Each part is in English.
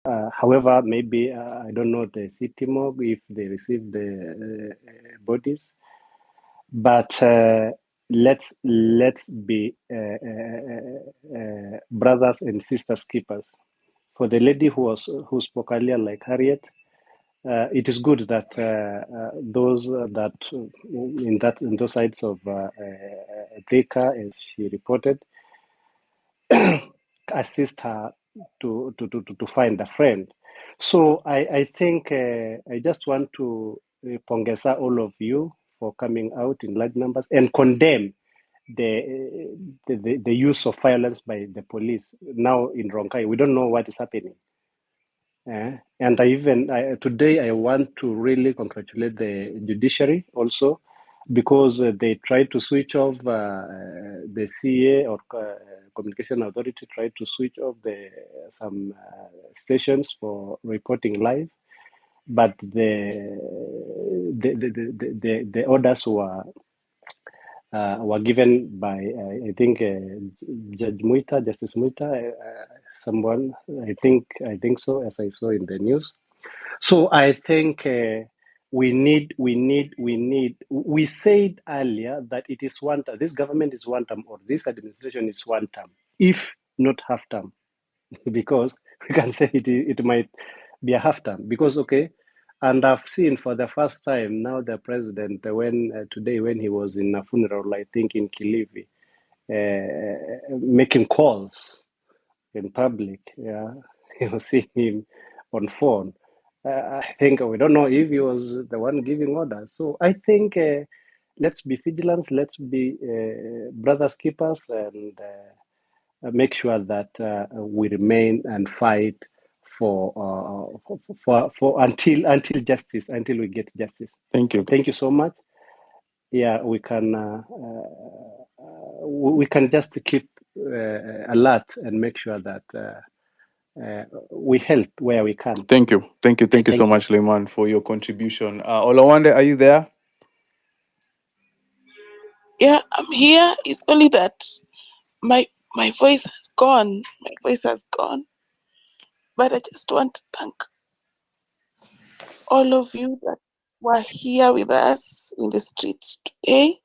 However, maybe I don't know the city morgue if they receive the bodies, but let's be brothers and sisters keepers. For the lady who spoke earlier, like Harriet, it is good that those that in those sides of Thika, as she reported, assist her to find a friend. So I think I just want to pongeza all of you for coming out in large numbers and condemn the use of violence by the police now in Rongai. We don't know what is happening. And today I want to really congratulate the judiciary also, because they tried to switch off the CA or Communication Authority tried to switch off some stations for reporting live, but the orders were given by I think Justice Muita, someone I think so, as I saw in the news. So I think we said earlier that it is one term. This government is one term, or this administration is one term, if not half term, because we can say it might be a half term. Because okay, and I've seen for the first time now the president today when he was in a funeral, I think in Kilifi, making calls in public. Yeah, you see him on phone. I think we don't know if he was the one giving orders. So I think let's be vigilant. Let's be brothers keepers, and make sure that we remain and fight for until justice, until we get justice. Thank you. Thank you so much. Yeah, we can just keep alert and make sure that we help where we can. Thank you so much, Lehman, for your contribution. Olawande, are you there? Yeah, I'm here. It's only that my voice has gone. My voice has gone. But I just want to thank all of you that were here with us in the streets today.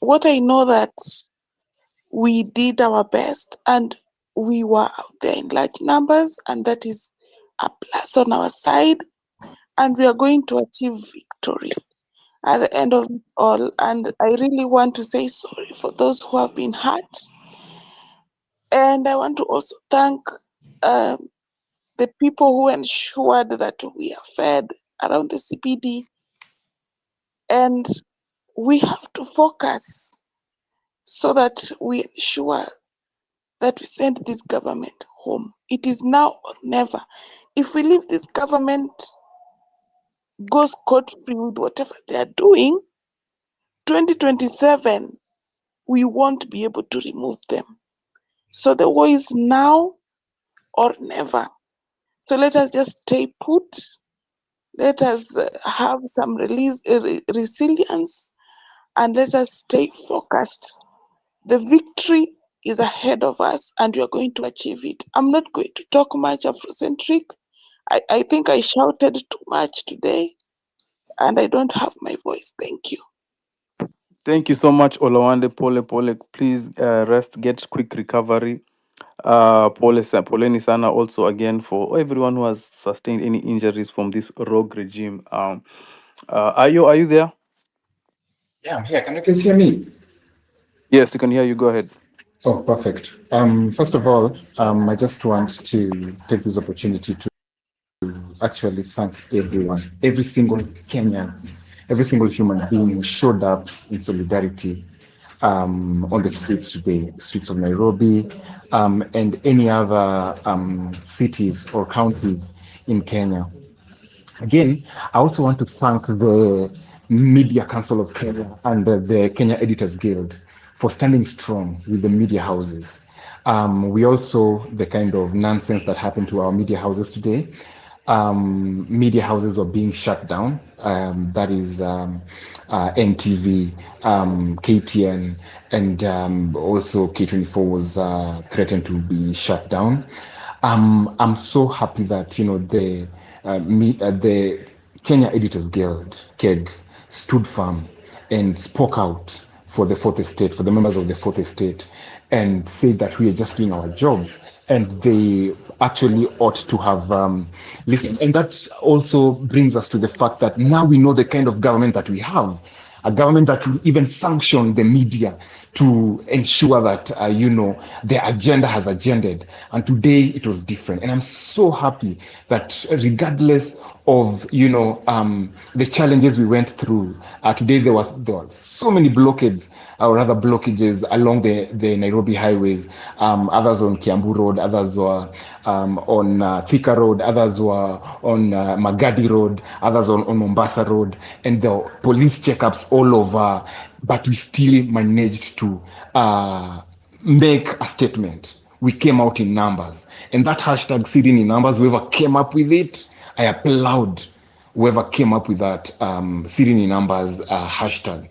What I know that we did our best and we were out there in large numbers, and that is a plus on our side, and we are going to achieve victory at the end of it all. And I really want to say sorry for those who have been hurt. And I want to also thank the people who ensured that we are fed around the CPD. And we have to focus so that we ensure that we send this government home. It is now or never. If we leave this government go scot-free with whatever they are doing, 2027, we won't be able to remove them. So the war is now or never. So let us just stay put. Let us have some resilience, and let us stay focused. The victory is ahead of us, and we are going to achieve it. I'm not going to talk much Afrocentric. I think I shouted too much today, and I don't have my voice. Thank you. Thank you so much, Olawande. Pole. Please rest, get quick recovery. Poleni sana also again for everyone who has sustained any injuries from this rogue regime. Are you there? Yeah, I'm here. Can you guys hear me? Yes, we can hear you. Go ahead. Oh, perfect. First of all, I just want to take this opportunity to actually thank everyone, every single Kenyan, every single human being who showed up in solidarity on the streets today, streets of Nairobi, and any other cities or counties in Kenya. Again, I also want to thank the Media Council of Kenya and the Kenya Editors Guild for standing strong with the media houses. We also, the kind of nonsense that happened to our media houses today, media houses were being shut down. That is NTV, KTN, and also K24 was threatened to be shut down. I'm so happy that the Kenya Editors Guild (KEG) stood firm and spoke out for the fourth estate, for the members of the fourth estate, and said that we are just doing our jobs, and they actually ought to have listened. And that also brings us to the fact that now we know the kind of government that we have, a government that will even sanction the media to ensure that their agenda has agended. And today it was different, and I'm so happy that regardless of the challenges we went through, today there were so many blockades, or rather blockages along the Nairobi highways. Others on Kiambu Road, others were on Thika Road, others were on Magadi Road, others on Mombasa Road, and the police checkups all over. But we still managed to make a statement. We came out in numbers. And that hashtag sitting in numbers, whoever came up with it, I applaud whoever came up with that sitting in numbers hashtag.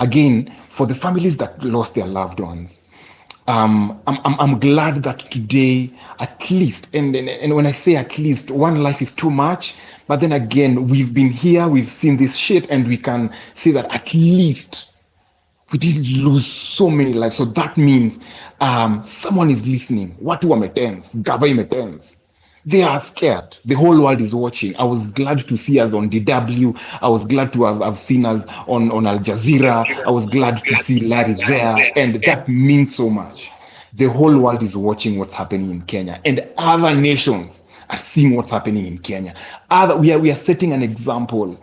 Again, for the families that lost their loved ones, I'm glad that today, at least, and when I say at least, one life is too much, but then again, we've been here, we've seen this shit, and we can say that at least we didn't lose so many lives. So that means someone is listening. Watu wametense, gava imetense. They are scared. The whole world is watching. I was glad to see us on DW. I was glad to have seen us on Al Jazeera. I was glad to see Larry there. And that means so much. The whole world is watching what's happening in Kenya. And other nations are seeing what's happening in Kenya. We are setting an example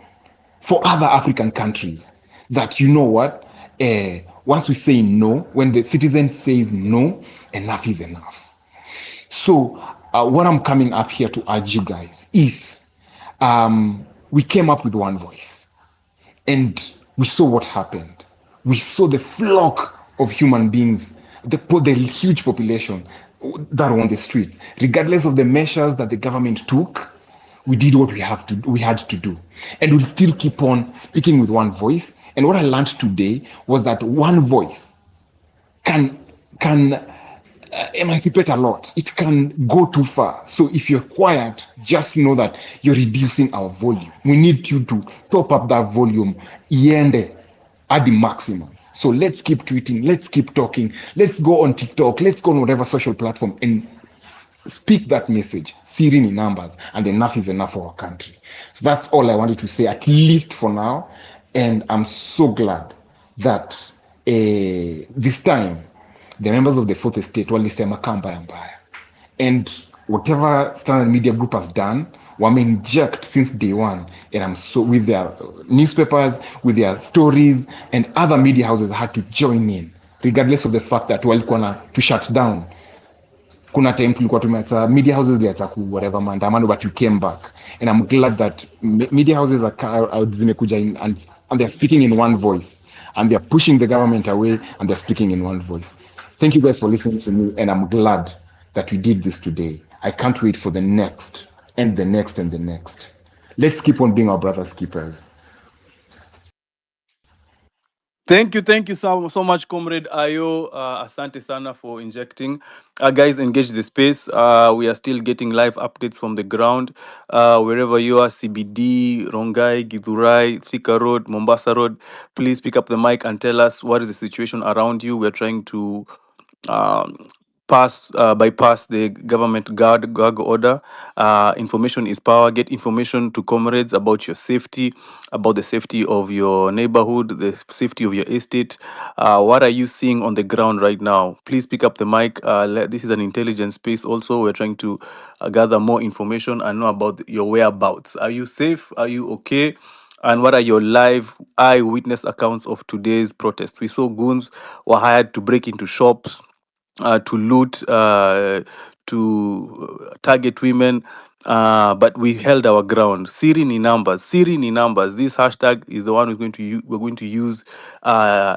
for other African countries that what, once we say no, when the citizen says no, enough is enough. So what I'm coming up here to urge you guys is we came up with one voice, and we saw what happened. We saw the flock of human beings, the huge population that were on the streets. Regardless of the measures that the government took, we did what we had to do, and we'll still keep on speaking with one voice. And what I learned today was that one voice can emancipate a lot. It can go too far. So if you're quiet, just know that you're reducing our volume. We need you to top up that volume iende at the maximum. So let's keep tweeting, let's keep talking, let's go on TikTok, let's go on whatever social platform and speak that message, seeing in numbers, and enough is enough for our country. So that's all I wanted to say, at least for now. And I'm so glad that this time the members of the fourth estate walisema kaa mbaya mbaya, and whatever Standard Media Group has done, wame-inject since day one. And I'm so, with their newspapers, with their stories, and other media houses had to join in, regardless of the fact that walikuwa na to shut down. Kuna time tulikuwa tumeacha media houses liacha ku whatever maandamano, but you came back, and I'm glad that media houses are zimekuja in, and they're speaking in one voice, and they're pushing the government away, and they're speaking in one voice. Thank you guys for listening to me, and I'm glad that we did this today. I can't wait for the next and the next and the next. Let's keep on being our brothers keepers. Thank you so much, Comrade Ayo. Asante sana for injecting. Guys, engage the space. We are still getting live updates from the ground. Wherever you are, CBD, Rongai, Githurai, Thika Road, Mombasa Road, please pick up the mic and tell us what is the situation around you. We're trying to um, bypass the government gag order. Information is power. Get information to comrades about your safety, about the safety of your neighborhood, the safety of your estate. What are you seeing on the ground right now? Please pick up the mic. This is an intelligence space also. We're trying to gather more information and know about your whereabouts. Are you safe? Are you okay? And what are your live eyewitness accounts of today's protest? We saw goons were hired to break into shops, to loot, to target women, but we held our ground. Syrian in numbers, Syrian in numbers. This hashtag is the one we're going to use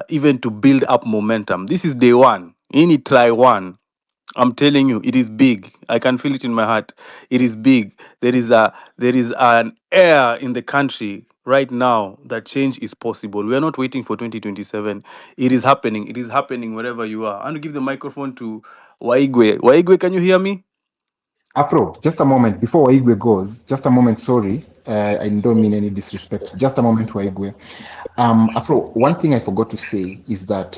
even to build up momentum. This is day one. You need try one. I'm telling you, it is big. I can feel it in my heart. It is big. There is an air in the country right now that change is possible. We are not waiting for 2027. It is happening. It is happening wherever you are. I'm going to give the microphone to Waigwe. Waigwe, can you hear me? Afro, just a moment before Waigwe goes. Just a moment. Sorry, I don't mean any disrespect. Just a moment, Waigwe. Afro, one thing I forgot to say is that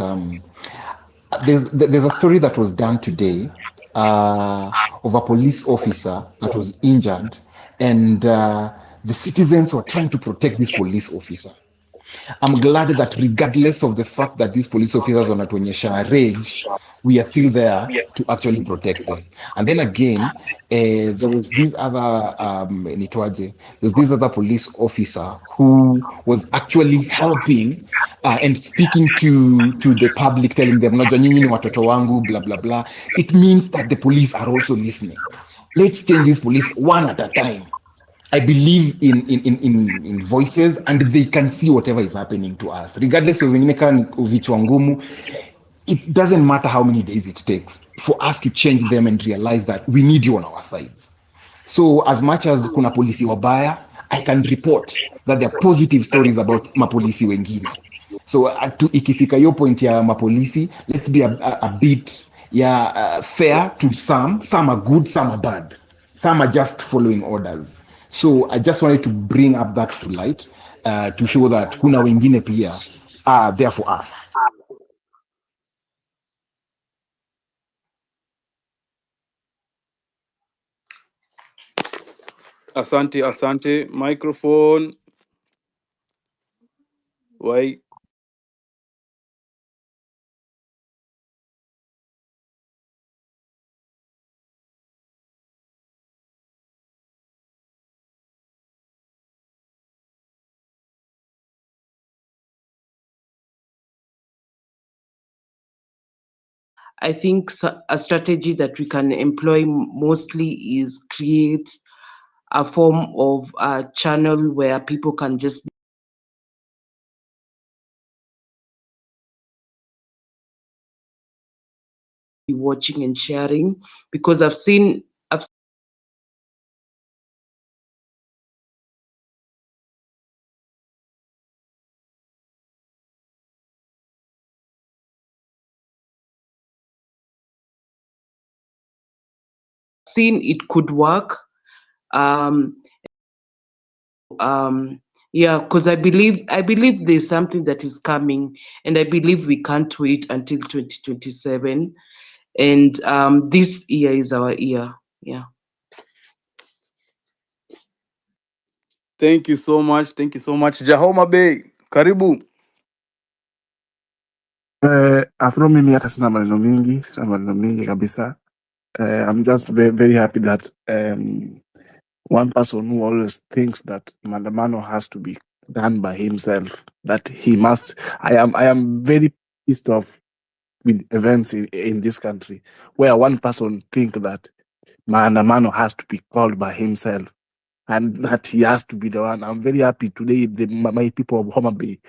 there's a story that was done today of a police officer that was injured, and the citizens were trying to protect this police officer. I'm glad that regardless of the fact that these police officers wanatuonyesha rage, we are still there to actually protect them. And then again, there was this other there's this other police officer who was actually helping and speaking to the public, telling them, "Najua nyinyi ni watoto wangu, blah blah blah." It means that the police are also listening. Let's change this police one at a time. I believe in voices, and they can see whatever is happening to us, regardless of vichwa ngumu. It doesn't matter how many days it takes for us to change them and realize that we need you on our sides. So as much as kuna polisi wabaya, I can report that there are positive stories about mapolisi wengine. So ikifika hiyo point ya mapolisi, let's be a bit fair to some. Some are good, some are bad, some are just following orders. So I just wanted to bring up that to light, to show that kuna wengine pia are there for us. Asante, asante. Microphone. Why? I think a strategy that we can employ mostly is create a form of a channel where people can just be watching and sharing, because I've seen it could work. Yeah, because I believe there's something that is coming, and I believe we can't wait until 2027. And this year is our year. Yeah. Thank you so much. Thank you so much. Jahoma Bay, karibu. Afro mimi hata sina maneno mingi kabisa. I'm just very, very happy that one person who always thinks that maandamano has to be done by himself, that he must. I am very pissed off with events in this country where one person think that maandamano has to be called by himself and that he has to be the one. I'm very happy today my people of Homa Bay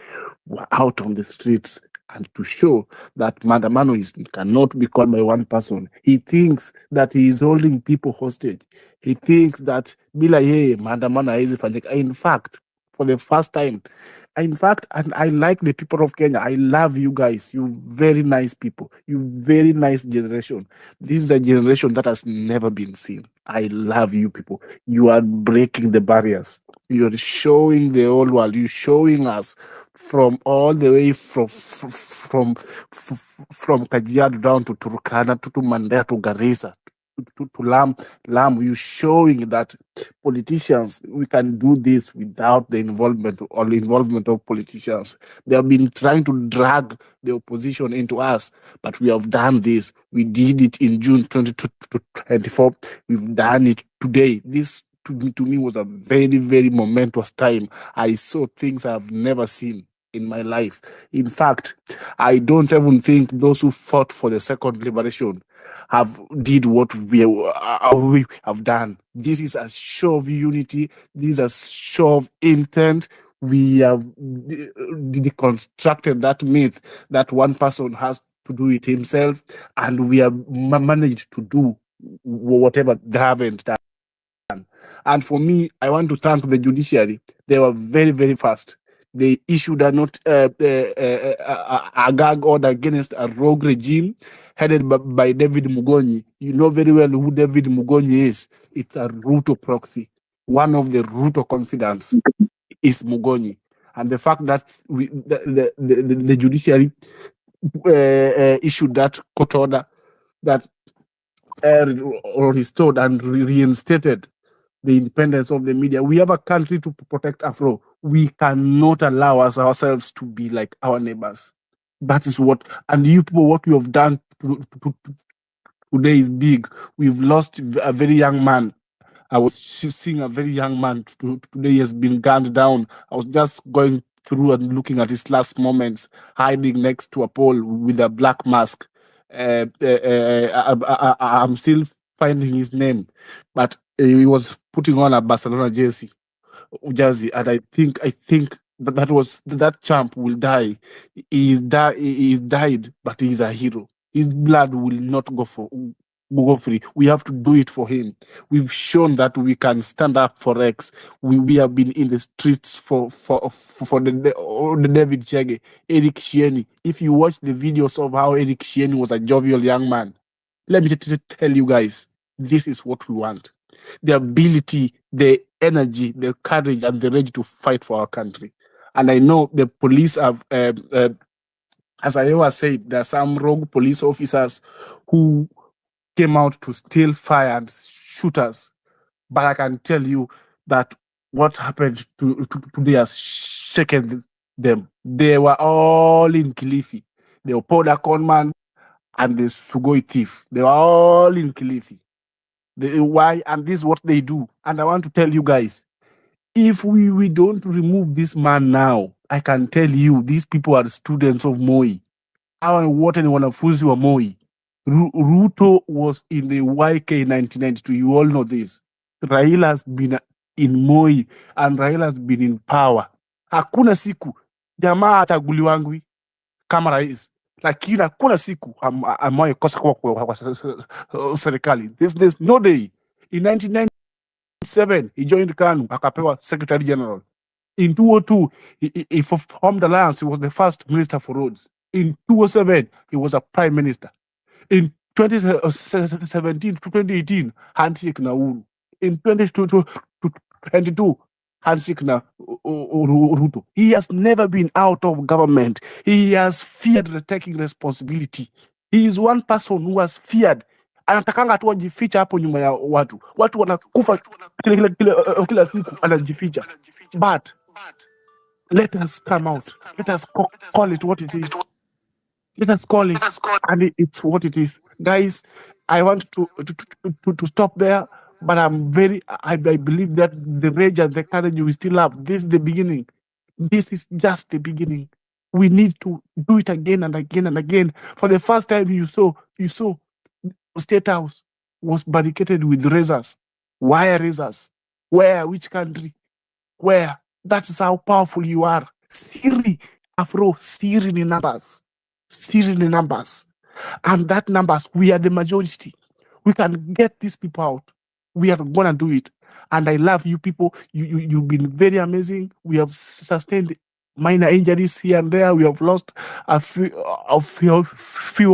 were out on the streets and to show that maandamano cannot be called by one person. He thinks that he is holding people hostage. He thinks that bila yeye maandamano haiwezi fanyika. In fact, for the first time, in fact, and I like the people of Kenya. I love you guys. You very nice people. You very nice generation. This is a generation that has never been seen. I love you people. You are breaking the barriers. You're showing the whole world. You're showing us from all the way from Kajiado down to Turkana to Mandera to Garissa to Lamu. You're showing that politicians, we can do this without the involvement of politicians. They have been trying to drag the opposition into us, but we have done this. We did it in June 2024. We've done it today. This to me was a very, very momentous time. I saw things I've never seen in my life. In fact, I don't even think those who fought for the second liberation have did what we have done. This is a show of unity. This is a show of intent. We have deconstructed that myth that one person has to do it himself, and we have managed to do whatever they haven't done. And for me, I want to thank the judiciary. They were very, very fast. They issued a gag order against a rogue regime headed by David Mugonyi. You know very well who David Mugonyi is. It's a Ruto proxy. One of the Ruto confidants is Mugonyi. And the fact that the judiciary issued that court order that restored and reinstated the independence of the media. We have a country to protect Afro. We cannot allow ourselves to be like our neighbors. That is what, and you people, what you have done today is big. We've lost a very young man. I was seeing a very young man today. He has been gunned down. I was just going through and looking at his last moments, hiding next to a pole with a black mask. I'm still finding his name, but he was putting on a Barcelona jersey, and I think that champ will die. He's died, but he's a hero. His blood will not go free. We have to do it for him. We've shown that we can stand up for X. We have been in the streets for the David Chege, Eric Shieni. If you watch the videos of how Eric Shieni was a jovial young man, let me tell you guys, this is what we want. The ability, the energy, the courage, and the rage to fight for our country. And I know the police have, as I always said, there are some rogue police officers who came out to steal fire and shoot us. But I can tell you that what happened today has shaken them. They were all in Kilifi. The Opoda conman and the Sugoi thief. They were all in Kilifi. Why? And this is what they do. And I want to tell you guys, if we don't remove this man now, I can tell you these people are students of Moi. Hawa wote ni wanafunzi wa Moi. Ruto was in the YK 1992. You all know this. Raila has been in Moi and Raila has been in power. Hakuna siku jamaa achaguliwangwi kama rais, lakini hakuna siku ambayo kosa kwa serikali. There's no day. In 1997 he joined KANU akapewa secretary general. In 2002 he formed alliance. He was the first minister for roads. In 2007 he was a prime minister. In 2017 to 2018 handshake na Uhuru. In 2022 handshake na Ruto. He has never been out of government. He has feared taking responsibility. He is one person who has feared. Anatakanga tu ajificha hapo nyuma ya watu. Watu wanakufa kila siku anajificha. But let us come out. Let us call it what it is. Let us call it, and it's what it is. Guys, I want to stop there, but I believe that the rage and the courage we still have. This is the beginning. This is just the beginning. We need to do it again and again and again. For the first time, you saw State House was barricaded with razors, wire razors. Where? Which country? Where? That is how powerful you are. Siri, Afro, Siri in numbers. Siri in numbers. And that numbers, we are the majority. We can get these people out. We are gonna do it. And I love you people. You've been very amazing. We have sustained minor injuries here and there. We have lost a few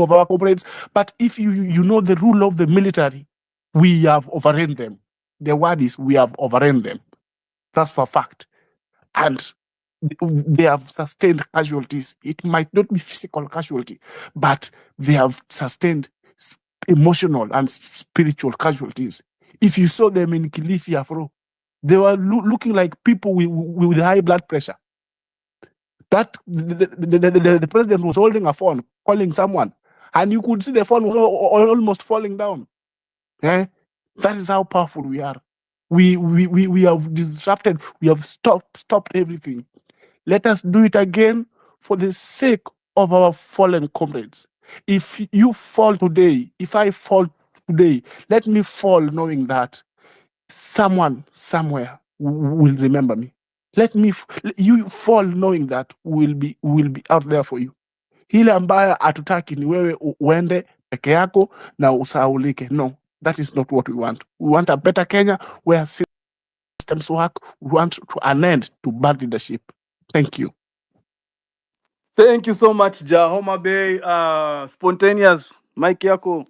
of our comrades. But if you know the rule of the military, we have overrun them. The word is we have overrun them. That's for a fact. And they have sustained casualties. It might not be physical casualty, but they have sustained emotional and spiritual casualties. If you saw them in Kilifi, Afro, they were looking like people with high blood pressure. That the president was holding a phone, calling someone, and you could see the phone was almost falling down. That is how powerful we are. We have disrupted. We have stopped everything. Let us do it again for the sake of our fallen comrades. If you fall today, if I fall today, let me fall knowing that someone somewhere will remember me. Let me you fall knowing that we'll be out there for you. Ile ambayo hatutaki ni wewe uende peke yako na usaulike. No, that is not what we want. We want a better Kenya where systems work. We want to an end to bad leadership. Thank you. Thank you so much, Ja. Homa Bay, spontaneous, Mike yako.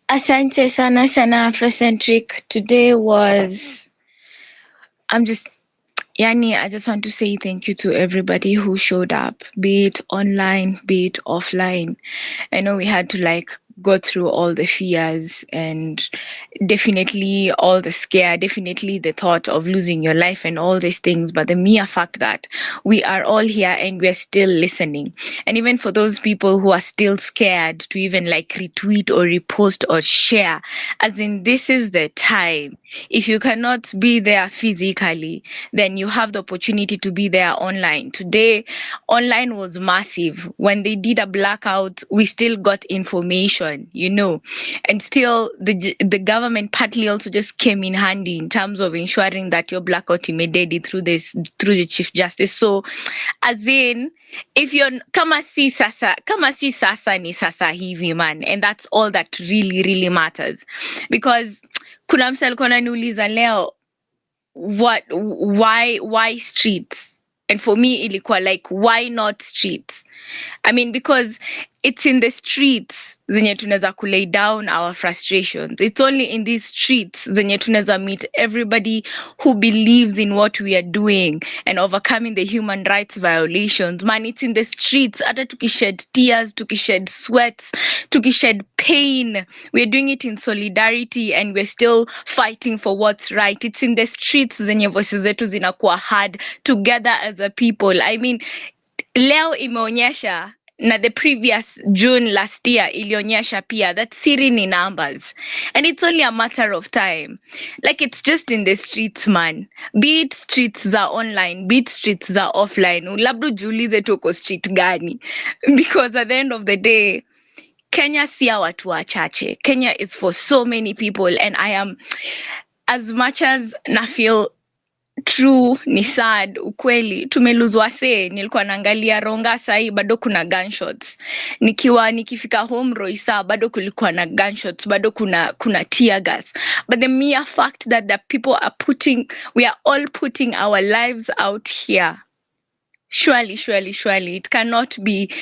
Asante sana sana Afrocentric. Today was, I just want to say thank you to everybody who showed up, be it online, be it offline. I know we had to go through all the fears and definitely all the scare, definitely the thought of losing your life and all these things, but the mere fact that we are all here and we're still listening. And even for those people who are still scared to even retweet or repost or share, as in this is the time. If you cannot be there physically, then you have the opportunity to be there online. Today, online was massive. When they did a blackout, we still got information, and still the government partly also just came in handy in terms of ensuring that your blackout immediately through the Chief Justice. So, as in, if you're kama si sasa ni sasa hivi, man, and that's all that really really matters, because kuna msa alikuwa ananiuliza leo, why streets? And for me ilikuwa why not streets? I mean, because it's in the streets zenye tunaweza lay down our frustrations. It's only in these streets zenye tunaweza meet everybody who believes in what we are doing and overcoming the human rights violations. Man, it's in the streets. Hata tukished tears, tukished sweats, tukished pain. We're doing it in solidarity and we're still fighting for what's right. It's in the streets zenye voices zetu zinakuwa heard together as a people. I mean, leo imeonyesha na the previous June last year ilionyesha pia that siri ni numbers, and it's only a matter of time. It's just in the streets, man, be it streets za online, be it streets za offline. Labda ujiulize tuko street gani, because at the end of the day, Kenya si ya watu wachache. Kenya is for so many people, and I am, as much as na feel true ni sad, ukweli tumeluzwa. Nilikuwa naangalia Ronga sahi bado kuna gunshots, nikifika home Roisa bado kulikuwa na gunshots, bado kuna tear gas. But the mere fact that the people we are all putting our lives out here, surely it cannot be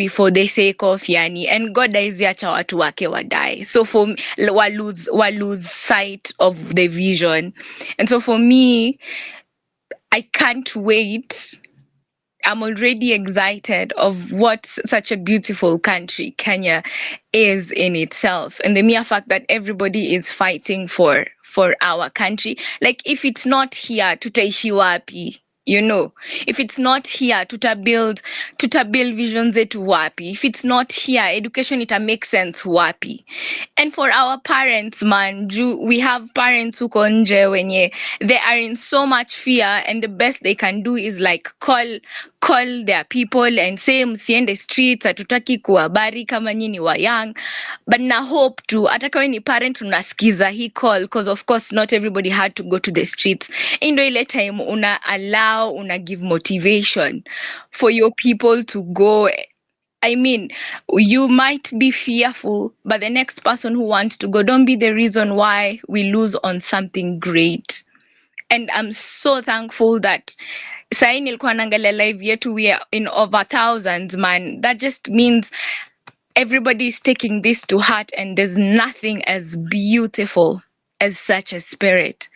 for the sake of and God aiziacha watu wake wadai, so for lose sight of the vision. And so for me, I can't wait. I'm already excited of what such a beautiful country Kenya is in itself, and the mere fact that everybody is fighting for our country. If it's not here, tutaishi wapi? If it's not here, build visions zetu wapi? If it's not here, education ita make sense wapi? And for our parents, man, we have parents who nje wenye they are in so much fear, and the best they can do is call their people and say msiende streets, hatutaki kuhabari kama nyinyi wa young. But na hope to atakawe ni parent unasikiza hii call, because of course not everybody had to go to the streets. Indo ile time una give motivation for your people to go. I mean, you might be fearful, but the next person who wants to go, don't be the reason why we lose on something great. And I'm so thankful that sahi nilikuwa naangalia live yetu, we are in over thousands, man. That just means everybody is taking this to heart, and there's nothing as beautiful as such a spirit.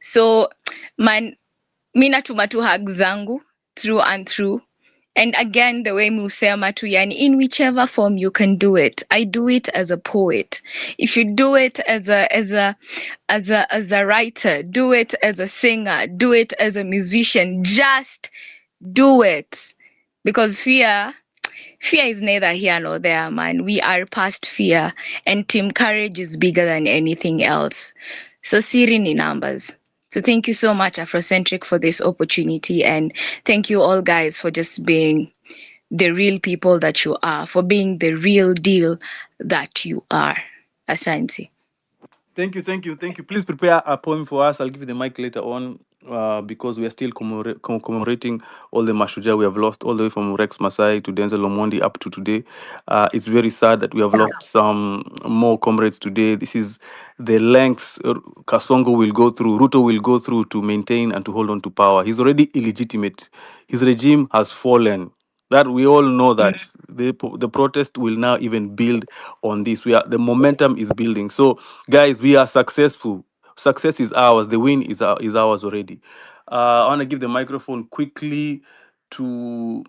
So, man, mi natuma tu hugs zangu through and through. And again, the way musema tu yani, in whichever form you can do it. I do it as a poet. If you do it as a writer, do it as a singer, do it as a musician, just do it. Because fear is neither here nor there, man. We are past fear, and team courage is bigger than anything else. So siri ni numbers. So thank you so much, Afrocentric, for this opportunity, and thank you all guys for just being the real people that you are, for being the real deal that you are. Asante. Thank you. Please prepare a poem for us. I'll give you the mic later on. because we are still commemorating all the Mashujaa we have lost, all the way from Rex Masai to Denzel Omondi up to today. It's very sad that we have lost some more comrades today. This is the lengths Kasongo will go through, Ruto will go through to maintain and to hold on to power. He's already illegitimate. His regime has fallen. That we all know that the protest will now even build on this. The momentum is building. So, guys, we are successful. Success is ours. The win is ours already. I want to give the microphone quickly to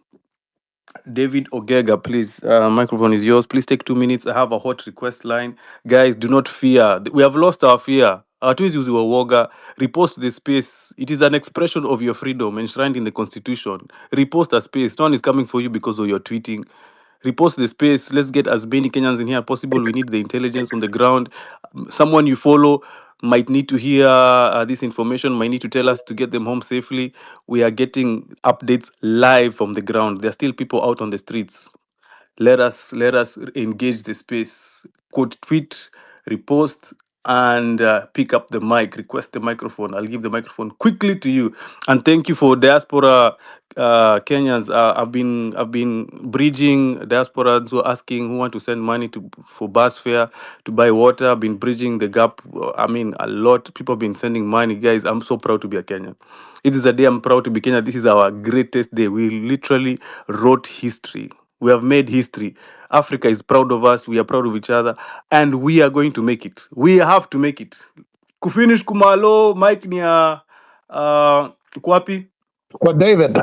David Ogega, please. Microphone is yours. Please take 2 minutes. I have a hot request line. Guys, do not fear. We have lost our fear. Hatuwezi uziwa woga. Repost the space. It is an expression of your freedom enshrined in the constitution. Repost a space. No one is coming for you because of your tweeting. Repost the space. Let's get as many Kenyans in here as possible. We need the intelligence on the ground. Someone you follow might need to hear this information, might need to tell us to get them home safely. We are getting updates live from the ground. There are still people out on the streets. Let us engage the space. Quote, tweet, repost, and pick up the mic. Request the microphone. I'll give the microphone quickly to you. And thank you for Diaspora Kenyans. I've been bridging diasporans who are asking who want to send money for bus fare to buy water. I've been bridging the gap. I mean, a lot. People have been sending money. Guys, I'm so proud to be a Kenyan. It is a day I'm proud to be Kenyan. This is our greatest day. We literally wrote history. We have made history. Africa is proud of us. We are proud of each other. And we are going to make it. We have to make it. Kufinish kumalo, Mike niya Kwapi. Well, David.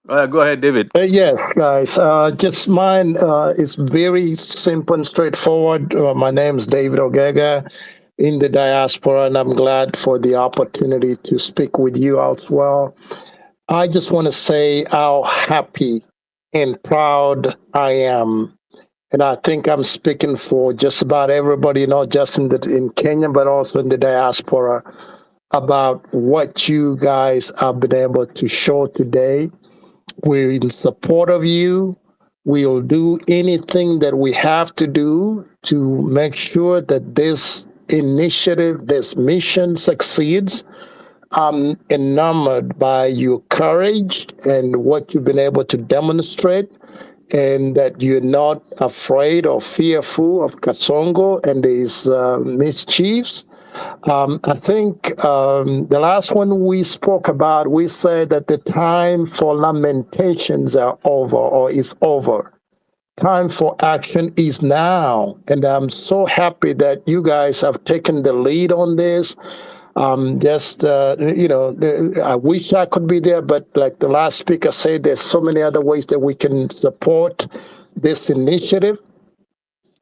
Go ahead, David. Yes, guys. Just mine is very simple and straightforward. My name is David Ogega in the diaspora, and I'm glad for the opportunity to speak with you as well. I just want to say how happy and proud I am. And I think I'm speaking for just about everybody, not just in Kenya, but also in the diaspora, about what you guys have been able to show today. We're in support of you. We'll do anything that we have to do to make sure that this initiative, this mission succeeds. I'm enamored by your courage and what you've been able to demonstrate, and that you're not afraid or fearful of Kasongo and his mischiefs. I think the last one we spoke about, we said that the time for lamentations are over or is over. Time for action is now. And I'm so happy that you guys have taken the lead on this. I wish I could be there, but like the last speaker said, there's so many other ways that we can support this initiative.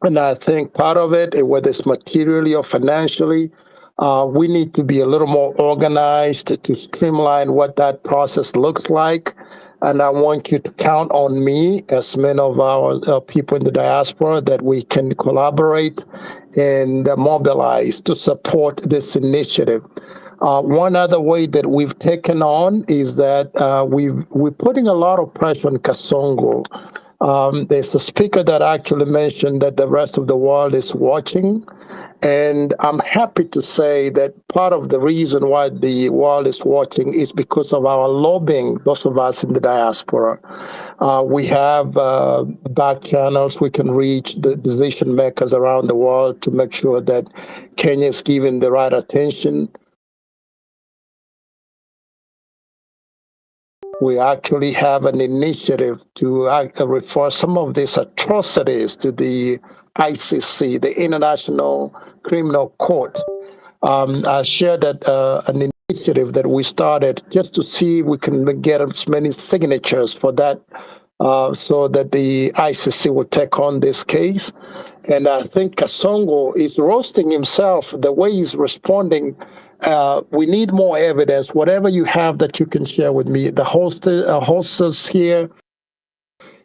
And I think part of it, whether it's materially or financially, we need to be a little more organized to streamline what that process looks like. And I want you to count on me, as many of our people in the diaspora, that we can collaborate and mobilize to support this initiative. One other way that we've taken on is that we're putting a lot of pressure on Kasongo. There's a speaker that actually mentioned that the rest of the world is watching. And I'm happy to say that part of the reason why the world is watching is because of our lobbying, those of us in the diaspora. We have back channels. We can reach the decision makers around the world to make sure that Kenya is given the right attention. We actually have an initiative to refer some of these atrocities to the ICC, the International Criminal Court. I shared that an initiative that we started just to see if we can get as many signatures for that, so that the ICC will take on this case. And I think Kasongo is roasting himself the way he's responding. We need more evidence. Whatever you have that you can share with me, the hostess here,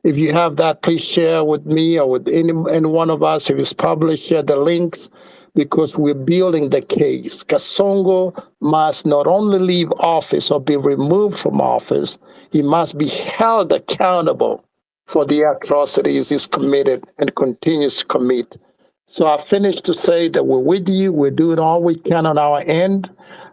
if you have that, please share with me or with any one of us. If it's published, share the links, because we're building the case. Kasongo must not only leave office or be removed from office, he must be held accountable for the atrocities he's committed and continues to commit. So I finished to say that we're with you. We're doing all we can on our end.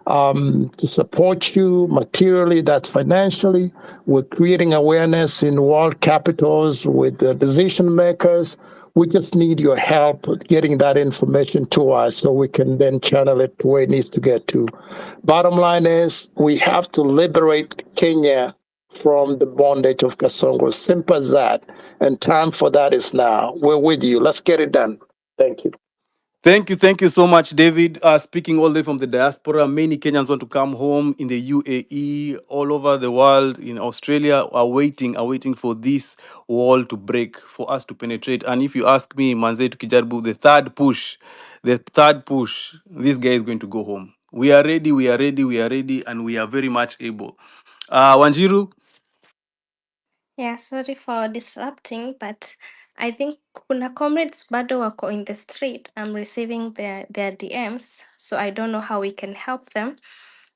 to support you materially, that's financially. We're creating awareness in world capitals with the decision makers. We just need your help with getting that information to us so we can then channel it to where it needs to get to. Bottom line is we have to liberate Kenya from the bondage of Kasongo. Simple as that. And time for that is now. We're with you. Let's get it done. Thank you. Thank you so much, David. Speaking all the way from the diaspora, many Kenyans want to come home in the UAE, all over the world, in Australia, are waiting for this wall to break, for us to penetrate. And if you ask me, Manze Tukijarbu, the third push, this guy is going to go home. We are ready, and we are very much able. Wanjiru? Yeah, sorry for disrupting, but I think kuna comrades bado wako in the street. I'm receiving their DMs, so I don't know how we can help them.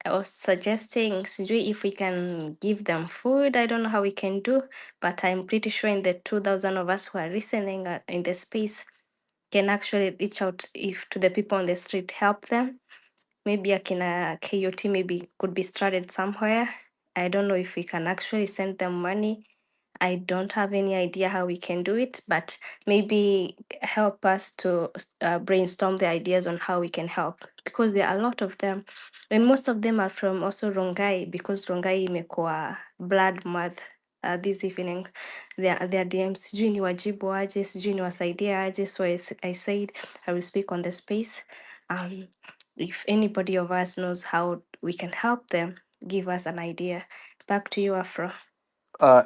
I was suggesting, sijui if we can give them food. I don't know how we can do, but I'm pretty sure in the 2,000 of us who are listening in the space can actually reach out if to the people on the street, help them. Maybe akina KOT maybe could be started somewhere. I don't know if we can actually send them money. I don't have any idea how we can do it, but maybe help us to brainstorm the ideas on how we can help, because there are a lot of them, and most of them are from also Rongai, because Rongai imekuwa blood month this evening. Their DMs, sijui ni wajibu aje, sijui ni wasaidie aje. So I said I will speak on the space. If anybody of us knows how we can help them, give us an idea. Back to you, Afro.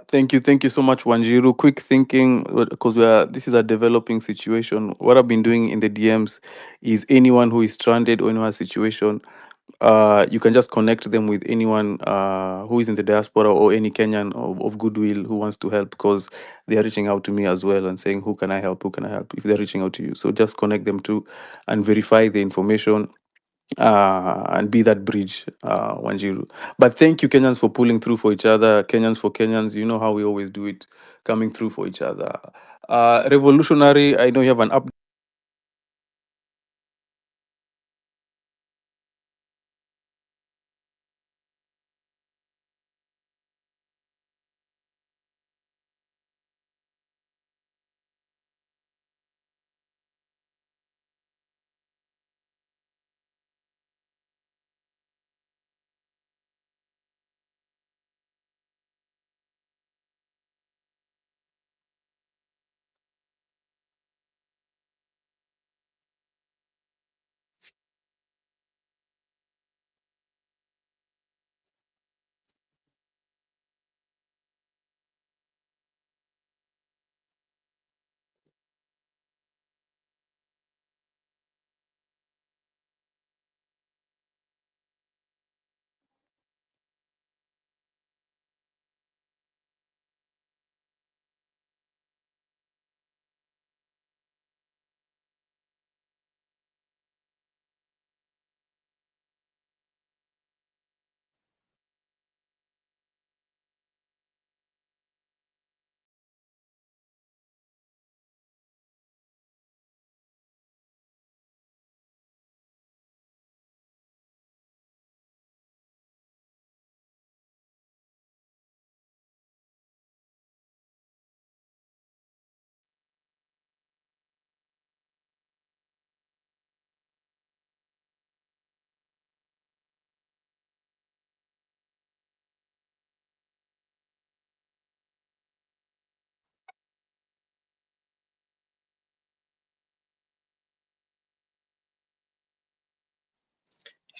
Thank you so much, Wanjiru. Quick thinking, because this is a developing situation. What I've been doing in the DMs is anyone who is stranded or in a situation, you can just connect them with anyone who is in the diaspora or any Kenyan of goodwill who wants to help, because they are reaching out to me as well and saying, "Who can I help? Who can I help?" If they're reaching out to you, so just connect them to and verify the information and be that bridge, Wanjiru. But thank you, Kenyans, for pulling through for each other. Kenyans for Kenyans, you know how we always do it, coming through for each other. Revolutionary, I know you have an update.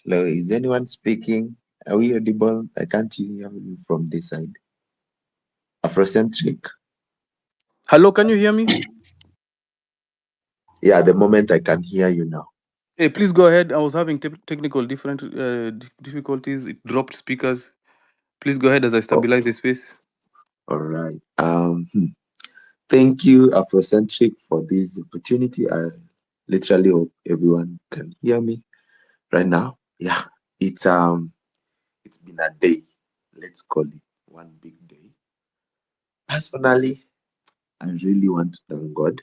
Hello, is anyone speaking? Are we audible? I can't hear you from this side. Afrocentric. Hello, can you hear me? Yeah, the moment I can hear you now. Hey, please go ahead. I was having technical difficulties. It dropped speakers. Please go ahead as I stabilize the space. All right. Thank you, Afrocentric, for this opportunity. I literally hope everyone can hear me right now. Yeah, it's been a day. Let's call it one big day. Personally, I really want to thank God.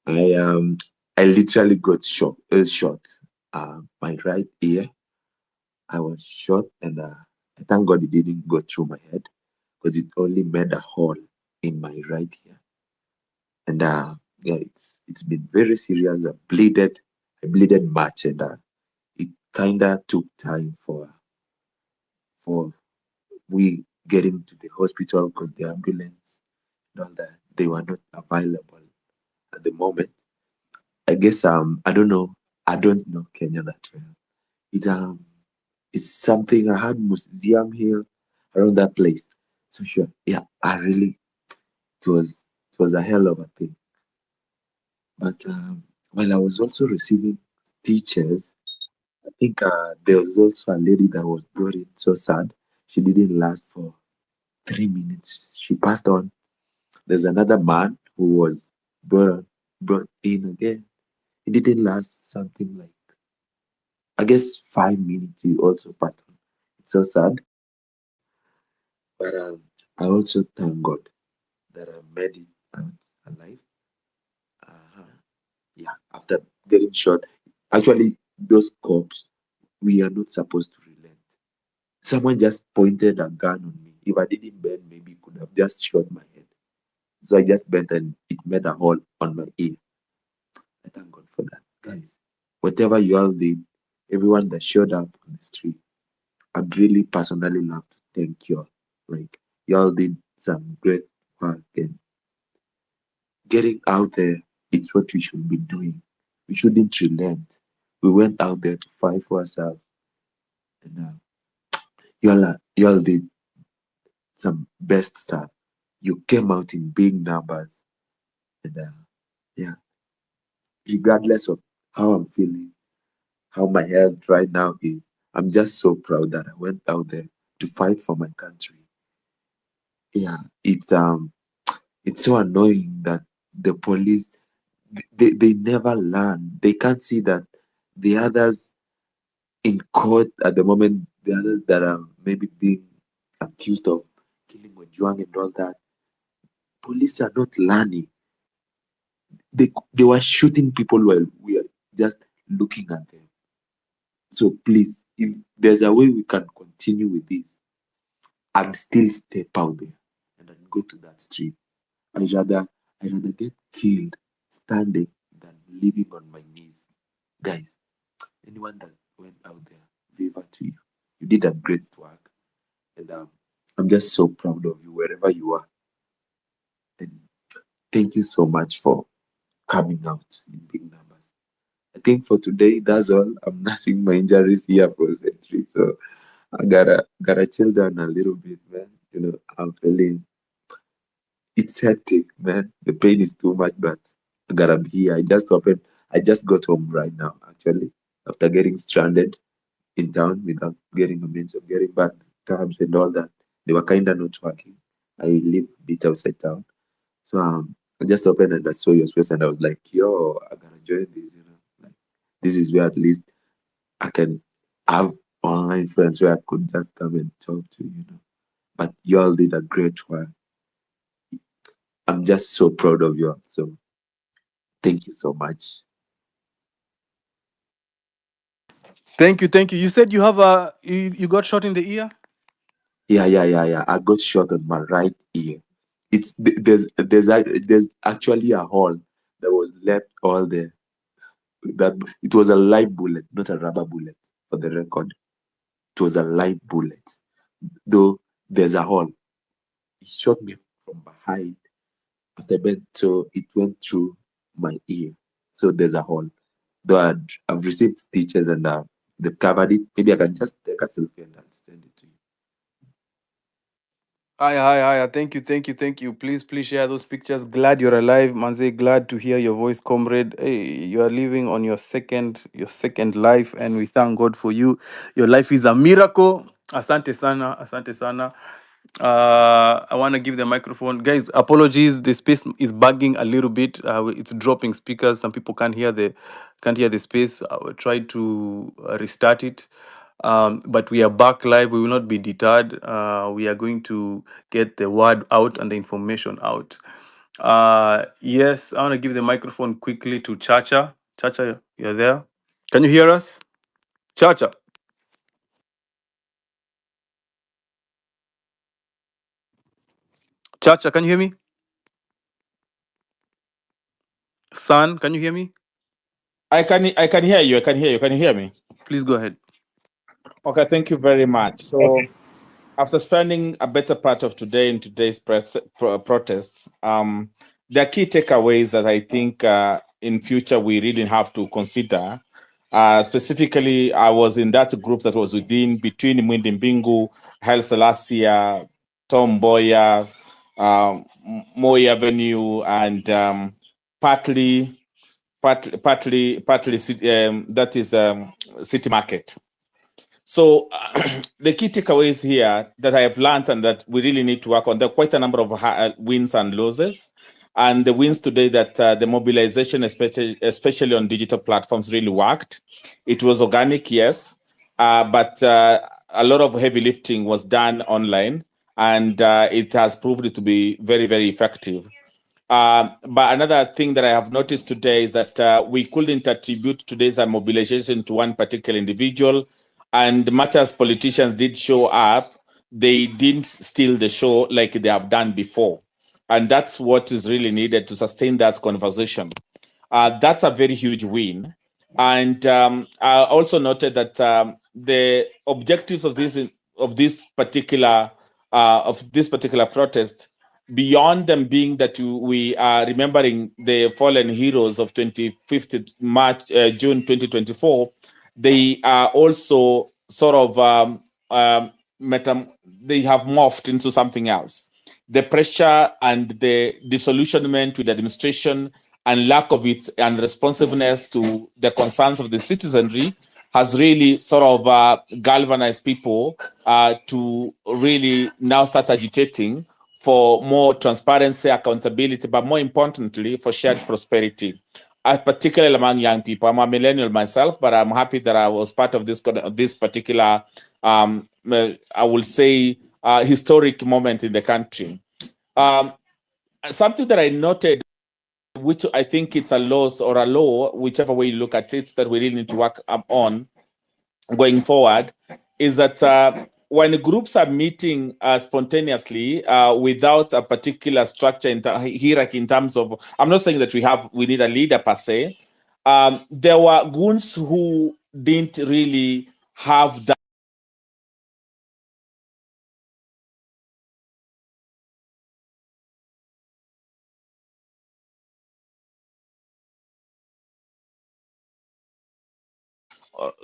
I literally got shot my right ear I was shot, and I thank God it didn't go through my head because it only made a hole in my right ear. And yeah, it's been very serious. I bleeded much, and it kinda took time for we getting to the hospital because the ambulance and all that, they were not available at the moment. I guess I don't know Kenya that well. It's something I had Museum Hill around that place. So sure, yeah, it was a hell of a thing. But while I was also receiving teachers, I think there was also a lady that was brought in so sad. She didn't last for 3 minutes. She passed on. There's another man who was brought in again. He didn't last something like, I guess, 5 minutes. He also passed on. It's so sad. But I also thank God that I made it out alive. Uh-huh. Yeah, after getting shot. Actually, those cops, we are not supposed to relent. Someone just pointed a gun on me. If I didn't bend, maybe he could have just shot my head. So I just bent and it made a hole on my ear. I thank God for that. Guys, whatever you all did, everyone that showed up on the street, I'd really personally love to thank you all. Like, you all did some great work, and getting out there, it's what we should be doing. We shouldn't relent. We went out there to fight for ourselves, and you all did some best stuff. You came out in big numbers, and yeah, regardless of how I'm feeling, how my health right now is, I'm just so proud that I went out there to fight for my country. Yeah, it's so annoying that the police, they never learn. They can't see that the others in court at the moment, the others that are maybe being accused of killing Ojwang and all that, police are not learning. They were shooting people while we are just looking at them. So please, if there's a way we can continue with this, I'd still step out there and I'd go to that street. I'd rather get killed standing than living on my knees. Guys, anyone that went out there, viva to you. You did a great work, and I'm just so proud of you wherever you are. And thank you so much for coming out in big numbers. I think for today, that's all. I'm nursing my injuries here for century, so I gotta chill down a little bit, man. I'm feeling it's hectic, man. The pain is too much, but I gotta be here. I just got home right now, actually, after getting stranded in town without getting a means of getting back. Cabs and all that. They were kinda not working. I live a bit outside town. So I just opened and I saw your space and I was like, yo, I gotta join this. Like, this is where at least I can have online friends where I could just come and talk to. But you all did a great work. I'm just so proud of you all. So thank you so much. Thank you, thank you. You said you got shot in the ear? Yeah. I got shot on my right ear. There's actually a hole that was left all there. That it was a live bullet, not a rubber bullet, for the record. It was a live bullet. Though there's a hole. He shot me from behind of the bed, so it went through my ear. So there's a hole. Though I've received stitches and they've covered it. Maybe I can just take a selfie and I'll send it to you. Hi. Thank you. Please share those pictures. Glad you're alive, Manze. Glad to hear your voice, comrade. Hey, you are living on your second life, and we thank God for you. Your life is a miracle. Asante sana. I want to give the microphone, guys. Apologies, the space is bugging a little bit. It's dropping speakers. Some people can't hear the space. I will try to restart it. But we are back live. We will not be deterred. We are going to get the word out and the information out. Yes, I want to give the microphone quickly to Chacha. Chacha, you're there. Can you hear us? Chacha. Chacha, can you hear me? San, can you hear me? I can hear you. I can hear you. Can you hear me? Please go ahead. Okay, thank you very much. So after spending a better part of today in today's protests, there are key takeaways that I think in future we really have to consider. Specifically, I was in that group that was between Mwindi Mbingu, Haile Selassie, Tom Mboya, Moi Avenue, and partly that is City Market. So the key takeaways here that I have learned and that we really need to work on, there are quite a number of wins and losses. And the wins today that the mobilization, especially on digital platforms, really worked. It was organic, yes, but a lot of heavy lifting was done online, and it has proved to be very, very effective. But another thing that I have noticed today is that we couldn't attribute today's mobilization to one particular individual. And much as politicians did show up, they didn't steal the show like they have done before. And that's what is really needed to sustain that conversation. That's a very huge win. And I also noted that the objectives of this particular protest, beyond them being that we are remembering the fallen heroes of 25th June 2024, they are also sort of they have morphed into something else. The pressure and the disillusionment with the administration and lack of its and responsiveness to the concerns of the citizenry has really sort of galvanized people to really now start agitating for more transparency, accountability, but more importantly, for shared prosperity, particularly among young people. I'm a millennial myself, but I'm happy that I was part of this particular, I will say, historic moment in the country. Something that I noted, which I think it's a loss or a low, whichever way you look at it, that we really need to work on going forward, is that when groups are meeting spontaneously without a particular structure hierarchy in terms of, I'm not saying that we need a leader per se. There were goons who didn't really have that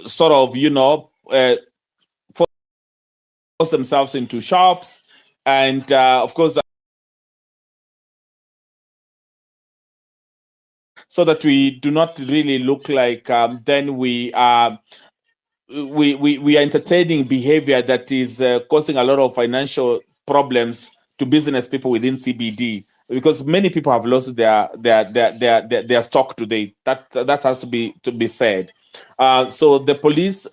sort of, force themselves into shops, and of course, so that we do not really look like then we are entertaining behavior that is causing a lot of financial problems to business people within CBD, because many people have lost their stock today. That has to be said. So the police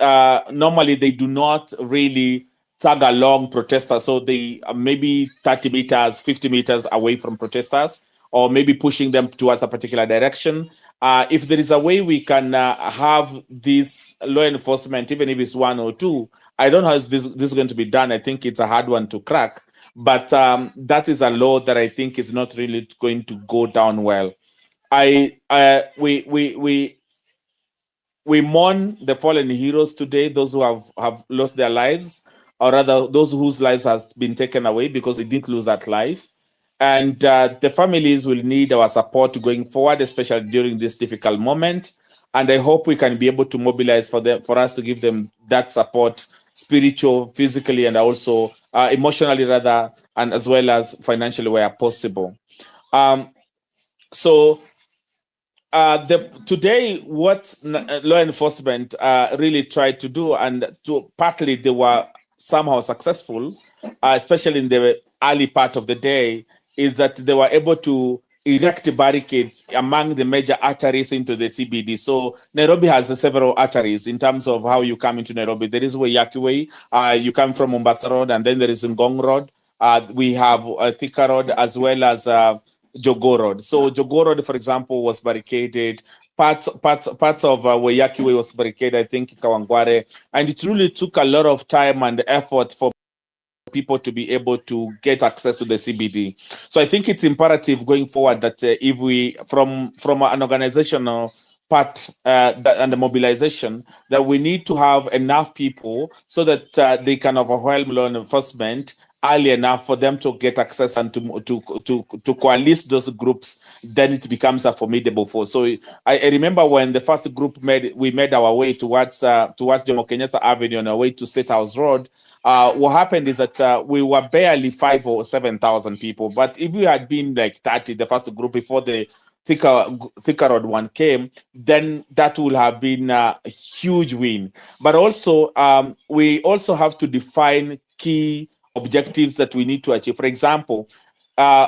normally they do not really tag along protesters, so they are maybe 30 meters, 50 meters away from protesters, or maybe pushing them towards a particular direction. If there is a way we can have this law enforcement, even if it's one or two, I don't know how this is going to be done. I think it's a hard one to crack, but that is a law that I think is not really going to go down well. We mourn the fallen heroes today, those who have lost their lives, or rather those whose lives has been taken away because they didn't lose that life. And the families will need our support going forward, especially during this difficult moment. And I hope we can be able to mobilize for us to give them that support, spiritual, physically, and also emotionally, rather, and as well as financially where possible. Today, what law enforcement really tried to do, and partly they were somehow successful, especially in the early part of the day, is that they were able to erect barricades among the major arteries into the CBD. So Nairobi has several arteries in terms of how you come into Nairobi. There is Waiyaki Way, you come from Mombasa Road, and then there is Ngong Road. We have Thika Road as well as Jogoo Road. So Jogoo Road, for example, was barricaded. Parts of Waiyaki Way was barricaded, I think, Kawangware. And it really took a lot of time and effort for people to be able to get access to the CBD. So I think it's imperative going forward that if we, from an organizational part and the mobilization, that we need to have enough people so that they can overwhelm law enforcement early enough for them to get access and to coalesce those groups. Then it becomes a formidable force. So I remember when the first group we made our way towards Jomo Kenyatta Avenue on our way to State House Road. What happened is that we were barely 5,000 or 7,000 people. But if we had been like 30, the first group before the Thika Road one came, then that would have been a huge win. But also, we also have to define key objectives that we need to achieve. For example,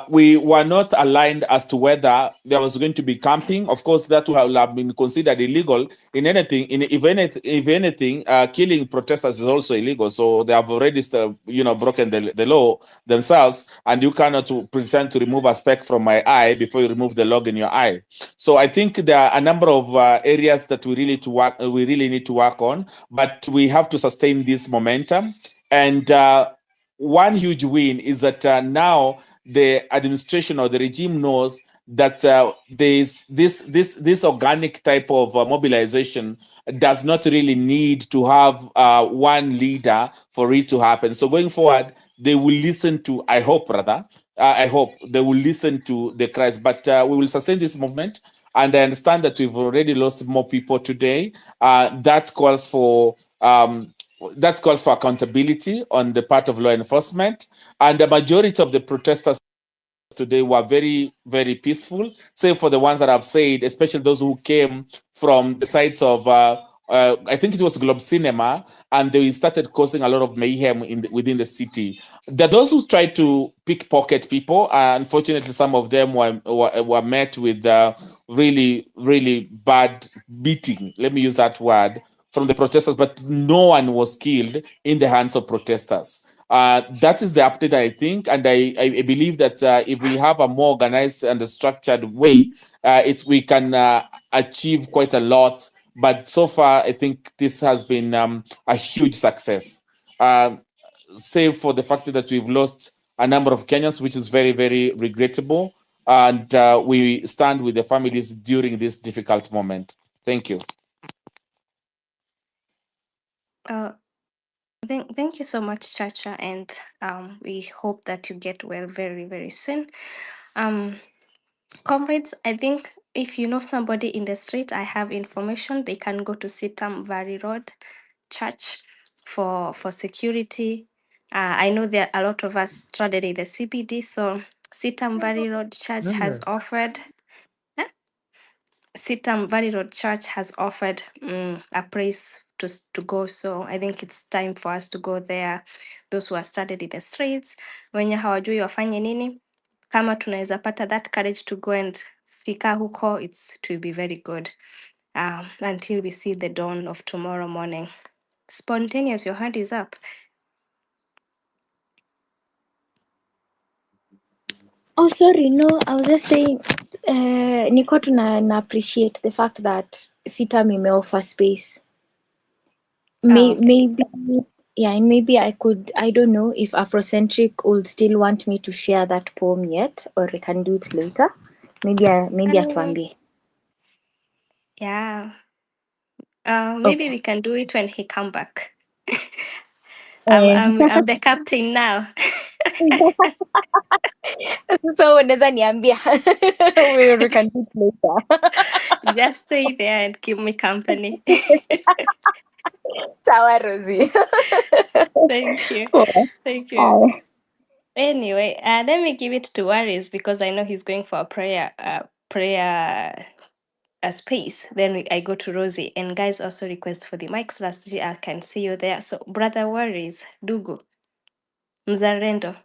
we were not aligned as to whether there was going to be camping. Of course, that would have been considered illegal. In anything, if anything, killing protesters is also illegal. So they have already, broken the law themselves. And you cannot pretend to remove a speck from my eye before you remove the log in your eye. So I think there are a number of areas that we really need to work on. But we have to sustain this momentum. And one huge win is that now the administration or the regime knows that this organic type of mobilization does not really need to have one leader for it to happen. So going forward, they will listen to, I hope they will listen to the cries, but we will sustain this movement. And I understand that we've already lost more people today. That calls for accountability on the part of law enforcement. And the majority of the protesters today were very, very peaceful, save for the ones that I've said, especially those who came from the sides of, I think it was Globe Cinema, and they started causing a lot of mayhem within the city. There are those who tried to pickpocket people. Unfortunately, some of them were met with really, really bad beating, let me use that word, from the protesters, but no one was killed in the hands of protesters. That is the update, I think, and I believe that if we have a more organized and a structured way, we can achieve quite a lot. But so far, I think this has been a huge success, save for the fact that we've lost a number of Kenyans, which is very, very regrettable. And we stand with the families during this difficult moment. Thank you. Thank you so much, Chacha, and we hope that you get well very, very soon. Comrades, I think if you know somebody in the street, I have information. They can go to Sitam Valley Road Church for security. I know there are a lot of us stranded in the CBD, so Sitam Valley Road Church has offered. Sitam Valley Road Church has offered a place to go. So I think it's time for us to go there. Those who are stranded in the streets, wenye hawajui wafanye nini, kama tunaweza pata that courage to go and fika huko, it will be very good until we see the dawn of tomorrow morning. Spontaneous, your hand is up. Oh, sorry. No, I was just saying, niko na appreciate the fact that Sitam imeoffer space. Okay. Maybe, yeah, and maybe I don't know if Afrocentric would still want me to share that poem yet, or I can do it later. Maybe atuambie. Yeah. Maybe we can do it when he come back. I'm the captain now. So unaweza niambia. We can do it later. Just stay there and keep me company. Sawa, Rosie. Thank you. Cool. Thank you. Anyway, let me give it to Waris because I know he's going for a prayer space. Then I go to Rosie, and guys also request for the mics. Last year I can see you there. So brother Waris, Dugu, Mzalendo.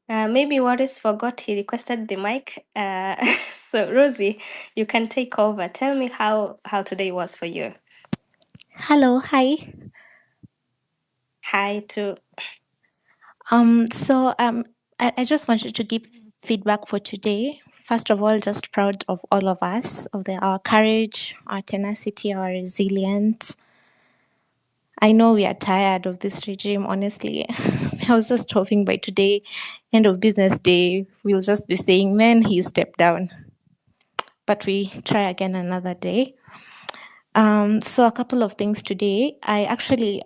Maybe Waris forgot he requested the mic. So Rosie, you can take over. Tell me how today was for you. Hello, hi. Hi to So I just wanted to give feedback for today first of all, just proud of all of us, of our courage, our tenacity, our resilience. I know we are tired of this regime, honestly. I was just hoping by today, end of business day, we'll just be saying, man, he stepped down. But we try again another day. So a couple of things today. I actually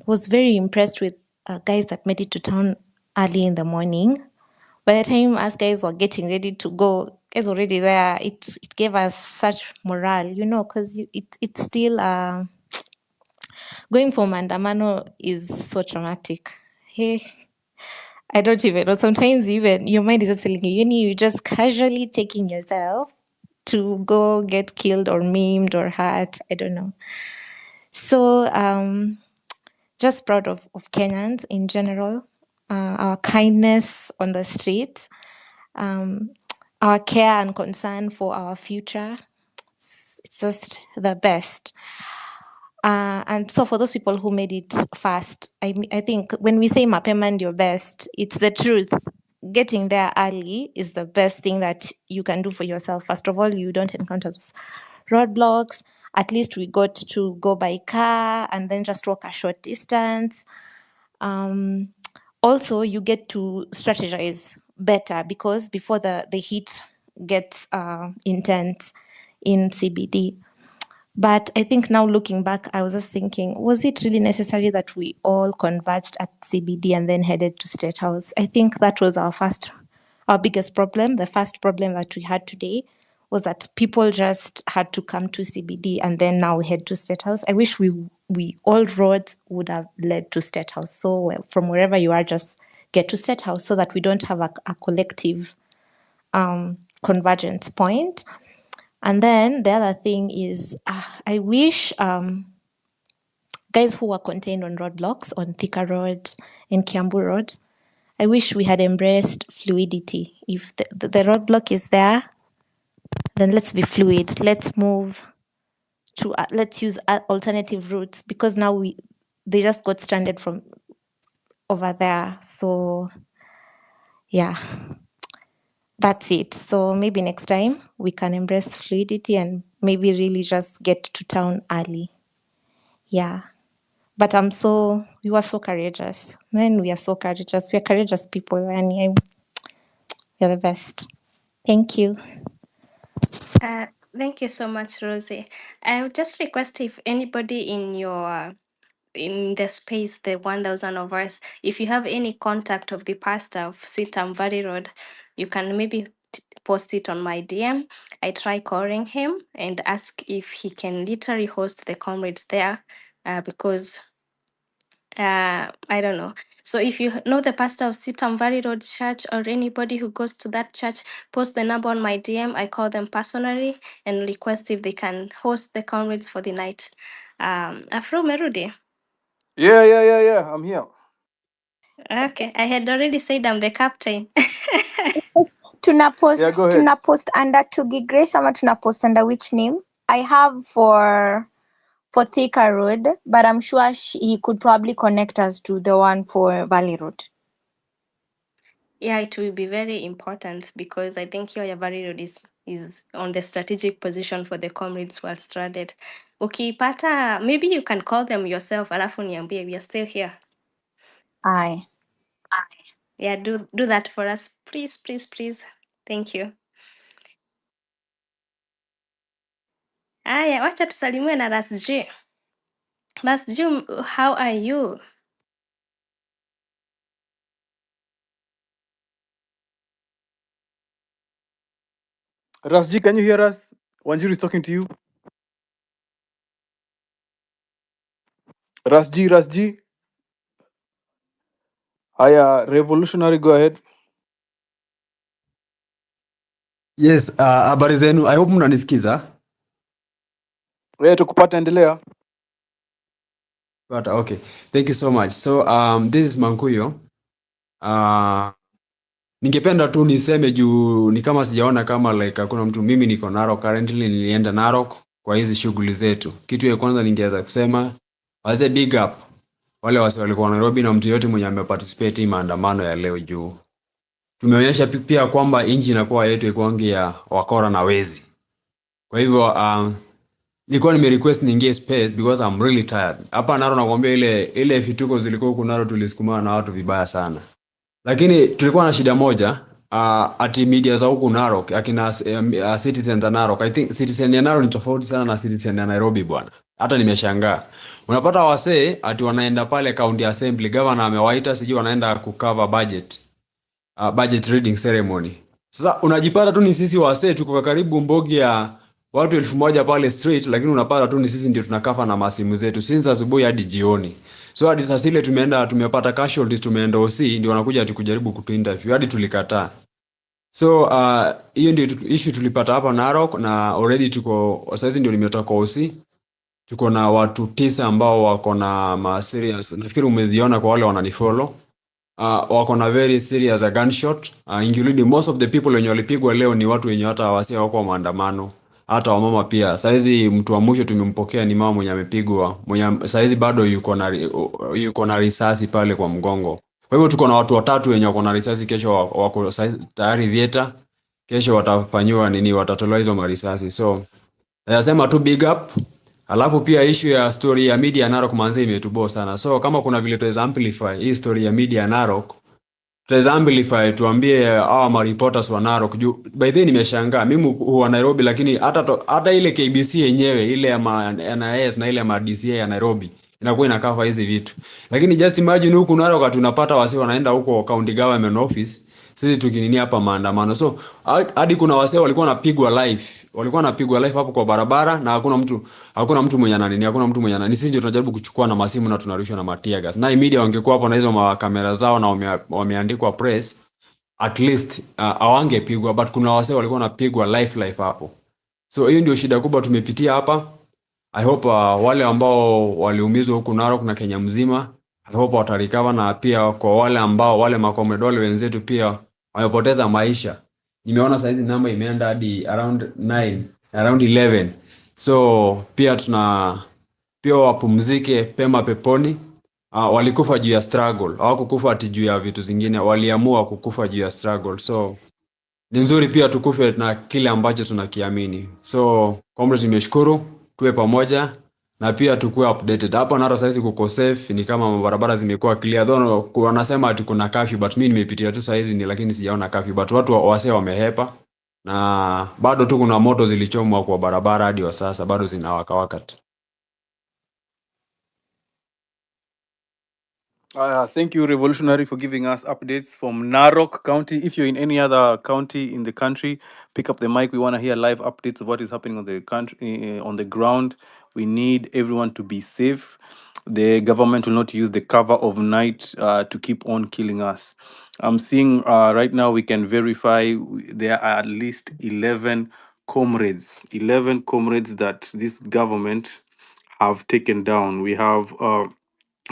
was very impressed with guys that made it to town early in the morning. By the time us guys were getting ready to go, guys already there. It gave us such morale, because it's still going for mandamano is so traumatic. Hey, I don't even know. Sometimes even your mind is just telling you, you're just casually taking yourself to go get killed or maimed or hurt. I don't know. So just proud of Kenyans in general, our kindness on the streets, our care and concern for our future. It's just the best. And so for those people who made it fast, I think when we say mapema and your best, it's the truth. Getting there early is the best thing that you can do for yourself. First of all, you don't encounter those roadblocks. At least we got to go by car and then just walk a short distance. Also, you get to strategize better because before the heat gets intense in CBD. But I think now looking back, I was just thinking, was it really necessary that we all converged at CBD and then headed to State House? I think that was our biggest problem. The first problem that we had today was that people just had to come to CBD and then now we head to State House. I wish we all roads would have led to State House. So from wherever you are, just get to State House so that we don't have a collective convergence point. And then the other thing is, I wish guys who were contained on roadblocks on Thika Road and Kiambu Road, I wish we had embraced fluidity. If the roadblock is there, then let's be fluid. Let's move to, let's use alternative routes because now they just got stranded from over there. So yeah. That's it. So maybe next time we can embrace fluidity and maybe really just get to town early. Yeah. But we were so courageous. Man, we are so courageous. We are courageous people. And you're the best. Thank you. Thank you so much, Rosie. I would just request if anybody in the space, the 1,000 of us, if you have any contact of the pastor of Sitam Valley Road, you can maybe post it on my DM. I try calling him and ask if he can literally host the comrades there because I don't know. So if you know the pastor of Sitam Valley Road Church or anybody who goes to that church, post the number on my DM. I call them personally and request if they can host the comrades for the night. Afro Merudi. Yeah. I'm here. Okay, I had already said I'm the captain. Tuna post, Yeah, go ahead. under Tugi Grace ama tuna post under which name? I have for Thika Road, but I'm sure he could probably connect us to the one for Valley Road. Yeah, it will be very important because I think your Valley Road is on the strategic position for the comrades who are stranded. Ukipata, maybe you can call them yourself, alafu niambie, we are still here. Aye. Yeah, do that for us, please, please, please. Thank you. Aya, wacha tusalimiwe na Rasji. Rasji, how are you? Rasji, can you hear us? Wanjiru is talking to you. Rasji. Haya, revolutionary, go ahead. Yes, habari zenu. I hope mnanisikiza. Wewe tukupata, endelea. But okay. Thank you so much. So this is Mankuyo. Ningependa tu niseme juu ni kama sijaona kama like hakuna mtu. Mimi niko Narok currently, nilienda Narok kwa hizi shughuli zetu. Kitu ya kwanza ningeweza kusema wazee big up wale wasi walikuwa Nairobi na mtu yote mwenye ameparticipate maandamano ya leo juu tumeonyesha pia kwamba nchi inakuwa yetu ikuangi ya wakora na wezi. Kwa hivyo nilikuwa nimerequest niingie space because I'm really tired. Hapa Naro nakwambia ile vituko zilikuwa huko Naro tulisukumana na watu vibaya sana. Lakini tulikuwa na shida moja, ati media za huku Narok, akina Citizen za Narok. I think Citizen ya Narok ni tofauti sana na Citizen ya Nairobi bwana. Hata nimeshangaa. Unapata wasee ati wanaenda pale county assembly, governor amewaita siji wanaenda kucover budget reading ceremony. Sasa unajipata tu ni sisi wasee tuko karibu mbogi ya watu 1000 pale street, lakini unapata tu ni sisi ndio tunakafa na masimu zetu since asubuhi hadi jioni. So hadi sasa ile tumepata casualties, tumeenda OC ndio wanakuja ati kujaribu kutuinterview hadi tulikataa. So hiyo ndio issue tulipata hapa Narok, na already tuko sasa ndio nimetoka OC. Tuko na watu 9 ambao wako na serious. Nafikiri umeziona kwa wale wananifollow. Wako na very serious gunshot, including most of the people wenye walipigwa leo ni watu wenye hata wasia wako maandamano, hata wamama pia. Saizi mtu wa mwisho tumempokea ni mama mwenye amepigwa, mwenye saizi bado yuko na risasi pale kwa mgongo. Kwa hivyo tuko na watu 3 wenye wako na risasi, kesho wako saizi tayari theater, kesho watafanywa watatolewa hizo marisasi. So nasema tu big up. Alafu pia issue ya story ya media Narok manze imetubo sana. So kama kuna vile tuweza amplify hii story ya media Narok, tuweza amplify, tuambie hawa reporters wa Narok. By the way nimeshangaa, mimi huwa Nairobi, lakini hata ile KBC yenyewe ile ya NIS na ile ya DCI ya Nairobi inakuwa inakava hizi vitu. Lakini just imagine huku Narok tunapata wasi wanaenda huko county government office, sisi tukinini hapa maandamano. So hadi kuna wase walikuwa wanapigwa live hapo kwa barabara, na hakuna mtu mwenye ananini, sisi ndio tunajaribu kuchukua na masimu na tunarushwa na matia gas. Na media wangekuwa hapo na hizo kamera zao na wameandikwa press, at least hawangepigwa, but kuna wase walikuwa wanapigwa live hapo. So hiyo ndio shida kubwa tumepitia hapa. I hope wale ambao waliumizwa huku Narok na Kenya mzima, I hope watarecover, na pia kwa wale makomedole wenzetu pia wamepoteza maisha. Nimeona saizi namba imeenda hadi around 11. So pia wapumzike pema peponi. Walikufa juu ya struggle, hawakukufa ati juu ya vitu zingine, waliamua kukufa juu ya struggle. So ni nzuri pia tukufe na kile ambacho tunakiamini. So comrades, nimeshukuru, tuwe pamoja na pia tukue updated. Hapa Naro saizi kuko safe, ni kama barabara zimekuwa clear. Though wanasema ati kuna curfew, but mimi nimepitia tu saizi lakini sijaona curfew, but watu wase wamehepa, na bado tu kuna moto zilichomwa kwa barabara hadi wa sasa bado zinawaka wakati. Thank you, Revolutionary, for giving us updates from Narok County. If you're in any other county in the country, pick up the mic. We want to hear live updates of what is happening on the country, on the ground. We need everyone to be safe. The government will not use the cover of night to keep on killing us. I'm seeing right now we can verify there are at least 11 comrades that this government have taken down. We have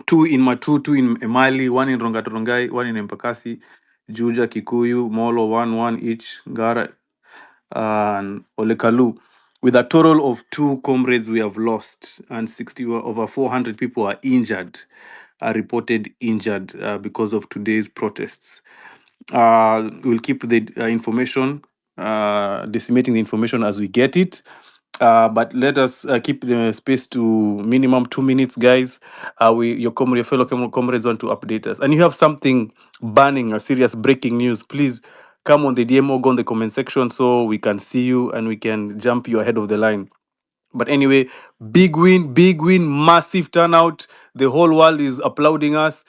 2 in Matu, 2 in Emali, 1 in Rongatongai, 1 in Mpakasi, Juja, Kikuyu, Molo, 1 each, Ngara, and Olekalu. With a total of 2 comrades we have lost, and over 400 people are reported injured because of today's protests. We'll keep the information, disseminating the information as we get it. But let us keep the space to minimum 2 minutes, guys. Your fellow comrades want to update us. And you have something burning, a serious breaking news, please come on the DM or go on the comment section so we can see you and we can jump you ahead of the line. But anyway, big win, massive turnout. The whole world is applauding us.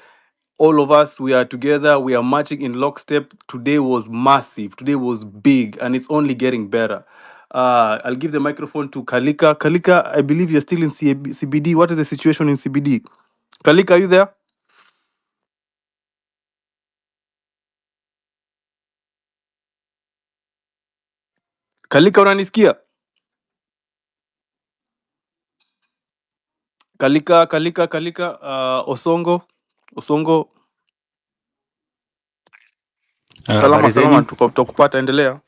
All of us, we are together. We are marching in lockstep. Today was massive. Today was big, and it's only getting better. I'll give the microphone to Kalika. Kalika, I believe you're still in CBD. What is the situation in CBD? Kalika, are you there? Kalika, unanisikia? Kalika, Osongo. Salama, tukupata, endelea.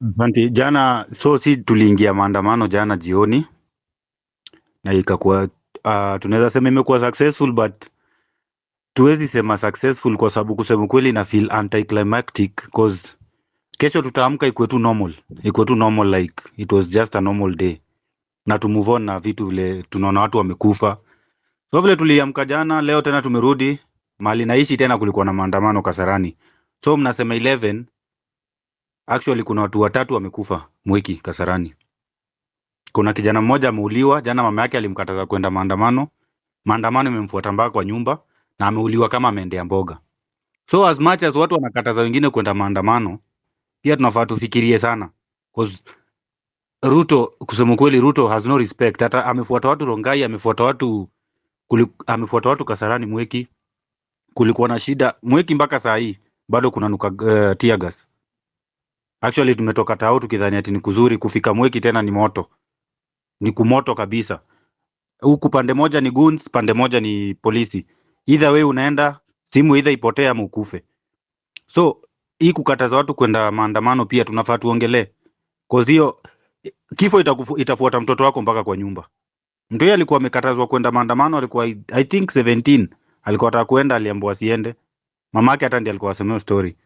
Asante. Jana si tuliingia maandamano jana jioni na ikakuwa tunaweza sema imekuwa successful, but tuwezi sema successful kwa sababu kusema kweli na feel anticlimactic cause kesho tutaamka ikuwe tu normal like it was just a normal day na to move on na vitu vile tunaona watu wamekufa. So vile tuliamka jana, leo tena tumerudi mahali naishi tena kulikuwa na maandamano Kasarani. So mnasema 11, actually kuna watu 3 wamekufa Mwiki Kasarani. Kuna kijana mmoja ameuliwa jana, mama yake alimkataza kwenda maandamano. Maandamano imemfuata mpaka kwa nyumba na ameuliwa kama ameendea mboga. So as much as watu wanakataza wengine kwenda maandamano, pia tunafaa tufikirie sana. Cause Ruto, kusema kweli, Ruto has no respect. Hata amefuata watu Rongai, amefuata watu Kasarani Mweki. Kulikuwa na shida Mweki mpaka saa hii bado kuna nuka tear gas. Actually tumetoka tao tukidhani ati ni kuzuri, kufika Mweki tena ni moto. Ni kumoto kabisa. Huku pande moja ni goons, pande moja ni polisi. Either way unaenda, simu either ipotee ama ukufe. So hii kukataza watu kwenda maandamano pia tunafaa tuongelee. Cause hiyo kifo itafuata mtoto wako mpaka kwa nyumba. Mtu yeye alikuwa amekatazwa kwenda maandamano, alikuwa I think 17, alikuwa anataka kwenda, aliambiwa asiende. Mamake hata ndiye alikuwa asemea story.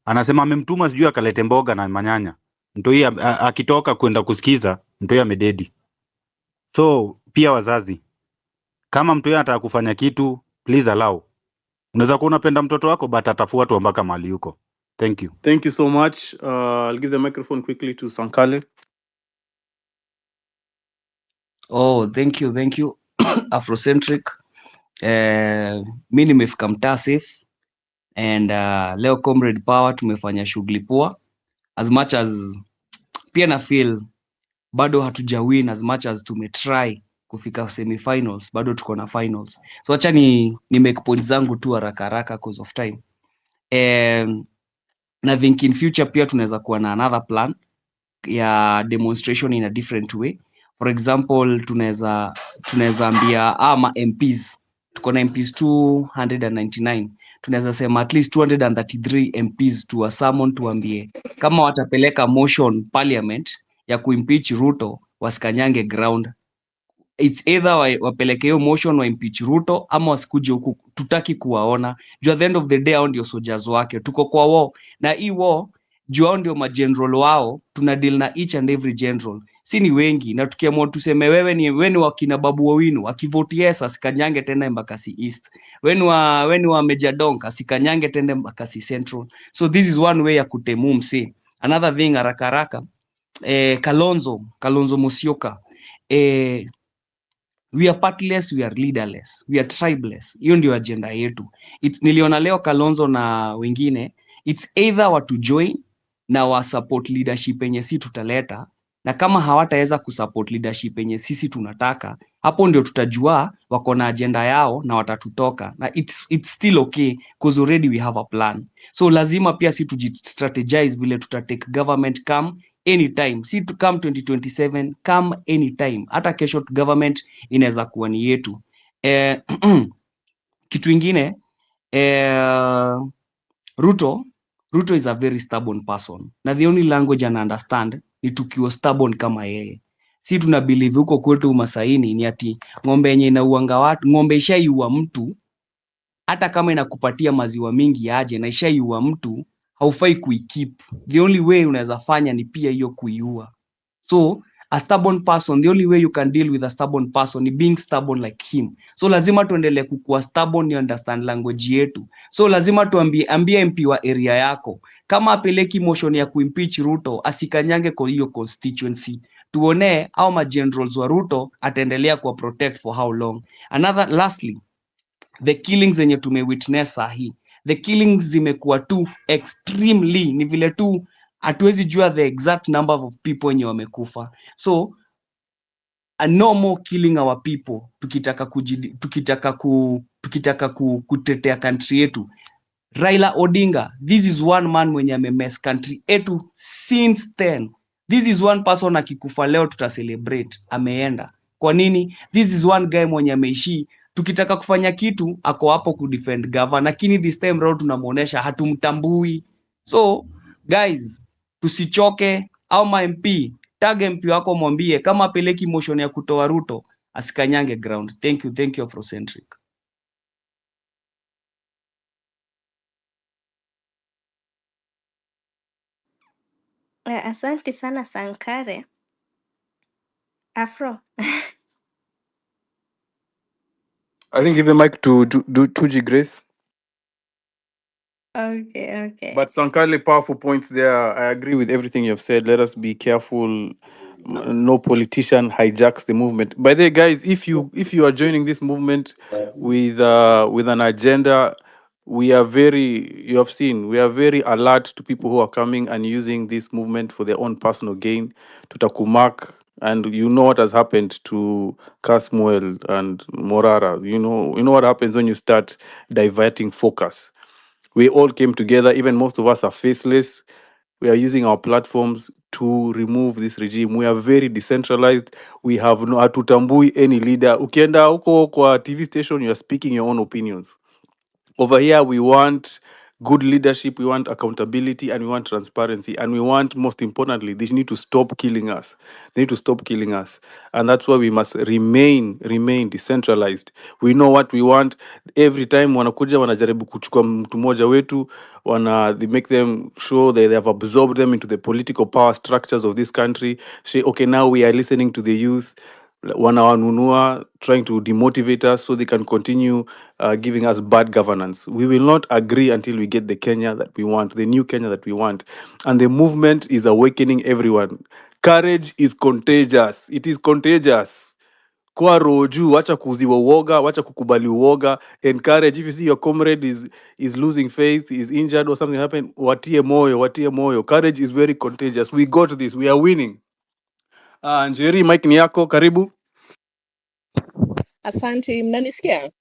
Anasema amemtuma sijui akalete mboga na manyanya. Mtu yeye akitoka kwenda kusikiza, mtu yeye amededi. So pia wazazi, kama mtu yeye anataka kufanya kitu, please allow. Unaweza kuwa unapenda mtoto wako but atafuatwa mpaka mahali yuko. Thank you. Thank you so much. I'll give the microphone quickly to Sankale. Oh, thank you. Afrocentric. Mi nimefika mtaa safe and leo Comrade Power tumefanya shughuli poa, as much as pia na feel bado hatuja win, as much as tumetry kufika semifinals, bado tuko na finals. So acha ni make points zangu tu haraka cause of time. Na think in future pia tunaweza kuwa na another plan ya demonstration in a different way. For example, tunaweza ambia ama MPs, tuko na MPs 299, tunaweza sema at least 233 MPs to a summon, tuambie kama watapeleka motion parliament ya kuimpeach Ruto wasikanyange ground. It's either wapeleke hiyo motion wa impeach Ruto ama wasikuje huku, tutaki kuwaona. Juu at the end of the day hao ndio soldiers wake, tuko kwa war, na hii war juu hao ndio mageneral wao, tuna deal na each and every general. Si ni wengi, na tukiamua tuseme wewe ni wakina Babu Owino, akivote yes asikanyange tena Embakasi East, weni wa Major Donk asikanyange tena Embakasi Central. So this is one way ya kutemu msi. Another thing haraka Kalonzo Musyoka, we are partless, we are leaderless, we are tribeless. Hiyo ndio agenda yetu. Niliona leo Kalonzo na wengine, it's either watu join na wa support leadership yenye si tutaleta, na kama hawataweza kusupport leadership yenye sisi tunataka, hapo ndio tutajua wako na agenda yao na watatutoka. Na it's still okay because already we have a plan. So lazima pia si tujistrategize vile tutatake government come anytime, si to come 2027, come anytime. Hata kesho government inaweza kuwa ni yetu. Kitu ingine, Ruto is a very stubborn person, na the only language ana understand ni tukiwa stubborn kama yeye. Si tuna believe huko kwetu Masaini ni ati ng'ombe yenye inauanga watu, ng'ombe ishaiua mtu, hata kama inakupatia maziwa mingi aje na ishaiua mtu, haufai kuikeep. The only way unaweza fanya ni pia hiyo kuiua. So a stubborn person, the only way you can deal with a stubborn person ni being stubborn like him. So lazima tuendelee kukuwa stubborn, ni understand language yetu. So lazima ambie MP wa area yako, kama apeleki motion ya kuimpeach Ruto, asikanyange kwa hiyo constituency. Tuone au magenerals wa Ruto ataendelea kuwa protect for how long. Lastly, the killings zenye tumewitness sahi, the killings zimekuwa tu extremely, ni vile tu hatuwezi jua the exact number of people wenye wamekufa. So no more killing our people tukitaka kutetea country yetu. Raila Odinga, this is one man mwenye amemess country yetu since 10. This is one person akikufa leo tutacelebrate, ameenda. Kwa nini? This is one guy mwenye ameishi, tukitaka kufanya kitu ako hapo kudefend governor, lakini this time round tunamuonesha hatumtambui. So guys, tusichoke. Au ma MP, tag MP wako mwambie kama apeleki motion ya kutoa Ruto asikanyange ground. Thank you Afrocentric. Asante sana Sankare. Afro. I think give the mic to Tuji Grace. Okay. But Sankale, powerful points there. I agree with everything you've said. Let us be careful. No politician hijacks the movement. By the way, guys, if you are joining this movement with an agenda, we are you have seen, we are very alert to people who are coming and using this movement for their own personal gain. To Takumak, and you know what has happened to Kasmuel and Morara. You know what happens when you start diverting focus. We all came together, even most of us are faceless. We are using our platforms to remove this regime. We are very decentralized. We have no hatutambui any leader. Ukienda huko kwa TV station, you are speaking your own opinions. Over here, we want good leadership, we want accountability, and we want transparency. And we want, most importantly, they need to stop killing us. They need to stop killing us. And that's why we must remain decentralized. We know what we want. Every time wanakuja wanajaribu kuchukua mtu mmoja wetu, they make them sure they have absorbed them into the political power structures of this country. Say, okay, now we are listening to the youth. Wanawanunua, trying to demotivate us so they can continue giving us bad governance. We will not agree until we get the Kenya that we want, the new Kenya that we want. And the movement is awakening everyone. Courage is contagious. It is contagious. Kwa roju, wacha kuziwa uoga, wacha kukubali uoga. Encourage. If you see your comrade is losing faith, is injured or something happened, watie moyo, watie moyo. Courage is very contagious. We got this. We are winning. Njeri, Mike ni yako, karibu. Asante, mnanisikia?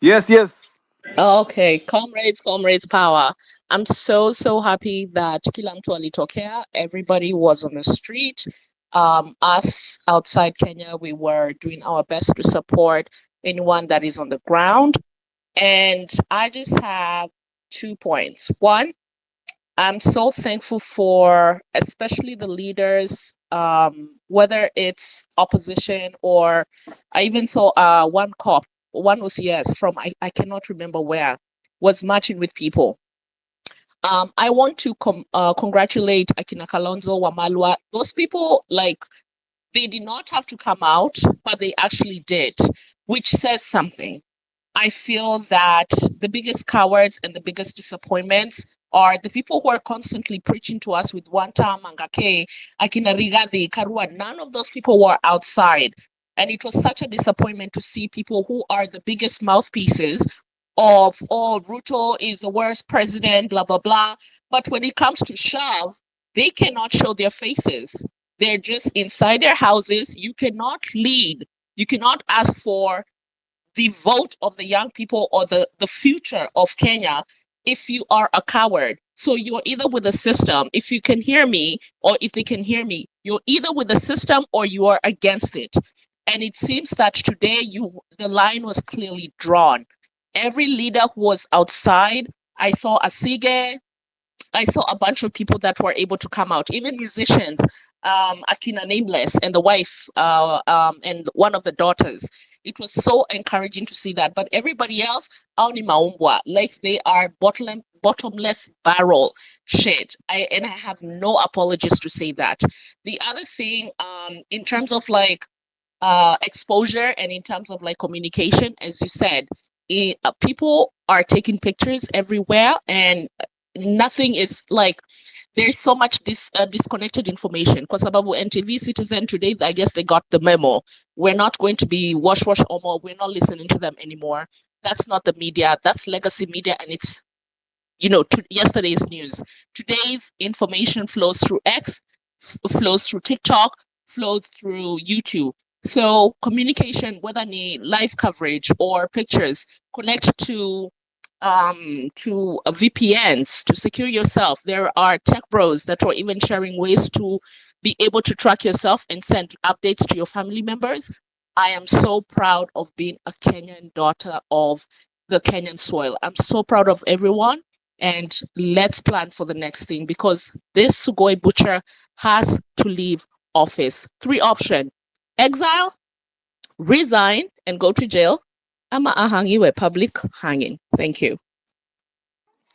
Yes. Okay, comrades power. I'm so happy that kila mtu alitokea. Everybody was on the street. Us outside Kenya, we were doing our best to support anyone that is on the ground. And I just have 2 points. One, I'm so thankful for especially the leaders, whether it's opposition or I even saw one cop, one was from I cannot remember where, was marching with people. I want to congratulate Akina Kalonzo, Wamalwa. Those people, like, they did not have to come out, but they actually did, which says something. I feel that the biggest cowards and the biggest disappointments are the people who are constantly preaching to us with Wanta, Mangake, Akina Rigathi, Karua. None of those people were outside. And it was such a disappointment to see people who are the biggest mouthpieces of, oh, Ruto is the worst president, blah, blah, blah. But when it comes to shove, they cannot show their faces. They're just inside their houses. You cannot lead. You cannot ask for the vote of the young people or the future of Kenya if you are a coward. So you're either with the system, if you can hear me, or if they can hear me, you're either with the system or you are against it. And it seems that today the line was clearly drawn. Every leader who was outside, I saw Asige, I saw a bunch of people that were able to come out, even musicians, Akina Nameless and the wife, and one of the daughters. It was so encouraging to see that. But everybody else, Auni Maumbwa, like they are bottomless barrel shit. I have no apologies to say that. The other thing, in terms of like exposure and in terms of like communication, as you said, people are taking pictures everywhere and nothing is like there's so much disconnected information because about NTV Citizen today, I guess they got the memo. We're not going to be wash Omo. We're not listening to them anymore. That's not the media. That's legacy media, and it's yesterday's news. Today's information flows through X, flows through TikTok, flows through YouTube. So communication, whether ni live coverage or pictures, connect to VPNs to secure yourself. There are tech bros that are even sharing ways to be able to track yourself and send updates to your family members. I am so proud of being a Kenyan daughter of the Kenyan soil. I'm so proud of everyone. And let's plan for the next thing because this Sugoi butcher has to leave office. 3 options: exile, resign, and go to jail. Ama ahangiwe public hanging. Thank you.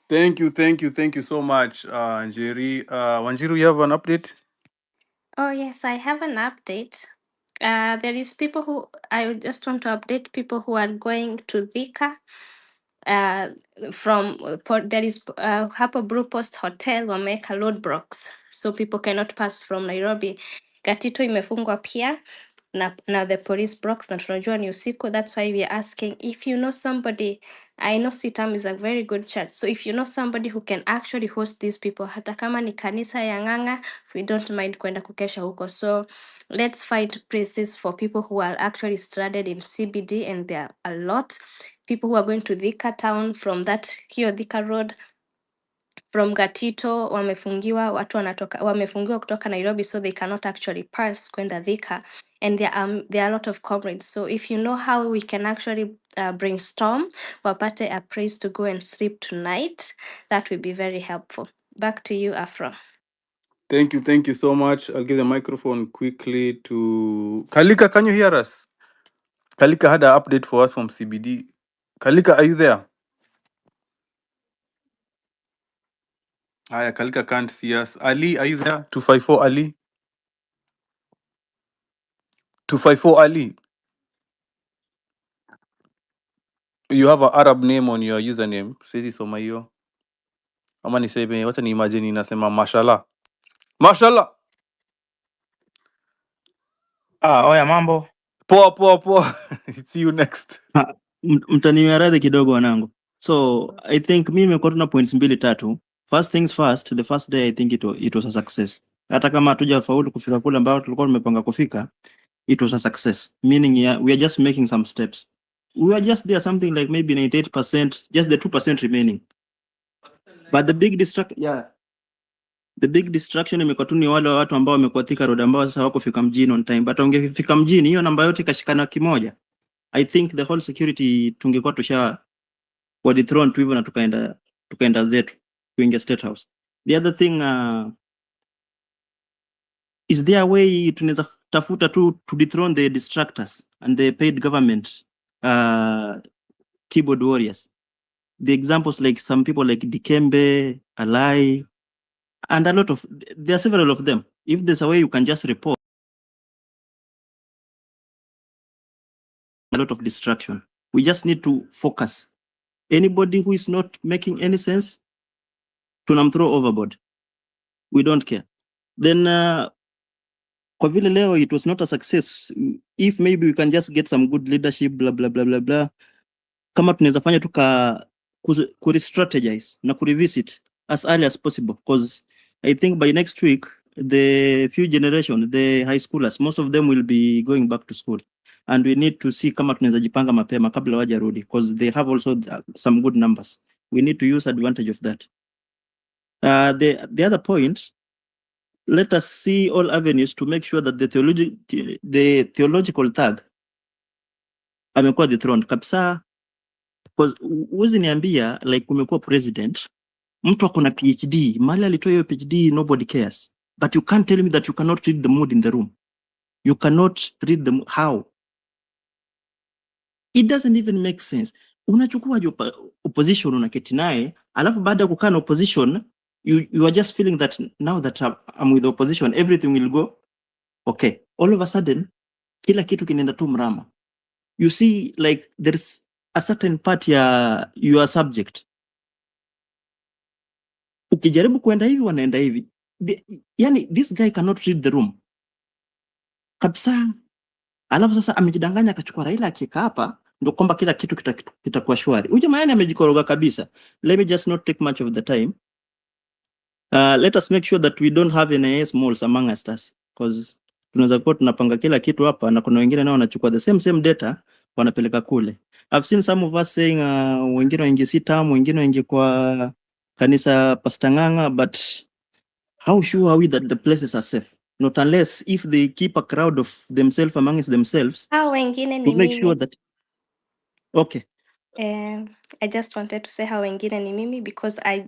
Thank you so much, Njeri. Wanjiru, you have an update? Oh yes, I have an update. There is people who I would just want to update people who are going to Thika. From there is hapo Blue Post Hotel wameweka roadblocks, so people cannot pass from Nairobi. Gatito imefungwa pia na the police blocks, na tunajua ni usiku. That's why we are asking if you know somebody. I know Sitam is a very good church, so if you know somebody who can actually host these people, hata kama ni kanisa ya Ng'ang'a, we don't mind kwenda kukesha huko. So let's find places for people who are actually stranded in CBD, and there are a lot people who are going to Thika town from that hiyo Thika road from Gatito wamefungiwa, watu wamefungiwa kutoka Nairobi, so they cannot actually pass kwenda Thika, and there are a lot of comrades. So if you know how we can actually brainstorm wapate a place to go and sleep tonight, that will be very helpful. Back to you, Afro. Thank you so much. I'll give the microphone quickly to Kalika. Can you hear us? Kalika had an update for us from CBD. Kalika, are you there? Hi, Kalika can't see us. Ali, are you there? 254 Ali. 254 Ali. You have an Arab name on your username. Sisi soma hiyo. Ama niseme, wacha ni imagine inasema mashallah. Mashallah. Oya mambo. Poa. See you next. Mtaniwa radhi kidogo wanangu. So I think mimi nimekuwa tuna points mbili tatu. First things first, the first day I think it was a success. Hata kama hatujafaulu kufika kule ambao tulikuwa tumepanga kufika, it was a success. Meaning we are just making some steps. We are just there something like maybe 98%, just the 2% remaining. But the big distraction imekuwa tu ni wale watu ambao wamekuwa Thika Road ambao sasa hawakufika mjini on time. But wangefika mjini hiyo namba yote ikashikana kimoja, I think the whole security tungekuwa tusha wadithrown tu hivyo na tukaenda zetu kuingia State House. The other thing is there a way tunaweza tafuta tu to dethrone the distractors and the paid government keyboard warriors. The examples like some people like Dikembe, Alai, and there are several of them. If there's a way you can just report a lot of distraction, we just need to focus. Anybody who is not making any sense, tunam throw overboard. We don't care. Then kwa vile leo it was not a success, if maybe we can just get some good leadership blah blah blah blah blah, kama tunaweza fanya strategize na revisit as early as possible, because I think by next week the few generation, the high schoolers, most of them will be going back to school, and we need to see kama tunaweza jipanga mapema kabla wajarudi, because they have also some good numbers. We need to use advantage of that. The other point, let us see all avenues to make sure that the theological tag amekuwa dethroned kabisa, because uwezi niambia like kumekuwa president mtu akona PhD mali alitoa hiyo PhD, nobody cares, but you can't tell me that you cannot read the mood in the room. You cannot read the how. It doesn't even make sense. Unachukua opposition unaketi naye, alafu baada ya kukaa na opposition you are just feeling that now that I'm with the opposition everything will go okay. All of a sudden kila kitu kinaenda tu mrama. You see like there's a certain part ya your subject, ukijaribu kuenda hivi wanaenda hivi. Yani this guy cannot read the room kabisa. Alafu sasa amejidanganya akachukua Raila akieka hapa ndio kwamba kila kitu kitakuwa shwari. Huyu jamaa amejikoroga kabisa. Let me just not take much of the time. Let us make sure that we don't have any smalls among us, because tunaweza kuwa tunapanga kila kitu hapa na kuna wengine nao wanachukua the same data wanapeleka kule. I've seen some of us saying wengine waingie Sitam, wengine waingie kwa kanisa Pastor Ng'ang'a, but how sure are we that the places are safe? Not unless if they keep a crowd of themselves amongst themselves Hao wengine to ni make sure mimi. that okay. I just wanted to say how wengine ni mimi, because I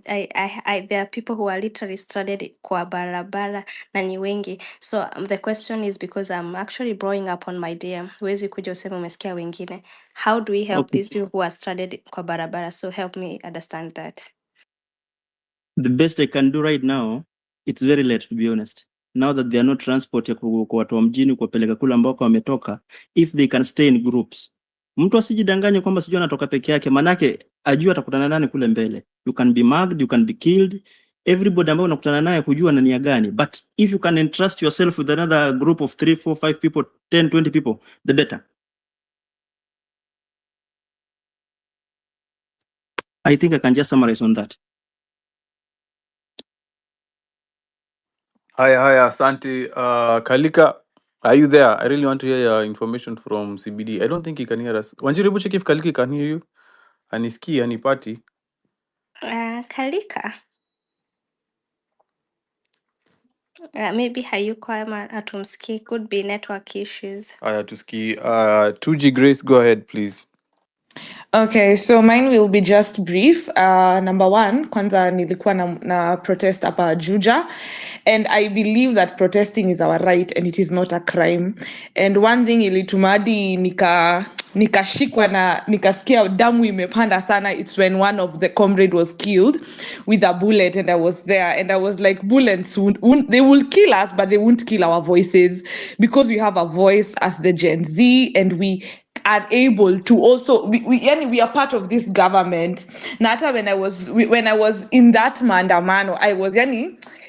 there are people who are literally stranded kwa barabara na ni wengi. So the question is, because I'm actually blowing up on my DM, huwezi kuja useme umesikia wengine. How do we help Okay. these people who are stranded kwa barabara? So help me understand that. the best I can do right now, it's very late to be honest. Now that they are not transport ya kwa watu wa mjini kuwapeleka kule ambako wametoka, if they can stay in groups. Mtu asijidanganye kwamba sijui anatoka peke yake, manake ajua atakutana nani kule mbele. You can be mugged, you can be killed. Everybody ambao unakutana naye kujua na nia gani. But if you can entrust yourself with another group of 3, 4, 5 people, 10, 20 people, the better. I think I can just summarize on that. Hi, Asante. Kalika, are you there? I really want to hear your information from CBD. I don't think he can hear us. Wanjiribu check if Kaliki can hear you. Aniski, anipati. Kalika. Maybe hayuko ama hatumsikii. Could be network issues. Aya, tuski. 2G Grace, go ahead, please. Okay, so mine will be just brief. Number one, kwanza nilikuwa na protest hapa Juja, and I believe that protesting is our right and it is not a crime. And one thing ilitumadi nikashikwa na nikasikia damu imepanda sana, it's when one of the comrade was killed with a bullet, and I was there, and I was like, bullets they will kill us, but they won't kill our voices, because we have a voice as the Gen Z, and we are able to also we are part of this government. Na hata when I was in that maandamano, I was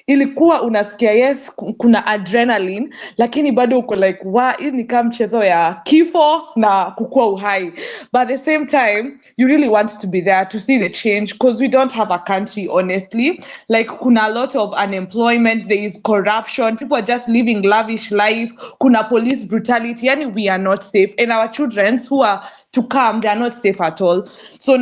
ilikuwa unasikia yes kuna adrenaline, lakini bado uko like hii ni kama mchezo ya kifo na kukua uhai. But at the same time, you really want to be there to see the change, because we don't have a country, honestly. Like kuna a lot of unemployment, there is corruption, people are just living lavish life, kuna police brutality, we are not safe, and our children who are to come, they are not safe at all. So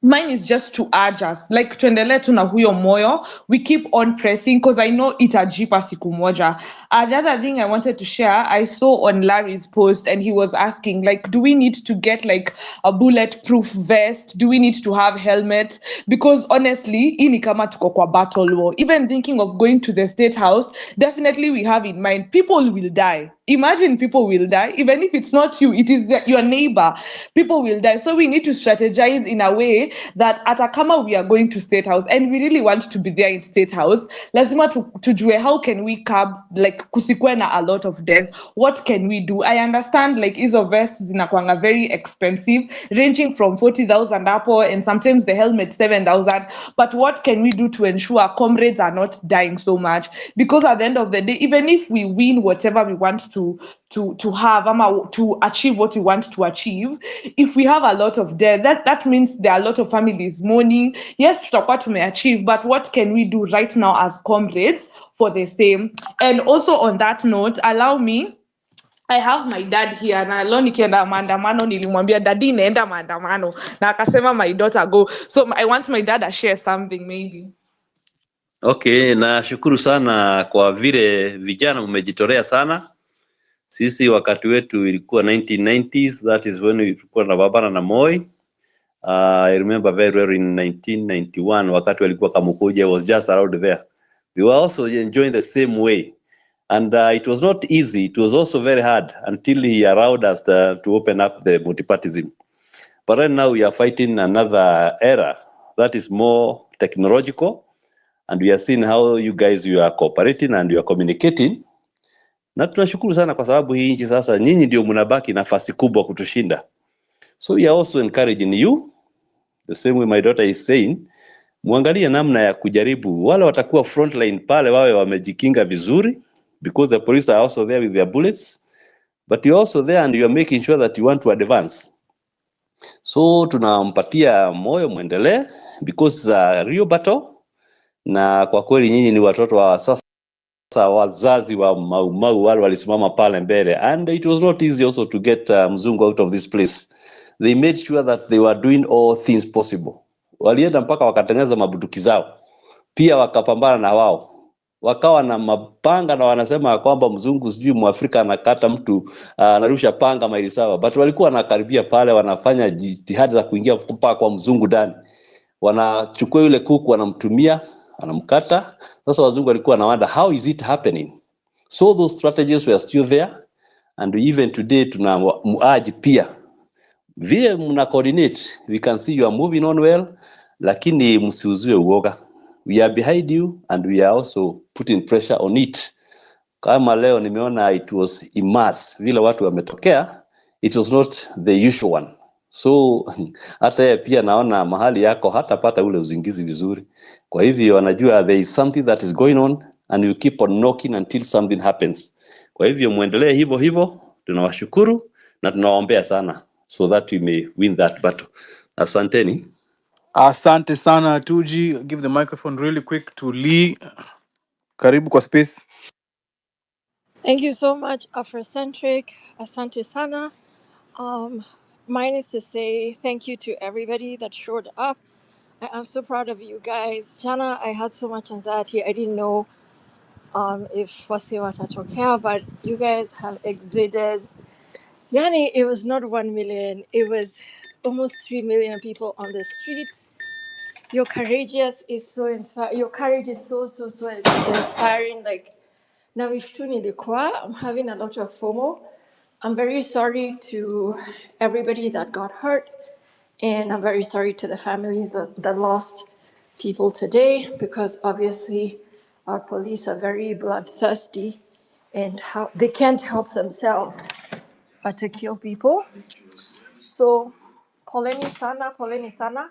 mine is just to urge us, like tuendelee tu na huyo moyo, we keep on pressing, because I know itajipa siku moja. The other thing I wanted to share, I saw on Larry's post, and he was asking, like, do we need to get like a bulletproof vest? Do we need to have helmets? Because honestly, hii ni kama tuko kwa battle war. Even thinking of going to the State House, definitely we have in mind, people will die. Imagine people will die, even if it's not you, it is your neighbor. People will die. So we need to strategize in a way that atakama we are going to State House and we really want to be there in State House, lazima tujue how can we curb, like kusikwe na a lot of death. What can we do? I understand like hizo vests zinakuanga very expensive, ranging from 40,000 hapo, and sometimes the helmet 7,000. But what can we do to ensure comrades are not dying so much? Because at the end of the day, even if we win whatever we want to have, to achieve what we want to achieve, if we have a lot of death, that means there are a lot of families mourning. Yes, tutakuwa tumeachieve, but what can we do right now as comrades for the same? And also on that note, allow me, I have my dad here, na leo nikienda maandamano nilimwambia daddy naenda maandamano, na akasema my daughter go. So I want my dad to share something maybe. Okay, nashukuru sana kwa vile vijana umejitolea sana. Sisi wakati wetu ilikuwa 1990s, that is when tulikuwa na babana na Moi. I remember very well in 1991 wakati walikuwa Kamukuja, I was just around there. We were also enjoying the same way. And it was not easy, it was also very hard until he allowed us to open up the multipartyism. But right now we are fighting another era that is more technological. And we are seeing how you guys, you are cooperating and you are communicating. Na tunashukuru sana kwa sababu hii nchi sasa nyinyi ndio mnabaki nafasi kubwa kutushinda. So we are also encouraging you, the same way my daughter is saying, muangalie namna ya kujaribu. Wale watakuwa frontline pale wawe wamejikinga vizuri, because the police are also there with their bullets. But you're also there and you are making sure that you want to advance. So tunampatia moyo muendelee, because it's a real battle. Na kwa kweli nyinyi ni watoto wa sasa, wazazi wa Mau wale walisimama pale mbele, and it was not easy also to get mzungu out of this place. They made sure that they were doing all things possible. Walienda mpaka wakatengeneza mabuduki zao, pia wakapambana na wao, wakawa na mapanga, na wanasema kwamba mzungu sijui Mwafrika anakata mtu anarusha panga maili sawa, but walikuwa wanakaribia pale, wanafanya jitihada za kuingia mpaka kwa mzungu ndani, wanachukua yule kuku wanamtumia, anamkata. Sasa wazungu walikuwa na wonder how is it happening. So those strategies were still there, and even today tuna muaji pia vile mna coordinate, we can see you are moving on well, lakini msiuziwe uoga. We are behind you and we are also putting pressure on it. Kama leo nimeona it was immense vile watu wametokea, it was not the usual one. So hata yeye pia naona mahali yako hatapata ule uzingizi vizuri. Kwa hivyo wanajua there is something that is going on and you keep on knocking until something happens. Kwa hivyo muendelee hivyo hivyo, tunawashukuru na tunawaombea sana so that we may win that battle. Asanteni. Asante sana Tuji. Give the microphone really quick to Lee. Karibu kwa space. Thank you so much, Afrocentric. Asante sana. Mine is to say thank you to everybody that showed up. I'm so proud of you guys. Jana, I had so much anxiety. I didn't know if wase watatokea, but you guys have exceeded. Yani, it was not 1 million. It was almost 3 million people on the streets. Your courageous is so inspiring. Your courage is so inspiring. Like, now if Tuni Lekwa, I'm having a lot of FOMO. I'm very sorry to everybody that got hurt, and I'm very sorry to the families that lost people today, because obviously our police are very bloodthirsty and how they can't help themselves but to kill people. So, poleni sana, poleni sana.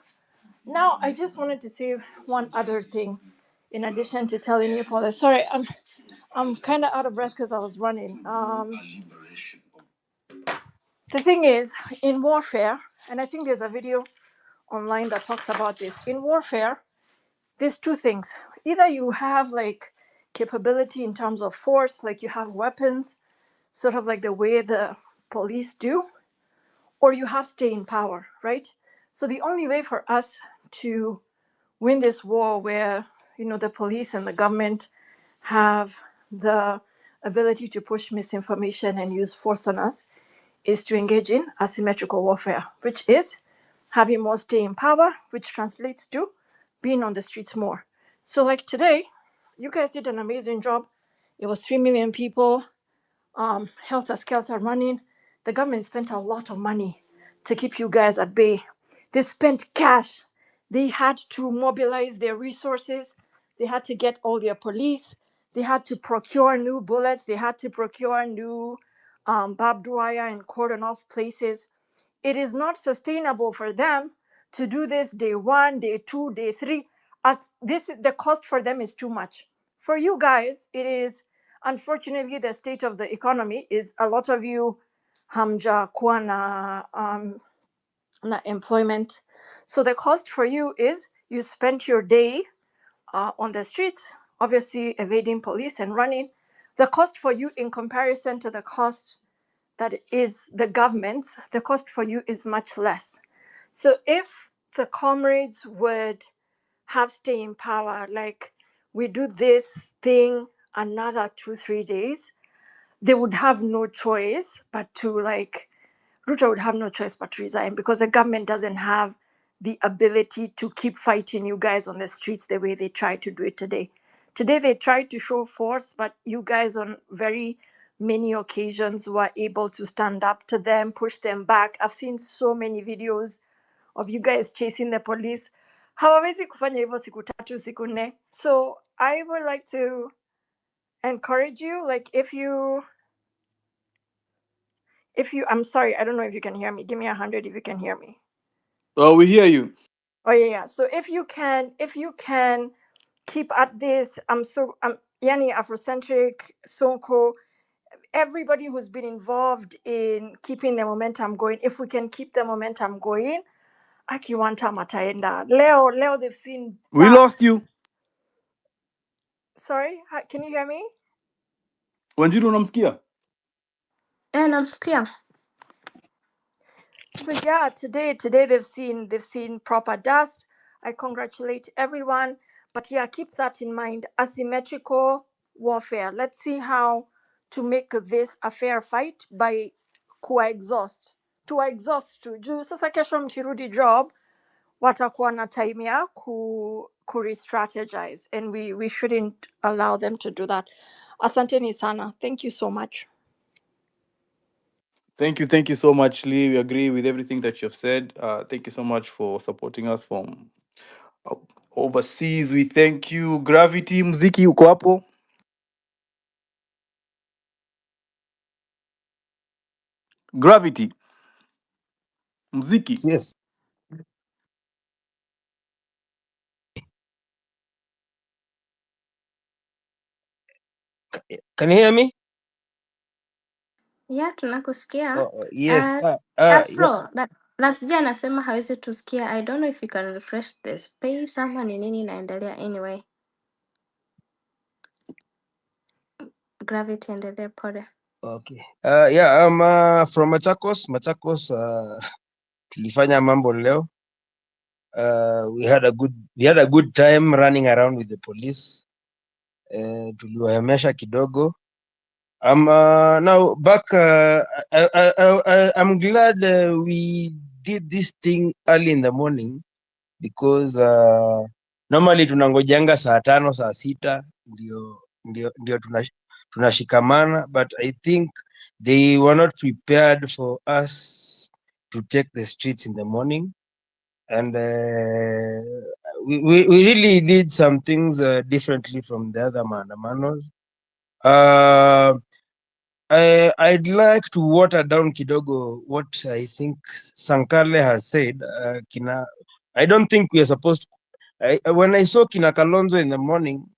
Now, I just wanted to say one other thing, in addition to telling you, Paula. Sorry, I'm kind of out of breath because I was running. The thing is, in warfare, and I think there's a video online that talks about this. In warfare, there's two things. Either you have like capability in terms of force, like you have weapons, sort of like the way the police do, or you have staying power, right? So the only way for us to win this war where, you know, the police and the government have the ability to push misinformation and use force on us is to engage in asymmetrical warfare, which is having more staying power, which translates to being on the streets more. So, like today, you guys did an amazing job. It was 3 million people, helter skelter running. The government spent a lot of money to keep you guys at bay. They spent cash. They had to mobilize their resources. They had to get all their police. They had to procure new bullets. They had to procure new barbed wire and cordon off places. It is not sustainable for them to do this day one, day two, day three. The cost for them is too much. For you guys, it is, unfortunately, the state of the economy is a lot of you hamja kuwa na employment. So the cost for you is you spent your day on the streets, obviously evading police and running. The cost for you in comparison to the cost that is the government's, the cost for you is much less. So if the comrades would have staying power, like we do this thing another 2-3 days, they would have no choice but to like Ruto would have no choice but to resign, because the government doesn't have the ability to keep fighting you guys on the streets the way they try to do it today. Today they tried to show force, but you guys on very many occasions were able to stand up to them, push them back. I've seen so many videos of you guys chasing the police. Hawawezi kufanya hivyo siku tatu, siku nne. So I would like to encourage you, like if you, I'm sorry, I don't know if you can hear me. Give me 100 if you can hear me. Oh, we hear you. Oh yeah. So if you can keep at this, Yani Afrocentric, Sonko, everybody who's been involved in keeping the momentum going. If we can keep the momentum going, Akiwanta Mataenda. Leo, they've seen. We lost you. Sorry, can you hear me? Wanjiru unamsikia? Namsikia. So yeah, today they've seen proper dust. I congratulate everyone. But yeah, keep that in mind. Asymmetrical warfare. Let's see how to make this a fair fight by exhaust. To exhaust to juu sasa kesho mkirudi job watakuwa na time ya ku re-strategize, and we shouldn't allow them to do that. Asanteni sana. Thank you so much. Thank you so much, Lee. We agree with everything that you've said. Thank you so much for supporting us from Overseas, we thank you. Gravity, mziki uko hapo? Gravity, mziki. Yes. Can you hear me? Yeah, tunakusikia. Yes. Yeah. Afro, Lasija anasema hawezi tusikia. I don't know if you can refresh the space ama ni nini inaendelea. Anyway, Gravity endelee, pole. Okay. Yeah, I'm from Machakos. Machakos, tulifanya mambo leo. We had a good time running around with the police. Tuliwahemesha kidogo. I'm now back. I'm glad we did this thing early in the morning because normally tunangojanga saa 5 saa 6 ndio tunashikamana, but I think they were not prepared for us to take the streets in the morning, and we really did some things differently from the other maandamanos. I'd like to water down kidogo what I think Sankale has said. I don't think we are supposed to, when I saw Kina Kalonzo in the morning,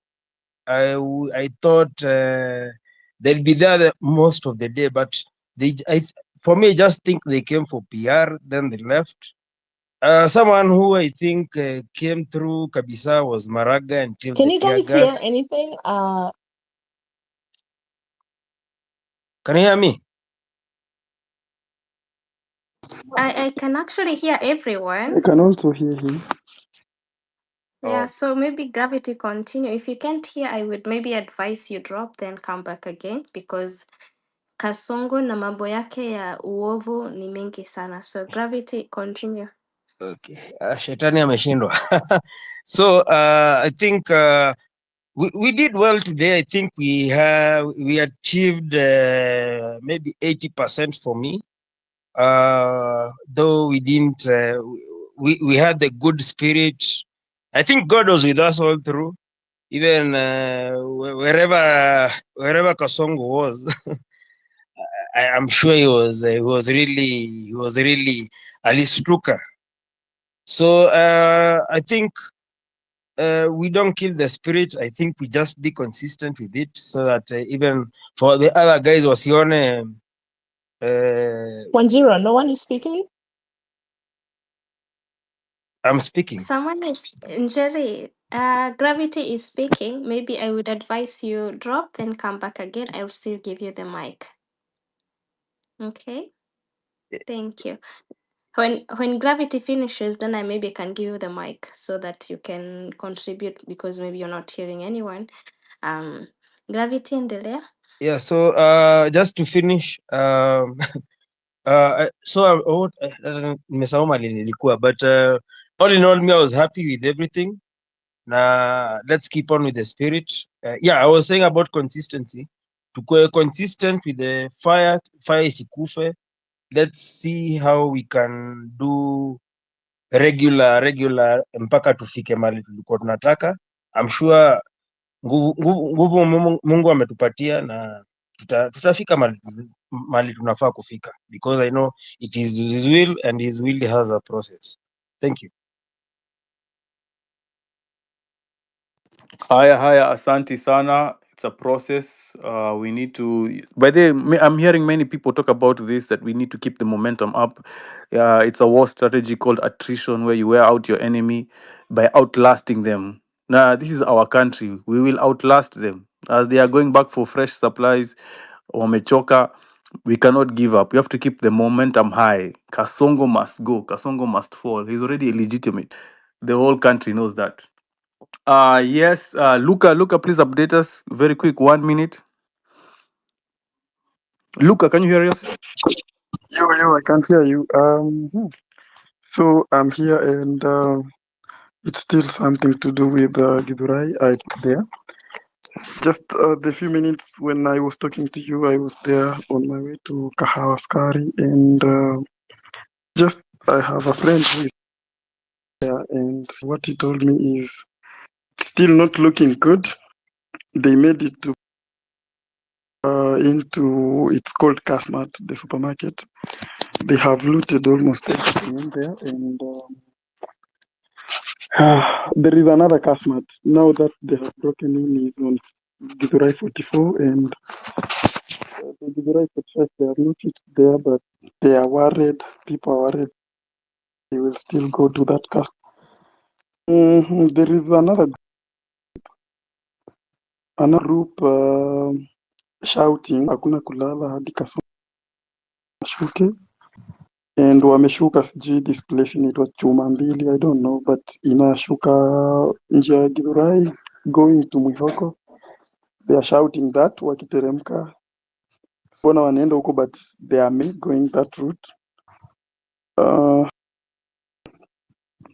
I thought they'll be there most of the day, but for me, I just think they came for PR, then they left. Someone who I think came through Kabisa was Maraga until Can the you tear guys hear gas. anything? Can you hear me? I can actually hear everyone. I can also hear him. Yeah, Oh, so maybe Gravity continue. If you can't hear, I would maybe advise you drop then come back again because Kasongo na mambo yake ya uovu ni mengi sana. So Gravity continue. okay. Shetani ameshindwa. So I think we did well today. I think we achieved maybe 80% for me. Though we didn't, we had the good spirit. I think God was with us all through, even wherever Kasongo was. I'm sure he was really alistuka. So I think we don't kill the spirit. I think we just be consistent with it, so that even for the other guys wasione. Wanjiro, no one is speaking? I'm speaking. Someone is Njeri. Gravity is speaking. Maybe I would advise you drop, then come back again. I'll still give you the mic. Okay. Thank you. When Gravity finishes, then I maybe can give you the mic so that you can contribute because maybe you're not hearing anyone. Gravity endelea. Yeah. So just to finish, nimesahau mali nilikuwa, but all in all, me, I was happy with everything. Now let's keep on with the spirit. Yeah, I was saying about consistency. To go consistent with the fire isikufe. Let's see how we can do regular mpaka tufike mali tulikuwa tunataka. I'm sure nguvu Mungu ametupatia na tutafika mali tunafaa kufika, because I know it is his will and his will has a process. Thank you. Haya, asante sana. It's a process. We need to. By the way, I'm hearing many people talk about this that we need to keep the momentum up. It's a war strategy called attrition, where you wear out your enemy by outlasting them. Now, this is our country. We will outlast them as they are going back for fresh supplies. Wamechoka. We cannot give up. We have to keep the momentum high. Kasongo must go. Kasongo must fall. He's already illegitimate. The whole country knows that. Yes, Luca, please update us very quick, 1 minute. Luca, can you hear us? Yo, I can't hear you. So I'm here, and it's still something to do with Githurai. I there. Just the few minutes when I was talking to you, I was there on my way to Kahawaskari, and just I have a friend who is there, and what he told me is it's still not looking good. They made it to into, it's called Casmart, the supermarket. They have looted almost everything in there, and there is another Casmart now that they have broken in is on Githurai 44 and the Githurai 45. They are not yet there, but they are worried. People are worried they will still go to that Casmart. There is another group shouting hakuna kulala hadi kasonge shuke, and wameshuka sijui this place inaitwa chuma mbili, I don't know, but inashuka njia ya Githurai going to Mwihoko. They are shouting that wakiteremka, sona wanaenda huko, but they are going that route.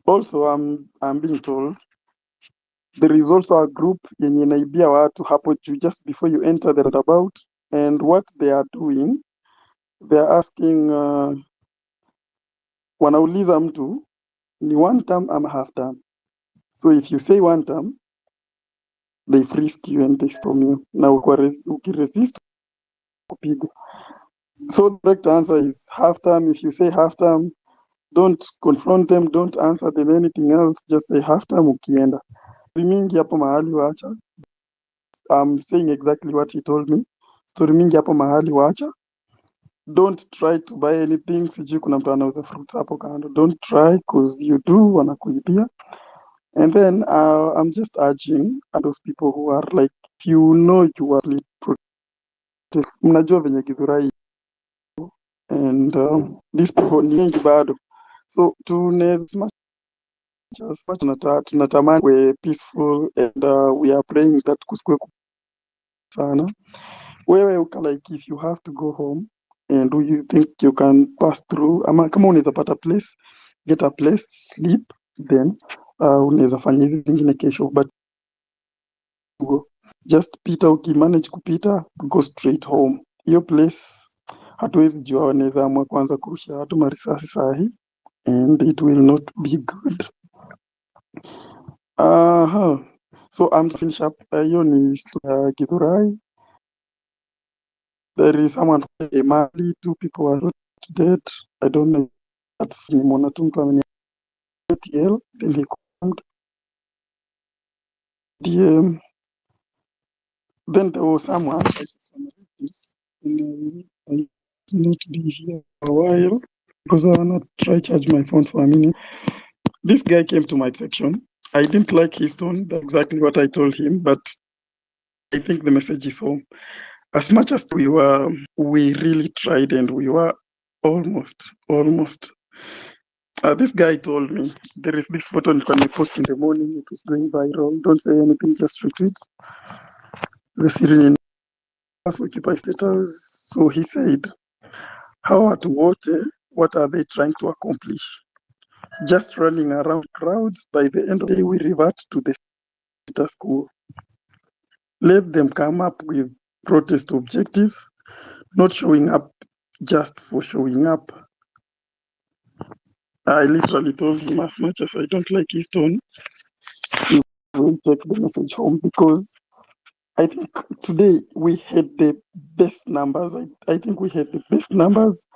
Also I'm being told there is also a group yenye inaibia watu hapo juu just before you enter the roundabout, and what they are doing, they are asking wanauliza mtu ni one term ama half term. So if you say one term, they frisk you and they storm you. Na ukiresist kupiga. So the correct answer is half term. If you say half term, don't confront them, don't answer them anything else, just say half term ukienda. Story mingi hapo mahali wacha. I'm saying exactly what he told me. Story mingi hapo mahali wacha. Don't try to buy anything. Sijui kuna mtu anauza fruits hapo kando. Don't try, cause you do wanakuibia. And then I'm just urging those people who are like, you know, you are protest. Mnajua venye Githurai and these people ni wengi bado. So tunaweza tunatamani we peaceful and we are praying that kusikue sana. Wewe uka like if you have to go home and do you think you can pass through, ama kama unaweza pata place, get a place, sleep, then unaweza fanya hizi zingine kesho, but go just pita, ukimanage kupita go straight home. Hiyo place hatuwezi jua, wanaweza amua kwanza kurusha watu marisasi sahi and it will not be good. So I'm finish up. Hiyo ni Githurai. There is someone Mali, 2 people are dead. I don't know. That's nimeona tu mtu ameni ATL, then he confirmed. Then there was someone, I just want to read this, and I do not be here for a while because I want to try charge my phone for a minute. This guy came to my section. I didn't like his tone. That's exactly what I told him, but I think the message is home. As much as we really tried and we were almost. This guy told me there is this photo you can post in the morning. It was going viral. Don't say anything, just retweet. The Syrian occupy status. So he said, how at what are they trying to accomplish? Just running around crowds. By the end of the day, we revert to the status quo. Let them come up with protest objectives, not showing up just for showing up. I literally told him, as much as I don't like his tone, he will take the message home, because I think today we had the best numbers. I think we had the best numbers.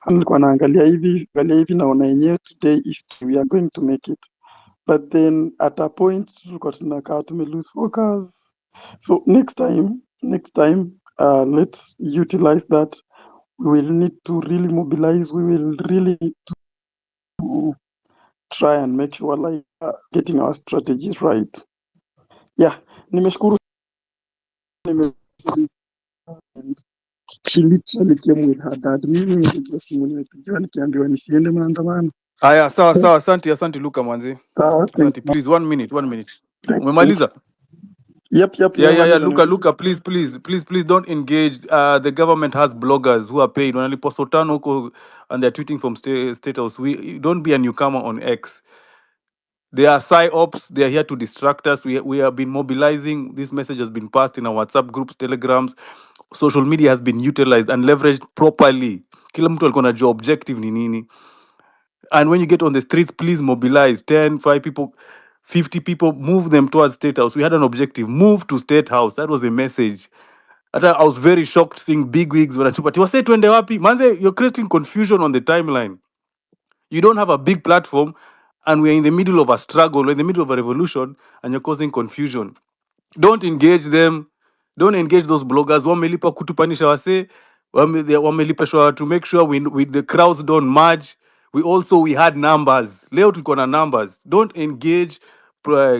Nilikuwa naangalia hivi naona yenyewe today is we are going to make it. But then at a point tulikuwa tunakaa lose focus. So next time, let's utilize that. We will need to really mobilize. We will really need to try and make sure like getting our strategies right. Yeah, nimeshukuru. She literally came with her dad. Mimi nilipigiwa simu, nimepigiwa nikiambiwa nisiende maandamano. Aya, sawa, asante Luka mwanzi. Sawa, Asante, please 1 minute. Umemaliza? Yep. Yeah. Luka, please don't engage. The government has bloggers who are paid. Wanaliposotano huko and they're tweeting from State House. Don't be a newcomer on X. They are psyops. They are here to distract us. We have been mobilizing. This message has been passed in our WhatsApp groups, Telegrams. Social media has been utilized and leveraged properly. Kila mtu alikuwa anajua objective ni nini. And when you get on the streets, please mobilize 10, 5 people, 50 people, move them towards State House. We had an objective, move to State House. That was a message. I was very shocked seeing big wigs when I was say twende wapi. Manze, you're creating confusion on the timeline. You don't have a big platform, and we're in the middle of a struggle, we're in the middle of a revolution, and you're causing confusion. Don't engage them. Don't engage those bloggers. Wamelipa kutupanisha wase. Wamelipeshwa to make sure we the crowds don't merge. We had numbers. Leo tulikuwa na numbers. Don't engage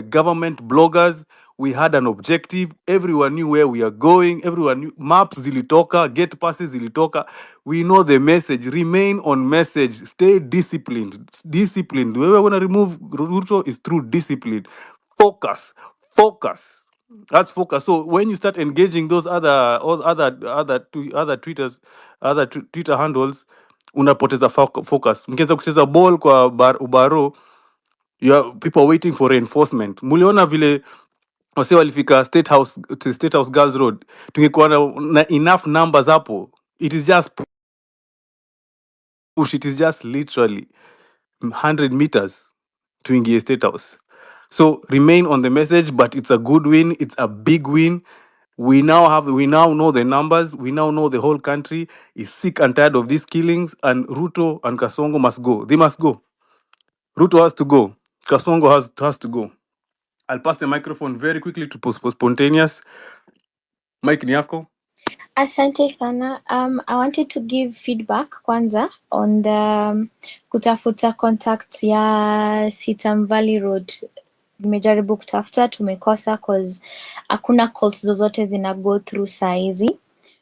government bloggers. We had an objective. Everyone knew where we are going. Everyone knew maps zilitoka, get passes zilitoka. We know the message. Remain on message. Stay disciplined. Disciplined. The way we're going to remove Ruto is through discipline. Focus. Focus. That's focus. So when you start engaging those other tweeters, Twitter handles, unapoteza focus. Mkianza kucheza ball kwa ubaro, people are waiting for reinforcement. Muliona vile wase walifika State House Girls Road. Tungekuwa na enough numbers hapo. It is just push. It is just literally 100 meters to ingie State House. So remain on the message, but it's a good win. It's a big win. We now know the numbers. We now know the whole country is sick and tired of these killings, and Ruto and Kasongo must go. They must go. Ruto has to go. Kasongo has to go. I'll pass the microphone very quickly to Spontaneous. Mike ni yako. Asante sana. I wanted to give feedback kwanza on the kutafuta contacts ya Sitam Valley Road. Nimejaribu kutafuta, tumekosa cause hakuna calls zozote zina go through saizi.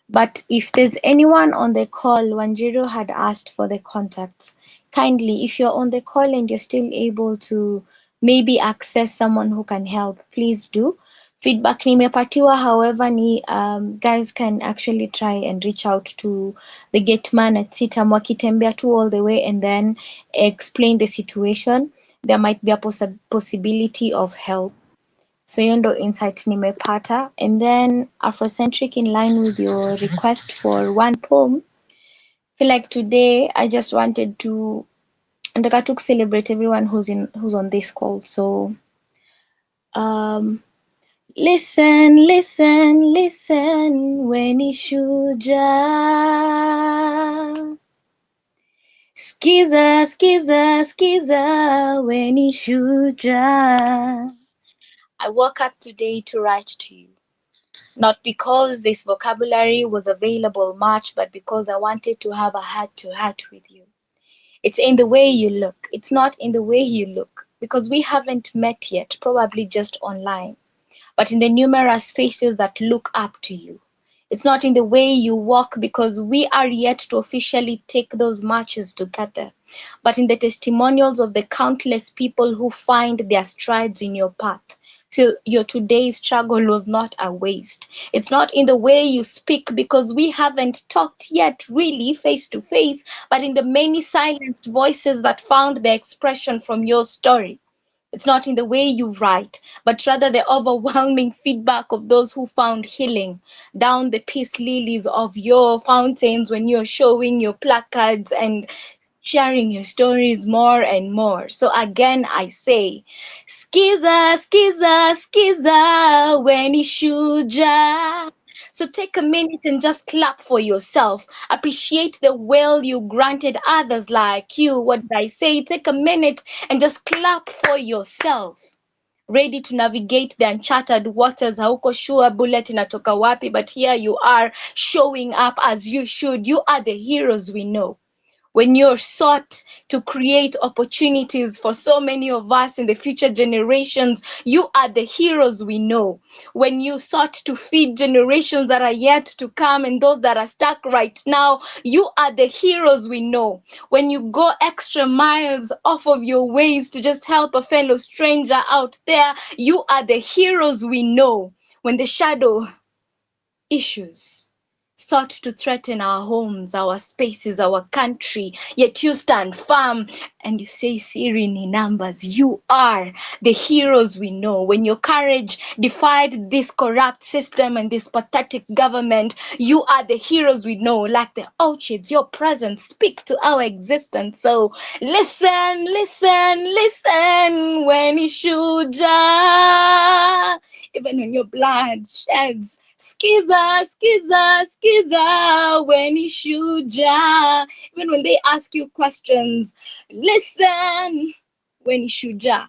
But if there's anyone on the call, Wanjiru had asked for the contacts. Kindly, if you're on the call and you're still able to maybe access someone who can help, please do. Feedback nimepatiwa, however, guys can actually try and reach out to the gate man at Sitam, wakitembea tu all the way and then explain the situation. There might be a possibility of help. So hiyo ndo insight nimepata. And then Afrocentric, in line with your request for one poem, I feel like today I just wanted to celebrate everyone who's on this call. So listen, listen, listen, weni shujaa. Skiza, skiza, skiza, weni shujaa. I woke up today to write to you. Not because this vocabulary was available much, but because I wanted to have a heart-to-heart with you. It's in the way you look. It's not in the way you look, because we haven't met yet, probably just online, but in the numerous faces that look up to you. It's not in the way you walk, because we are yet to officially take those marches together, but in the testimonials of the countless people who find their strides in your path. So your today's struggle was not a waste. It's not in the way you speak, because we haven't talked yet really face to face, but in the many silenced voices that found their expression from your story. It's not in the way you write, but rather the overwhelming feedback of those who found healing down the peace lilies of your fountains when you're showing your placards and sharing your stories more and more. So again, I say, skiza, skiza, skiza, weni shujaa. So take a minute and just clap for yourself. Appreciate the will you granted others like you. What did I say? Take a minute and just clap for yourself. Ready to navigate the uncharted waters. Hauko sure bullet inatoka wapi, but here you are showing up as you should. You are the heroes we know. When you're sought to create opportunities for so many of us in the future generations, you are the heroes we know. When you sought to feed generations that are yet to come and those that are stuck right now, you are the heroes we know. When you go extra miles off of your ways to just help a fellow stranger out there, you are the heroes we know. When the shadow issues sought to threaten our homes, our spaces, our country, yet you stand firm and you say Siri ni numbers. You are the heroes we know. When your courage defied this corrupt system and this pathetic government, you are the heroes we know. Like the orchids, your presence speak to our existence. So listen, listen, listen when Ishuja. Even when your blood sheds. Skiza, skiza, skiza when Ishuja. Even when they ask you questions, listen when Ishuja.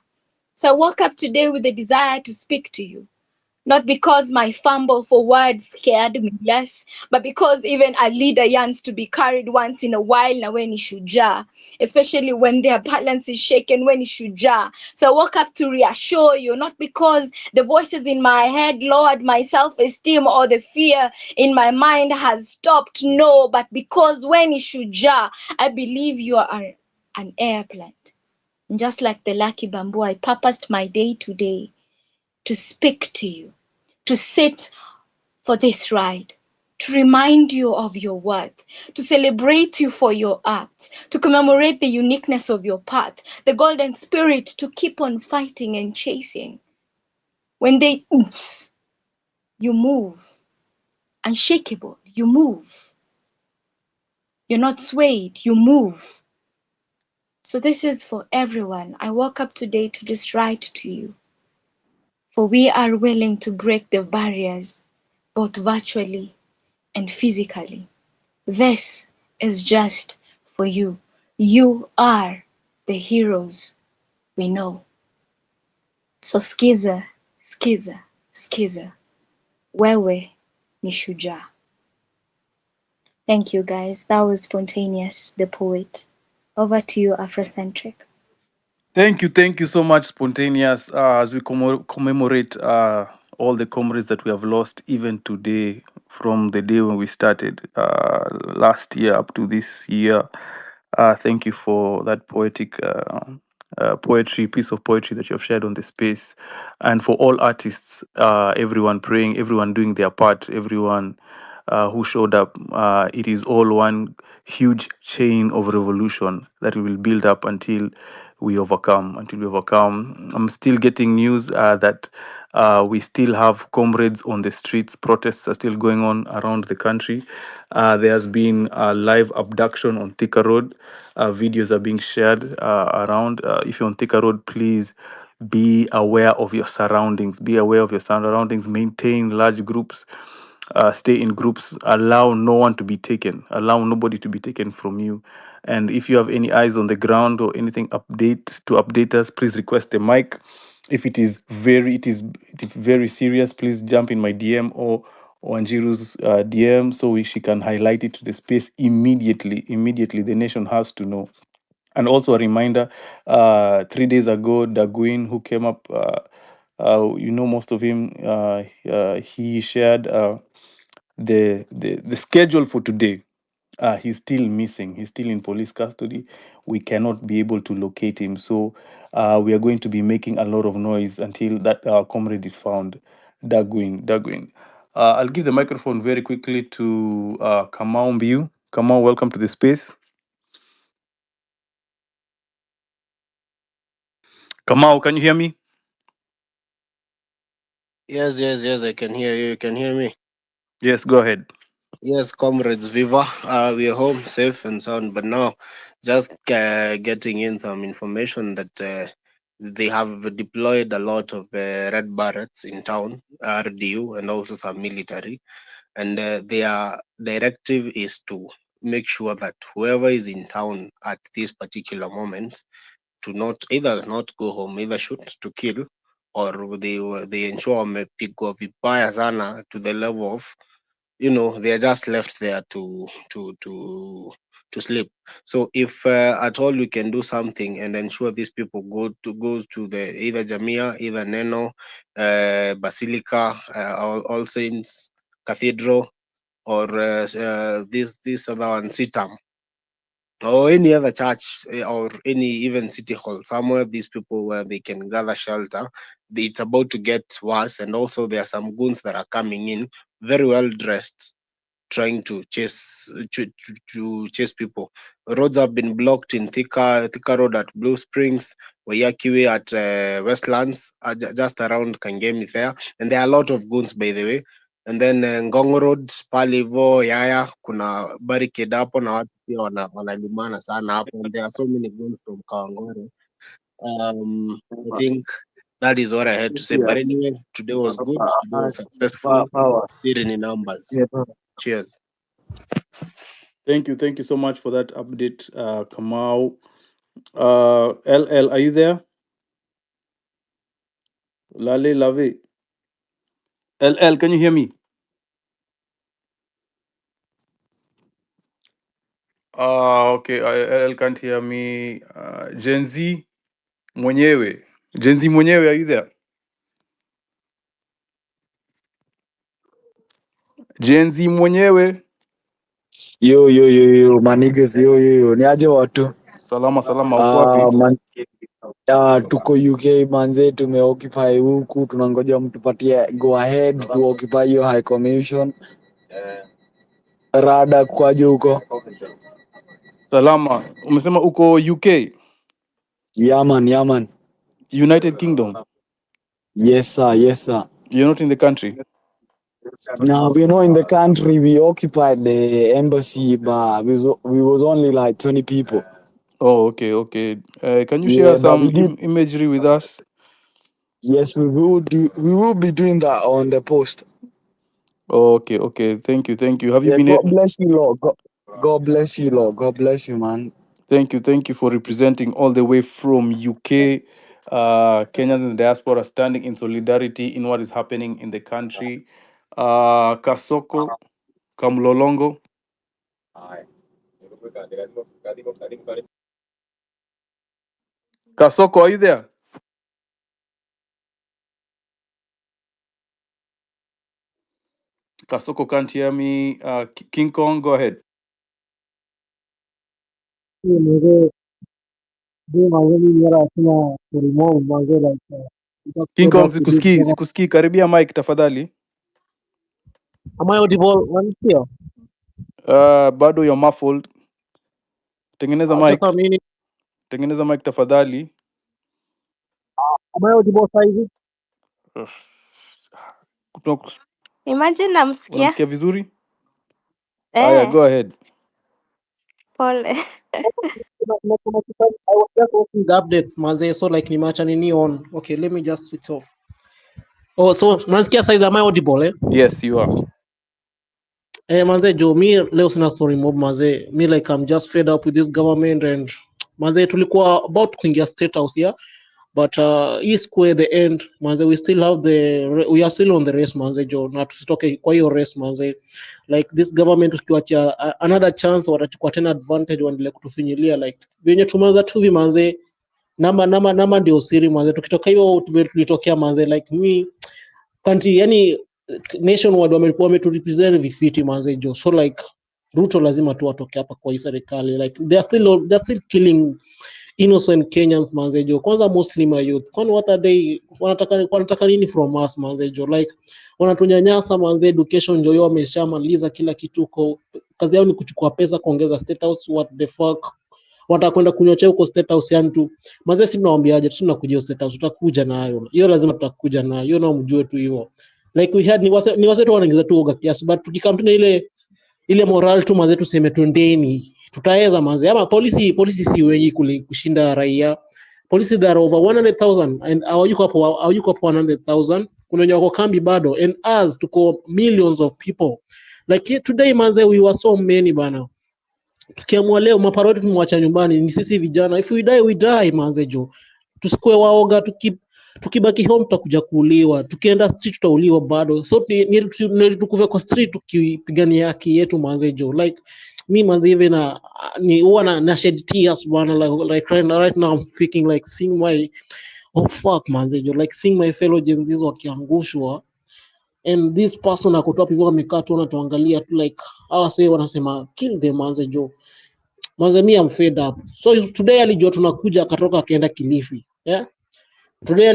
So I woke up today with the desire to speak to you. Not because my fumble for words scared me less, but because even a leader yearns to be carried once in a while na when Ishuja, especially when their balance is shaken when Ishuja. So I woke up to reassure you, not because the voices in my head lowered my self-esteem or the fear in my mind has stopped, no, but because when Ishuja, I believe you are an airplane. And just like the lucky bamboo, I purposed my day today to speak to you, to sit for this ride, to remind you of your worth, to celebrate you for your acts, to commemorate the uniqueness of your path, the golden spirit to keep on fighting and chasing. When they oomph, you move, unshakable, you move. You're not swayed, you move. So this is for everyone. I woke up today to just write to you. For we are willing to break the barriers, both virtually and physically. This is just for you. You are the heroes we know. So skiza, skiza, skiza. Wewe ni shujaa. Thank you guys. That was Spontaneous, the poet. Over to you, Afrocentric. Thank you so much, Spontaneous. As we commemorate all the comrades that we have lost, even today, from the day when we started last year up to this year. Thank you for that poetic piece of poetry that you have shared on the space, and for all artists, everyone praying, everyone doing their part, everyone who showed up. It is all one huge chain of revolution that we will build up until we overcome. I'm still getting news that we still have comrades on the streets. Protests are still going on around the country. There has been a live abduction on Thika Road. Videos are being shared around. If you're on Thika Road, please be aware of your surroundings. Be aware of your surroundings. Maintain large groups. Stay in groups. Allow no one to be taken. Allow nobody to be taken from you. And if you have any eyes on the ground or anything update us, please request a mic. If it is very serious, please jump in my DM or Anjiru's DM so she can highlight it to the space immediately. Immediately, the nation has to know. And also a reminder, 3 days ago, Daguin, who came up, most of him, he shared the schedule for today. He's still missing. He's still in police custody. We cannot be able to locate him. So we are going to be making a lot of noise until that comrade is found. Daguin. I'll give the microphone very quickly to Kamau Mbiu. Kamau, welcome to the space. Kamau, can you hear me? Yes, I can hear you. You can hear me. Yes, go ahead. Yes, comrades, Viva. We are home, safe and sound. But now, just getting in some information that they have deployed a lot of Red Barretts in town, RDU, and also some military. And their directive is to make sure that whoever is in town at this particular moment to not go home, either shoot to kill, or they ensure wamepigwa vibaya sana to the level of they are just left there to sleep. So if at all we can do something and ensure these people goes to the either Jamia, either Neno, Basilica, All Saints Cathedral, or this other one, Sitam, or any other church, or any even city hall, somewhere these people where they can gather shelter. It's about to get worse, and also there are some goons that are coming in very well dressed, trying to chase people. Roads have been blocked in Thika Road at Blue Springs, Wayakiwe at Westlands, just around Kangemi there, and there are a lot of goons, by the way. And then Ngong Road pale hivo Yaya kuna barricade hapo na watu pia wanalimana sana hapo, and there are so many goons from Kawangware. I think that is what I had to say. But anyway, today was good. Today was successful. Did in numbers. Cheers. Thank you so much for that update, Kamau. LL, are you there? Lale Lave. LL, can you hear me? Okay, LL can't hear me. Gen Z mwenyewe. Gen Z mwenyewe, are you there? Gen Z mwenyewe. Yo, manigas, yo. Ni aje watu? Salama, uko wapi? Tuko UK manze, tumeoccupy huku, tunangoja mtupatie go ahead to occupy hiyo high commission. Rada kwaje huko? Salama. Umesema uko UK? Yeah man. United Kingdom? Yes sir. You're not in the country? No, we're not in the country. We occupied the embassy, but we was only like 20 people. Oh, okay. Can you share some imagery with us? Yes, we will be doing that on the post. Okay. Thank you. Have you been? God bless you, Lord. God bless you, Lord. God bless you, man. Thank you for representing all the way from UK. Kenyans in the diaspora standing in solidarity in what is happening in the country. Kasoko, Kamlolongo. Kasoko, are you there? Kasoko can't hear me. King Kong, go ahead. King Kong, sikusikii. Karibia mic tafadhali. Am I audible? Here? Bado you're muffled. Tengeneza mic. Just a minute. Tengeneza mic tafadhali. Am I audible saizi? Imagine namsikia. Unamsikia vizuri? Aya, go ahead. Pole. I was just watching the updates, manze, so like nimeacha nini on. Okay, let me just switch off. Oh, so mnasikia saizi, am I audible, eh? Yes, you are. Manze, Joe, mi leo sina story mob, manze. Me like I'm just fed up with this government and manze, tulikuwa about kuingia state house here. But hii square the end, manze, we are still on the race, manze, Joe. Na tusitoke kwa hiyo race, manze. Like this government ukiwachia another chance watachukua tena advantage waendelee kutufinyilia like venye tumeanza tuvi, manze. Nama ndio siri, manze. Tukitoka hiyo tulitokea, manze, like me country, yani nationwide wameturepresent vifiti, manze, Joe. So like Ruto lazima tu atoke hapa kwa hii serikali, like they're still killing innocent Kenyans, manze, Joe. Kwanza Muslim youth, kwani what are they wanataka nini from us, manze, Joe? Like wanatunyanyasa, manze. Education ndio yao wameshamaliza kila kitu, kazi yao ni kuchukua pesa kuongeza state house. What the fuck, watakwenda kunyocha huko state house yani tu, manze. Si tunawaambiaje? Tunakuja state house, tutakuja nayo hiyo, lazima tutakuja nayo hiyo, na mjue tu hivyo. Like we had ni wase tu wanaingiza tu oga kiasi, but tukikamtuna ile moral tu, manze, tuseme twendeni, tutaweza, manze. Ama polisi si wengi kushinda raia. Polisi there are over 100,000 and hawayuko hapo 100,000. Kuna wenye wako kambi bado, and us tuko millions of people. Like today, manze, we were so many bana. Tukiamua leo maparo yetu tumwacha nyumbani, ni sisi vijana. If we die, we die, manze, Joe. Tusikue waoga, tukibaki home tutakuja kuuliwa, tukienda street tutauliwa bado. So ni tukuve kwa street tukipigania haki yetu, manze, Joe. Like me, manze, even ni huwa na shed tears bana, like right now I'm speaking, like seeing my manze, Joe, like seeing my fellow Gen Zs wakiangushwa, and this person akotop hivyo amekaa tu anatuangalia tu, like hawa sasa wanasema kill them, manze, Joe. Manze, me I'm fed up. So today alijua tunakuja, akatoka akaenda Kilifi. Yeah? Today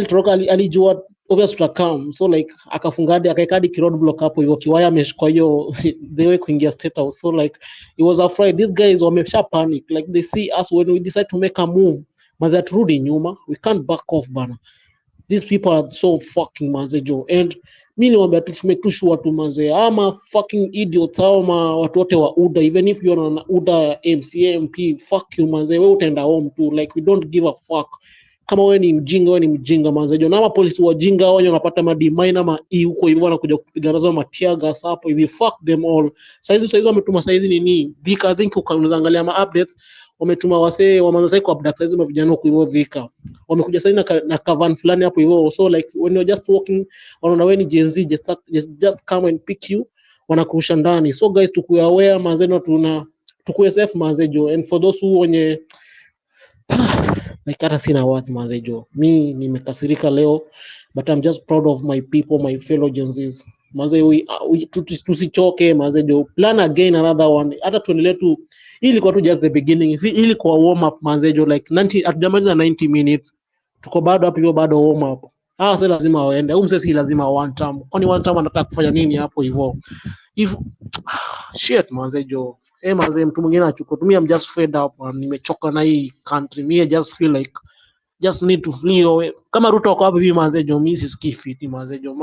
alijua obviously tutakam, so like akafunga hadi akaeka hadi road block hapo hivyo kiwaya mesh, kwa hiyo the way kuingia state house, so like it was afraid these guys wamesha panic, like they see us when we decide to make a move, maza turudi nyuma, we can't back off bana. These people are so fucking mazejo, and mi niwaambia tu make tu sure tu mazee, ama fucking idiots ama watu wote wa UDA, even if you're on UDA MCA MP, fuck you mazee, wewe utaenda home tu, like we don't give a fuck. Kama wewe ni mjinga, wewe ni mjinga mazejo, na polisi wajinga wao wanapata madimaina ma e huko hivyo wanakuja kupiga nazo matiaga hapo hivi, fuck them all. Saizi wametuma saizi nini Vika, I think ukaanza angalia ma updates, wametuma wasee wameanza sasa kuabduct saizi mavijana huko hivyo Vika, wamekuja sasa na kavan fulani hapo hivyo, so like when you're just walking wanaona wewe ni Gen Z, just come and pick you, wanakurusha ndani. So guys, tukue aware mazeno, tukue safe mazejo, and for those who wenye like hata sina words mazejo, mi nimekasirika leo, but I'm just proud of my people, my fellow Gen Zs maze, tusichoke mazejo, plan again another one, hata tuendelee tu. Hii ilikuwa tu just the beginning, hii ilikuwa warm up mazejo, like 90 hatujamaliza 90 minutes, tuko bado hapo hivyo, bado warm up. Sasa lazima waende, huyu msesi lazima one time, kwani one time anataka kufanya nini hapo hivyo if shit mazejo. Maze, mtu mwingine achuko tu, I'm just fed up man, nimechoka na hii country, me just feel like just need to flee away. Kama Ruto ako hapo hivi mazejo, mimi sisikii fiti mazejo,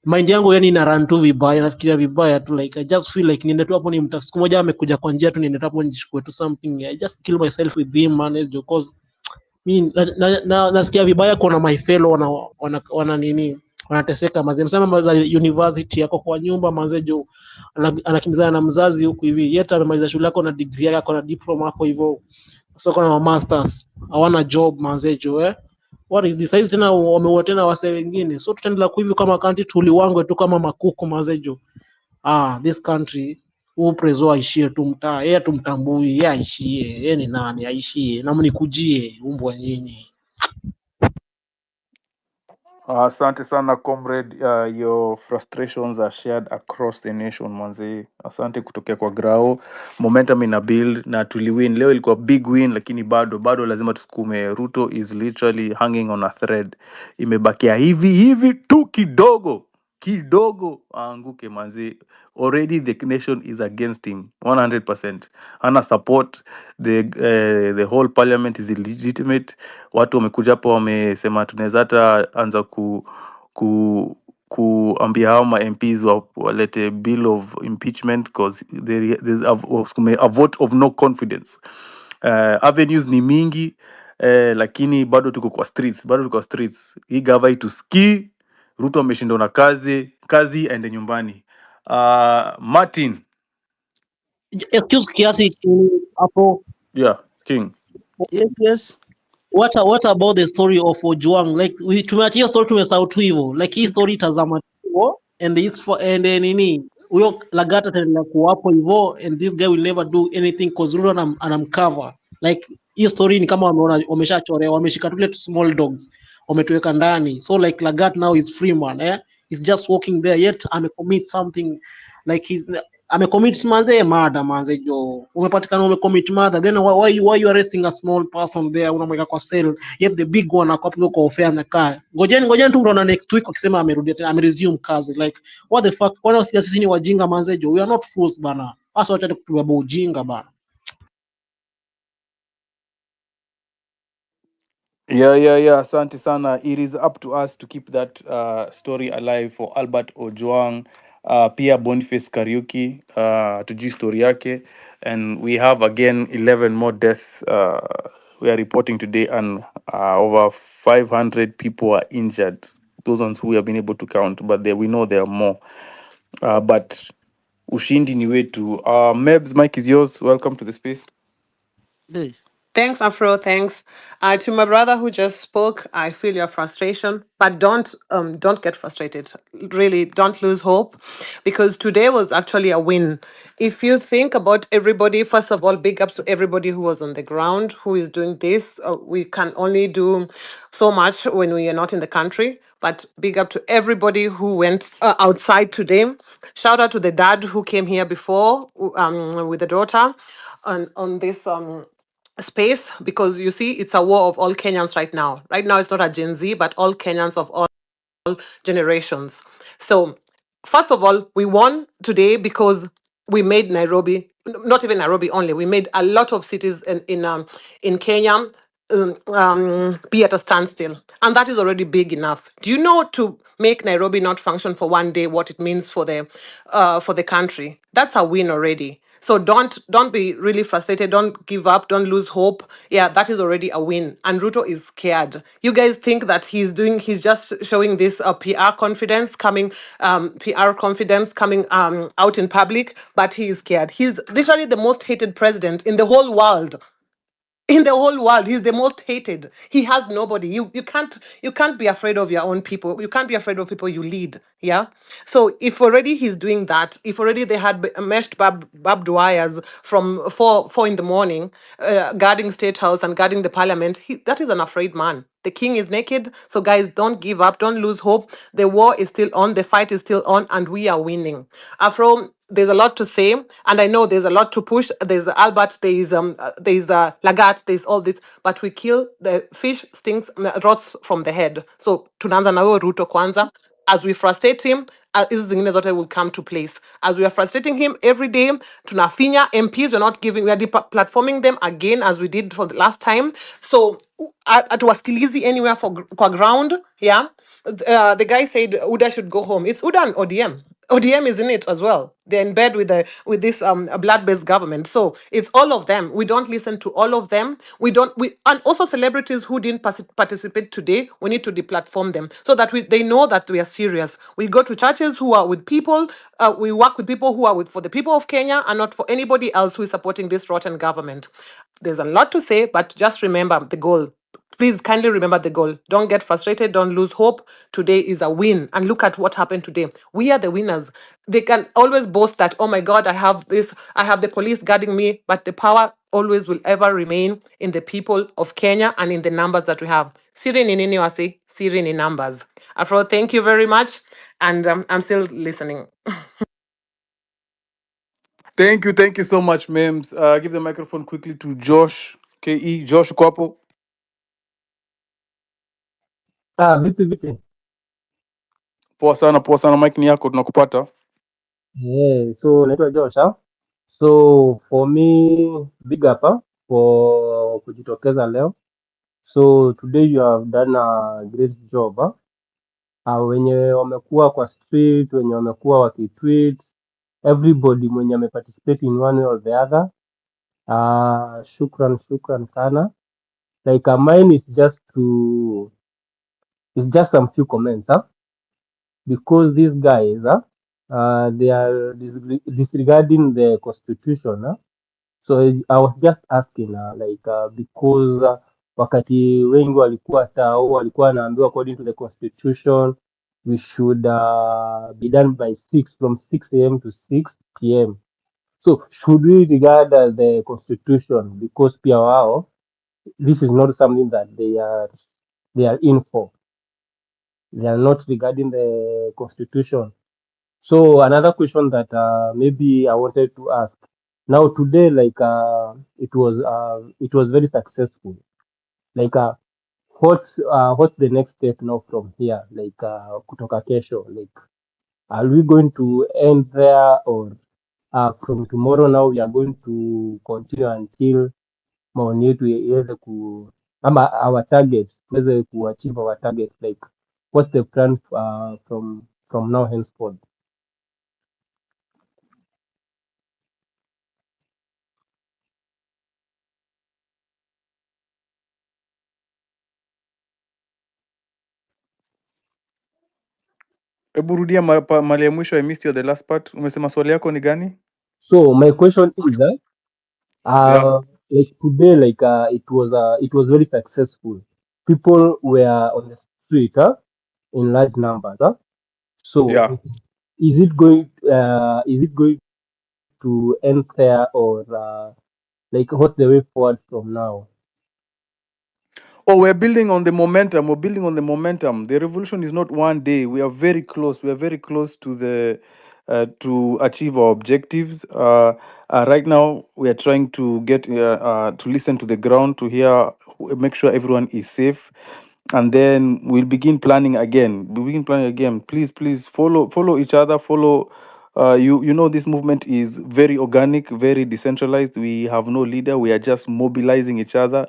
mind yangu yani ina run tu vibaya, nafikiria vibaya tu, like I just feel like niende tu hapo, ni mtu siku moja amekuja kwa njia tu, niende tu hapo nijishukue tu something, I just kill myself with him man, because mi nasikia vibaya kuona my fellow wana nini wanateseka maze. Msema maza university yako kwa nyumba mazejo, anakimbizana na mzazi huku hivi, yeta amemaliza shule yako na degree yako na diploma hapo hivyo, sasa kuna masters hawana job mazejo what is this? Sasa tena wameua tena wase wengine, so tutaendelea kuhivi kama country tuliwangwe tu kama makuku mazejo. This country huu prezo aishie tu mtaa, yeye tumtambui, yeye aishie, yeye ni nani aishie, na mnikujie umbwa nyinyi. Asante sana comrade, your frustrations are shared across the nation manze. Asante kutokea kwa grao, momentum ina build na tuliwin leo. Ilikuwa big win, lakini bado lazima tusukume. Ruto is literally hanging on a thread, imebakia hivi tu kidogo aanguke manze. Already the nation is against him 100%. Ana support, the whole parliament is illegitimate. Watu wamekuja hapo wamesema tunaweza hata anza kuambia hao ma MPs walete bill of impeachment because there's a vote of no confidence. Avenues ni mingi, lakini bado tuko kwa streets. Hii gava itusikii. Ruto ameshindwa na kazi aende nyumbani. Martin. Excuse kiasi hapo. Yeah, King. Yes. What about the story of Ojwang? Like tumeachia story, tumesahau tu hivyo, like hii story tazama hivyo, and this for and nini huyo Lagata tena kuwapo hivyo, and this guy will never do anything cause Ruto anamcover. Like hii story ni kama wameona wameshachorea, wameshika tu small dogs wametuweka ndani, so like Lagat now is free man, he's just walking there, yet amecommit something, like amecommit manze murder manze jo, umepatikana umecommit murder, then why you arresting a small person there, unamweka kwa cell, yet the big one akapiga kwa ofea amekaa. Ngojeni tu unaona next week akisema amerudi tena ameresume kazi, like what the fuck, kwani sisi ni wajinga manze jo, we are not fools bana, hasa wacha kutubeba ujinga bana. Yeah. Asante sana. It is up to us to keep that story alive for Albert Ojwang, pia Boniface Kariuki, tujui story yake, and we have again 11 more deaths we are reporting today, and over 500 people are injured. Those ones who we have been able to count, but we know there are more. But ushindi ni wetu. Mebs, mic is yours. Welcome to the space. Thanks, Afro. Thanks. To my brother who just spoke, I feel your frustration, but don't get frustrated. Really, don't lose hope, because today was actually a win. If you think about everybody, first of all, big ups to everybody who was on the ground, who is doing this. We can only do so much when we are not in the country, but big up to everybody who went outside today. Shout out to the dad who came here before with the daughter on this space, because you see it's a war of all Kenyans right now. Right now it's not a Gen Z, but all Kenyans of all generations. So, first of all, we won today because we made Nairobi, not even Nairobi only, we made a lot of cities in Kenya be at a standstill. And that is already big enough. Do you know, to make Nairobi not function for one day, what it means for the country? That's a win already. So don't be really frustrated. Don't give up. Don't lose hope. Yeah, that is already a win. And Ruto is scared. You guys think that he's just showing this PR confidence coming, out in public, but he is scared. He's literally the most hated president in the whole world. In the whole world, he's the most hated. He has nobody. You can't be afraid of your own people. You can't be afraid of people you lead. Yeah. So if already he's doing that, if already they had meshed barbed wires from four in the morning, guarding State House and guarding the Parliament, that is an afraid man. The king is naked. So guys, don't give up. Don't lose hope. The war is still on. The fight is still on, and we are winning. Afro, there's a lot to say, and I know there's a lot to push. There's Albert, there's Lagat, there's all this, but we kill the fish stinks, rots from the head. So tunaanza na huyo Ruto kwanza. As we frustrate him, hizi zingine zote will come to place. As we are frustrating him every day, tunafinya MPs, we are deplatforming them again as we did for the last time. So hatuwasikilizi anywhere kwa ground. Yeah. The guy said Uda should go home. It's Uda and ODM. ODM is in it as well. They're in bed with this blood-based government. So it's all of them. We don't listen to all of them. And also celebrities who didn't participate today, we need to deplatform them so that they know that we are serious. We go to churches who are with people. We work with people who are for the people of Kenya and not for anybody else who is supporting this rotten government. There's a lot to say, but just remember the goal. Please kindly remember the goal. Don't get frustrated. Don't lose hope. Today is a win. And look at what happened today. We are the winners. They can always boast that, oh my God, I have this, I have the police guarding me. But the power always will ever remain in the people of Kenya and in the numbers that we have. Siri ni nini wasi? Siri ni numbers. Afro, thank you very much. And I'm still listening. Thank you so much, Mems. Give the microphone quickly to Josh. KE, Josh Kwapo. Vipi. Poa sana, mic ni yako tunakupata. So naitwa Josh. So for me, big up for kujitokeza leo. So today you have done a great job. Wenye wamekuwa kwa street, wenye wamekuwa wakitweet, everybody mwenye ameparticipate in one way or the other. Shukran sana. Like mine is just some few comments, because these guys, they are disregarding the constitution. So I was just asking, because wakati wengi walikuwa tao walikuwa wanaambiwa according to the constitution we should be done by 6 from 6 a.m. to 6 p.m. So should we regard the constitution, because pia wao, this is not something that they are in for. They are not regarding the constitution. So another question that maybe I wanted to ask. Now today, it was very successful. Like what's the next step now from here? Like kutoka kesho. Like are we going to end there, or from tomorrow now we are going to continue until maoni yetu iweze ama our targets tuweze kuachieve our targets? Like what's the plan from now henceforth? Hebu rudia mali ya mwisho, I missed you the last part. Umesema swali yako ni gani? So my question is like today, like it was very successful. People were on the street in large numbers. So is it going to end there, or like what's the way forward from now? Oh, we're building on the momentum. We're building on the momentum. The revolution is not one day. We are very close. We are very close to to achieve our objectives. Right now, we are trying to get to listen to the ground, to hear, make sure everyone is safe. and then we'll begin planning again. We'll begin planning again. Please follow each other. Follow. You know, this movement is very organic, very decentralized. We have no leader. We are just mobilizing each other.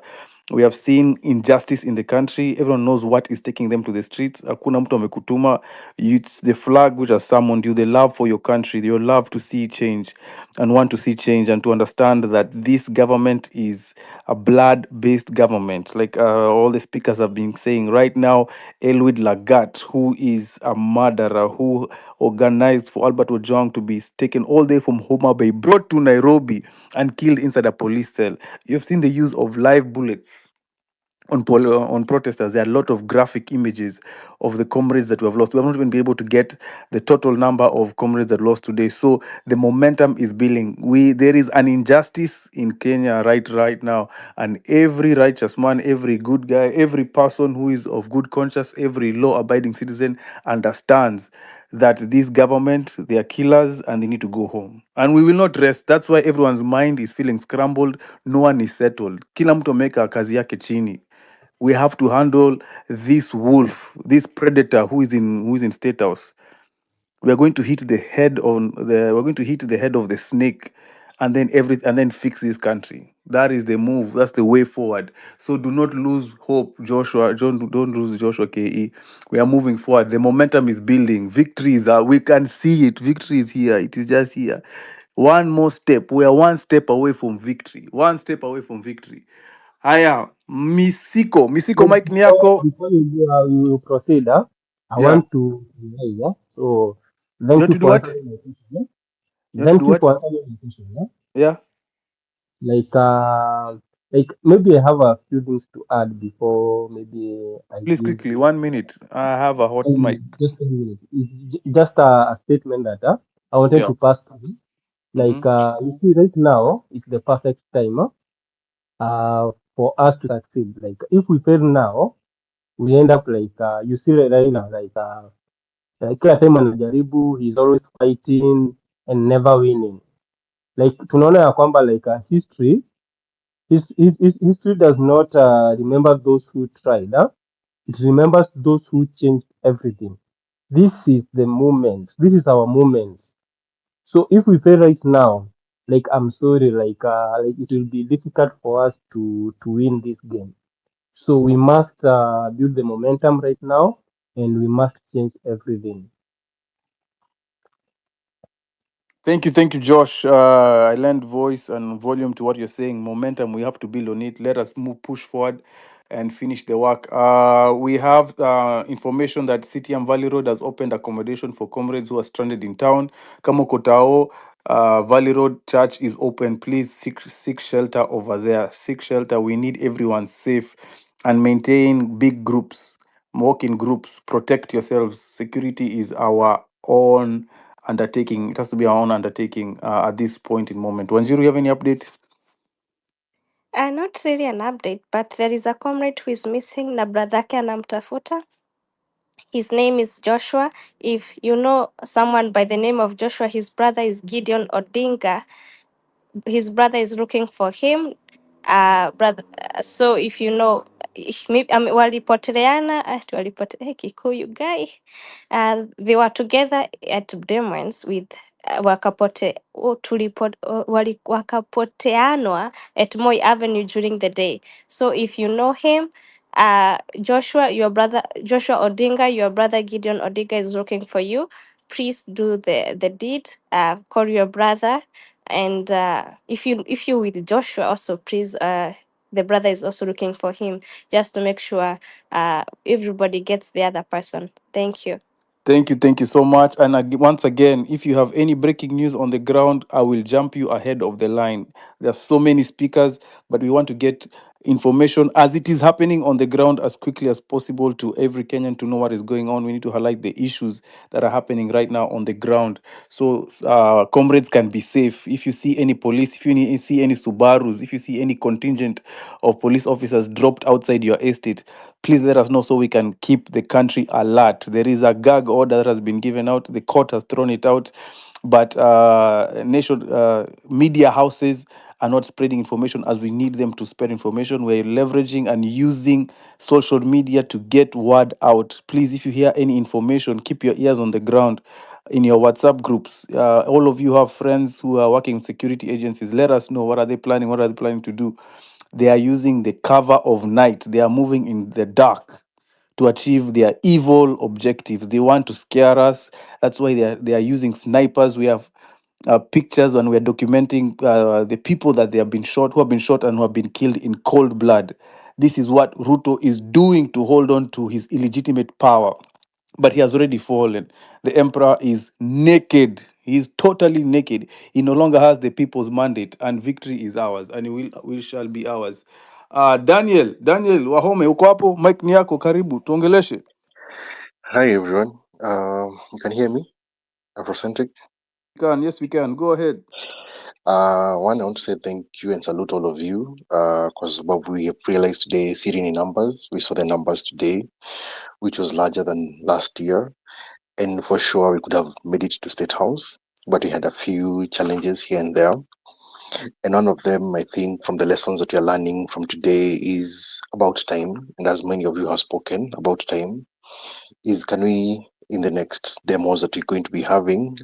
We have seen injustice in the country. Everyone knows what is taking them to the streets. Hakuna mtu amekutuma. It's the flag which has summoned you, the love for your country, your love to see change and want to see change, and to understand that this government is a blood-based government. Like all the speakers have been saying right now, Elwood Lagat, who is a murderer, who organized for Albert Ojwang to be taken all the way from Homa Bay, brought to Nairobi, and killed inside a police cell. You've seen the use of live bullets on protesters. There are a lot of graphic images of the comrades that we have lost. We have not even been able to get the total number of comrades that lost today. So the momentum is building. There is an injustice in Kenya right now, and every righteous man, every good guy, every person who is of good conscience, every law-abiding citizen understands that this government, they are killers and they need to go home. And we will not rest. That's why everyone's mind is feeling scrambled. No one is settled. Kila mtu ameweka kazi yake chini. We have to handle this wolf, this predator who is in State House. We are going to hit the head of the snake, and then fix this country. That is the move. That's the way forward. So do not lose hope, Joshua. Don't lose Joshua KE. We are moving forward. The momentum is building. Victories are, we can see it. Victory is here. It is just here. One more step. We are one step away from victory. One step away from victory. Haya, Misiko, So Mike ni yako. before you proceed, I Yeah. want to so You thank want you to do for what? answering my question. You want to do Thank you what? for answering my question. Yeah. Like maybe I have a few things to add before maybe I Please, give quickly, 1 minute. I have a hot mic. just 10 minutes. It's just a statement that I wanted Yeah. to pass through. Mm-hmm. Like you see, right now it's the perfect time for us to succeed. Like if we fail now, we end up like you see right now, like kila time anajaribu, he's always fighting and never winning. Like tunaona ya kwamba like history does not remember those who tried. It remembers those who changed everything. This is the moment. This is our moment. So if we fail right now, like I'm sorry, like it will be difficult for us to win this game. So we must build the momentum right now, and we must change everything. Thank you, Josh. I lend voice and volume to what you're saying. Momentum, we have to build on it. Let us push forward and finish the work. We have information that City and Valley Road has opened accommodation for comrades who are stranded in town. Kamokotao, Valley Road Church is open. Please seek shelter over there. Seek shelter. We need everyone safe, and maintain big groups. Walk in groups. Protect yourselves. Security is our own undertaking. It has to be our own undertaking at this point in moment. Wanjiru, you have any update? Not really an update, but there is a comrade who is missing na bradhake anamtafuta. His name is Joshua. If you know someone by the name of Joshua, his brother is Gideon Odinga. His brother is looking for him. Brother. So if you know, walipoteleana, Kikuyu guy. They were together at Demons with wakapoteanwa at Moi Avenue during the day. So if you know him, Joshua Odinga, your brother Gideon Odinga is looking for you. Please do the deed. Call your brother, and if you with Joshua also, please. The brother is also looking for him, just to make sure everybody gets the other person. Thank you. Thank you so much. And once again, if you have any breaking news on the ground, I will jump you ahead of the line. There are so many speakers, but we want to get information as it is happening on the ground as quickly as possible to every Kenyan to know what is going on. We need to highlight the issues that are happening right now on the ground, so comrades can be safe. If you see any police, if you see any Subarus, if you see any contingent of police officers dropped outside your estate, please let us know so we can keep the country alert. There is a gag order that has been given out. The court has thrown it out, but media houses are not spreading information as we need them to spread information. We're leveraging and using social media to get word out. Please, if you hear any information, keep your ears on the ground in your WhatsApp groups. All of you have friends who are working in security agencies. Let us know, what are they planning? What are they planning to do? They are using the cover of night. They are moving in the dark to achieve their evil objectives. They want to scare us. That's why they are using snipers. We have pictures when we're documenting the people that they have been shot, who have been shot and who have been killed in cold blood. This is what Ruto is doing to hold on to his illegitimate power. But he has already fallen. The emperor is naked. He is totally naked. He no longer has the people's mandate, and victory is ours, and we shall be ours. Daniel Wahome, uko hapo? Mike ni yako, karibu tuongeleshe. Hi everyone. You can hear me? Afrocentric. Yes, we can. Go ahead. One, I want to say thank you and salute all of you. Because what we have realized today, sitting in numbers, we saw the numbers today, which was larger than last year, and for sure we could have made it to State House, but we had a few challenges here and there. And one of them, I think, from the lessons that we are learning from today is about time. And as many of you have spoken about time, is can we, in the next demos that we're going to be having,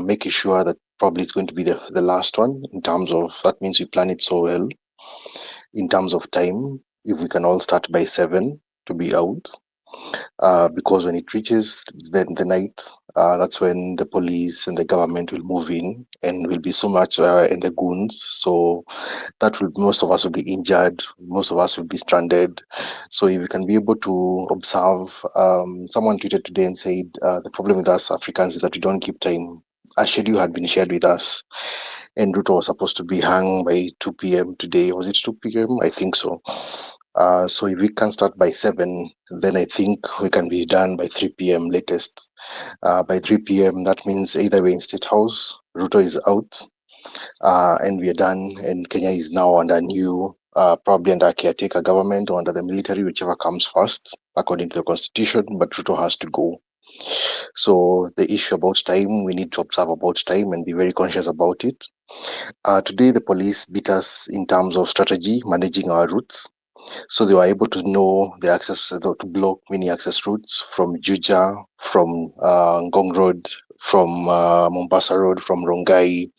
making sure that probably it's going to be the last one in terms of, that means we plan it so well in terms of time. If we can all start by 7 to be out, because when it reaches the night, that's when the police and the government will move in and will be so much in the goons. So that will, most of us will be injured, most of us will be stranded. So if we can be able to observe, someone tweeted today and said, the problem with us Africans is that we don't keep time. A schedule had been shared with us, and Ruto was supposed to be hung by 2 p.m. today. Was it 2 p.m.? I think so. So if we can start by 7, then I think we can be done by 3 p.m. latest. By 3 p.m., that means either we're in State House, Ruto is out, and we are done, and Kenya is now under new, probably under a caretaker government or under the military, whichever comes first, according to the constitution, but Ruto has to go. So the issue about time, we need to observe about time and be very conscious about it. Today, the police beat us in terms of strategy, managing our routes. So they were able to know the access, to block many access routes from Juja, from Ngong Road, from Mombasa Road, from Rongai,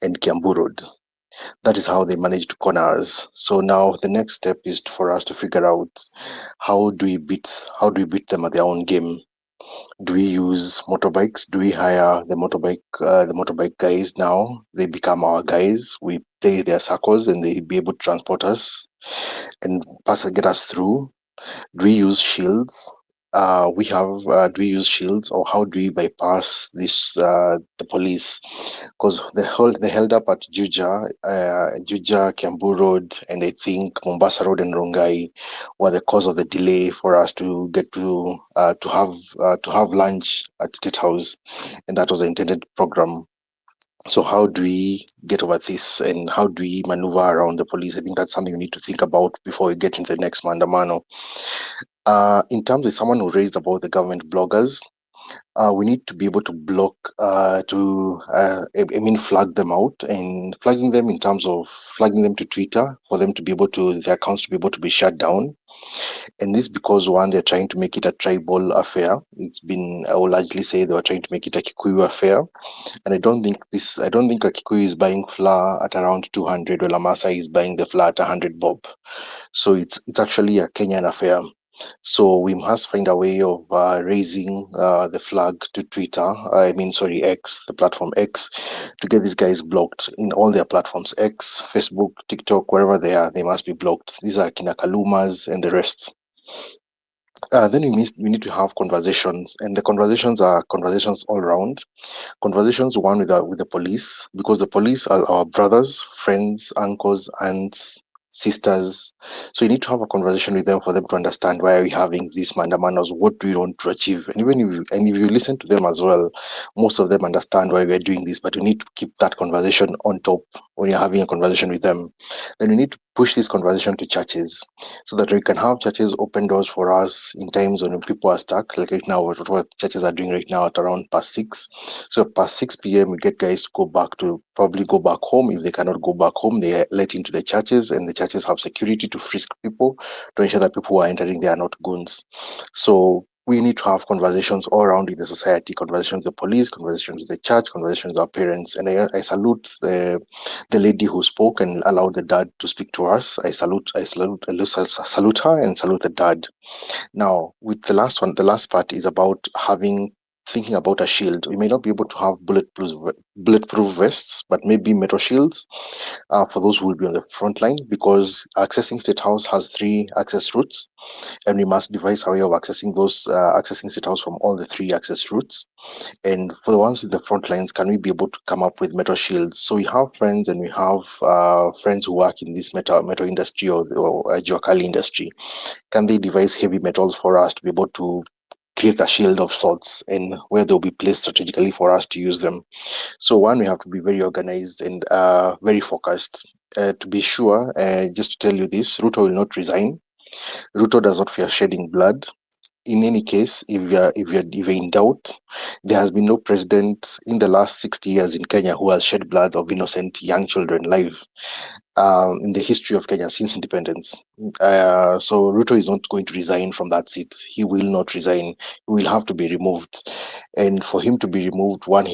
and Kiambu Road. That is how they managed to corner us. So now the next step is for us to figure out how do we beat them at their own game. Do we use motorbikes? Do we hire the motorbike guys now? They become our guys. We play their circles and they be able to transport us and get us through. Do we use shields? Do we use shields, or how do we bypass this the police? Because they held up at Juja, Kiambu Road, and I think Mombasa Road and Rongai were the cause of the delay for us to get to have lunch at State House, and that was the intended program. So how do we get over this, and how do we maneuver around the police? I think that's something we need to think about before we get into the next Mandamano. In terms of someone who raised about the government bloggers, we need to be able to block, flag them out, and flagging them in terms of flagging them to Twitter for them to be able to, their accounts to be able to be shut down. And this because, one, they're trying to make it a tribal affair. I will largely say they were trying to make it a Kikuyu affair. And I don't think a Kikuyu is buying flour at around 200, while a Maasai is buying the flour at 100 bob. So it's actually a Kenyan affair. So we must find a way of raising the flag to Twitter. X, the platform X, to get these guys blocked in all their platforms. X, Facebook, TikTok, wherever they are, they must be blocked. These are Kinakalumas and the rest. Then we need to have conversations, and the conversations are conversations all around. Conversations, one, with the police, because the police are our brothers, friends, uncles, aunts, sisters. So you need to have a conversation with them for them to understand, why are we having these mandamanos, what do we want to achieve. And if you listen to them as well, most of them understand why we're doing this, but you need to keep that conversation on top when you're having a conversation with them, then we need to push this conversation to churches so that we can have churches open doors for us in times when people are stuck. Like right now, what churches are doing right now at around past 6. So past 6 p.m., we get guys to probably go back home. If they cannot go back home, they are let into the churches, and the churches have security to frisk people to ensure that people who are entering there are not goons. So we need to have conversations all around in the society, conversations with the police, conversations with the church, conversations with our parents. And I salute the lady who spoke and allowed the dad to speak to us. I salute her and salute the dad. Now, with the last one, the last part is about thinking about a shield. We may not be able to have bulletproof vests, but maybe metal shields for those who will be on the front line, because accessing State House has 3 access routes, and we must devise a way of accessing State House from all the 3 access routes. And for the ones in the front lines, can we be able to come up with metal shields? So we have friends, and we have friends who work in this metal industry or geocali industry. Can they devise heavy metals for us to be able to create a shield of sorts, and where they'll be placed strategically for us to use them? So one, we have to be very organized and very focused. To be sure, just to tell you this, Ruto will not resign. Ruto does not fear shedding blood. In any case, if you're in doubt, there has been no president in the last 60 years in Kenya who has shed blood of innocent young children live in the history of Kenya since independence. So Ruto is not going to resign from that seat. He will not resign. He will have to be removed. And for him to be removed, once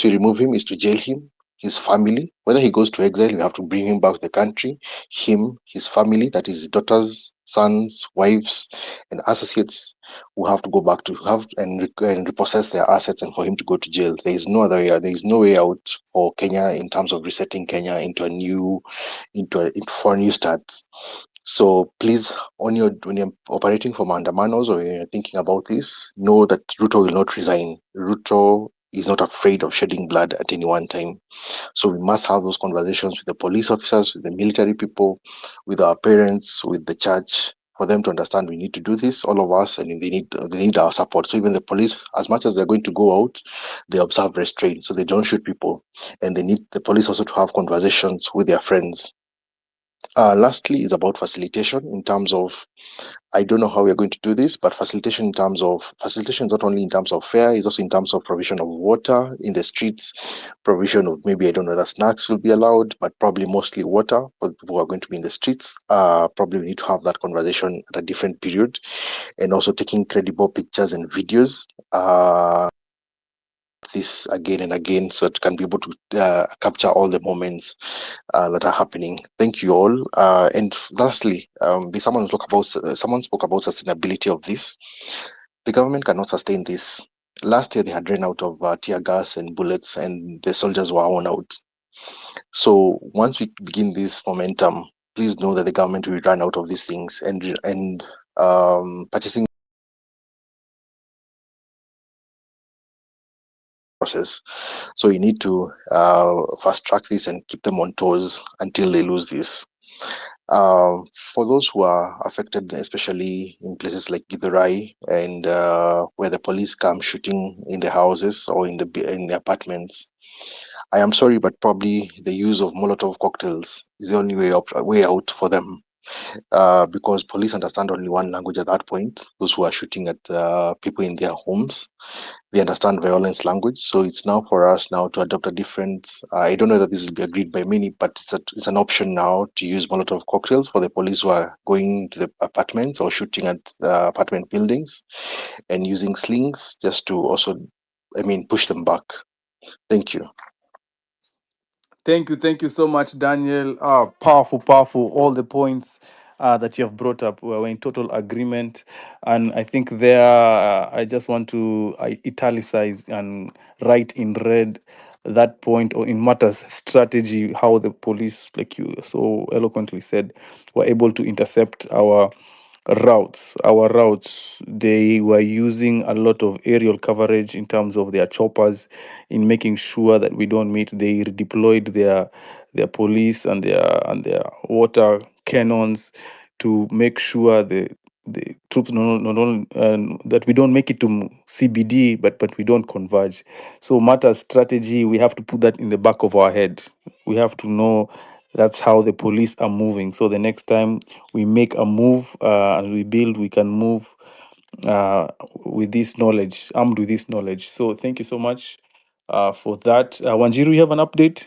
we remove him, is to jail him, his family. Whether he goes to exile, we have to bring him back to the country. Him, his family, that is his daughters, sons, wives, and associates, who have to go back to and repossess their assets, and for him to go to jail. There is no other way. There is no way out for Kenya in terms of resetting Kenya into for a new start. So please, when you're operating from Andamanos, or when you're thinking about this, know that Ruto will not resign. Ruto is not afraid of shedding blood at any one time. So we must have those conversations with the police officers, with the military people, with our parents, with the church, for them to understand we need to do this, all of us, and they need our support. So even the police, as much as they're going to go out, they observe restraint, so they don't shoot people, and they need the police also to have conversations with their friends. Lastly, is about facilitation in terms of, I don't know how we're going to do this, but facilitation is not only in terms of fare, it's also in terms of provision of water in the streets, provision of, maybe, I don't know, the snacks will be allowed, but probably mostly water for the people who are going to be in the streets. Probably we need to have that conversation at a different period, and also taking credible pictures and videos. This again and again, so that can be able to capture all the moments that are happening. Thank you all. And lastly, someone spoke about sustainability of this. The government cannot sustain this. Last year, they had ran out of tear gas and bullets, and the soldiers were worn out. So once we begin this momentum, please know that the government will run out of these things, and purchasing process. So you need to fast track this and keep them on toes until they lose this. For those who are affected, especially in places like Githurai, and where the police come shooting in the houses or in the apartments, I am sorry, but probably the use of Molotov cocktails is the only way out for them. Because police understand only one language at that point. Those who are shooting at people in their homes, they understand violence language. So it's now for us now to adopt a different. I don't know that this will be agreed by many, but it's an option now to use Molotov cocktails for the police who are going to the apartments or shooting at the apartment buildings, and using slings just to also, push them back. Thank you. Thank you so much, Daniel. Powerful. All the points that you have brought up were in total agreement, and I think there I just want to italicize and write in red that point, or in matters strategy, how the police, like you so eloquently said, were able to intercept our routes. They were using a lot of aerial coverage in terms of their choppers, in making sure that we don't meet. They redeployed their police and their water cannons to make sure the troops not only that we don't make it to CBD, but we don't converge. So matter strategy, we have to put that in the back of our head. We have to know that's how the police are moving. So the next time we make a move and we build, we can move with this knowledge, armed with this knowledge. So thank you so much for that. Wanjiru, you have an update?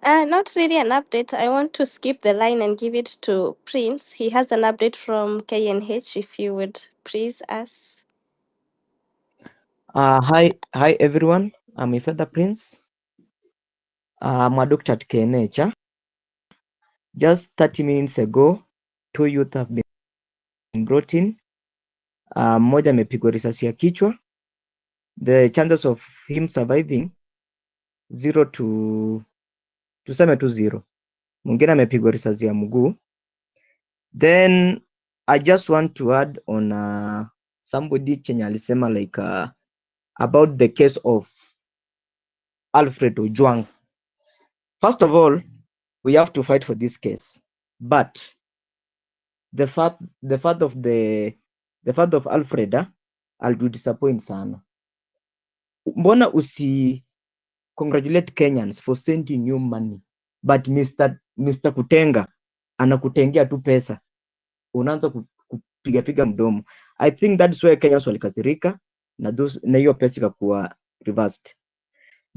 Not really an update. I want to skip the line and give it to Prince. He has an update from KNH, if you would please us. Hi everyone. I'm Ifeda Prince. I'm a doctor at KNH. Just 30 minutes ago, 2 youth have been brought in. Mmoja amepigwa risasi ya kichwa. The chances of him surviving 0 to tuseme tu 0. Mwingine amepigwa risasi ya mguu. Then I just want to add on somebody chenye alisema like about the case of Alfred Ojwang. First of all, we have to fight for this case, but the father of Alfred I'll disappoint sana. Mbona usi congratulate Kenyans for sending you money, but Mr. Kutenga anakutengea tu pesa, unaanza kupiga mdomo. I think that's where Kenyans walikasirika na hiyo pesa ikakuwa reversed.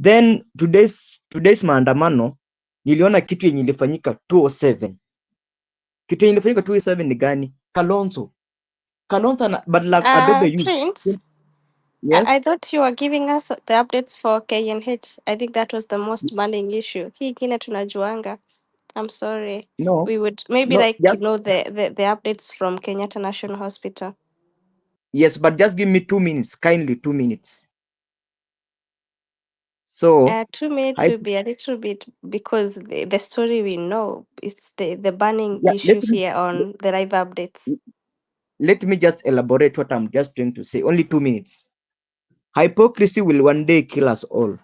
Then today's maandamano niliona kitu yenye ilifanyika 207. Kitu yenye ilifanyika 207 ni gani? Kalonzo na badala abebe youth. Prince, Yes. I thought you were giving us the updates for KNH. I think that was the most burning issue. Hii ingine tunajuanga. I'm sorry. No. We would maybe No, like just, to know the updates from Kenyatta National Hospital. yes, but just give me 2 minutes, kindly 2 minutes. So 2 minutes will be a little bit because the story we know, it's the burning yeah, issue here on the live updates. let me just elaborate what I'm just trying to say. Only 2 minutes. Hypocrisy will one day kill us all.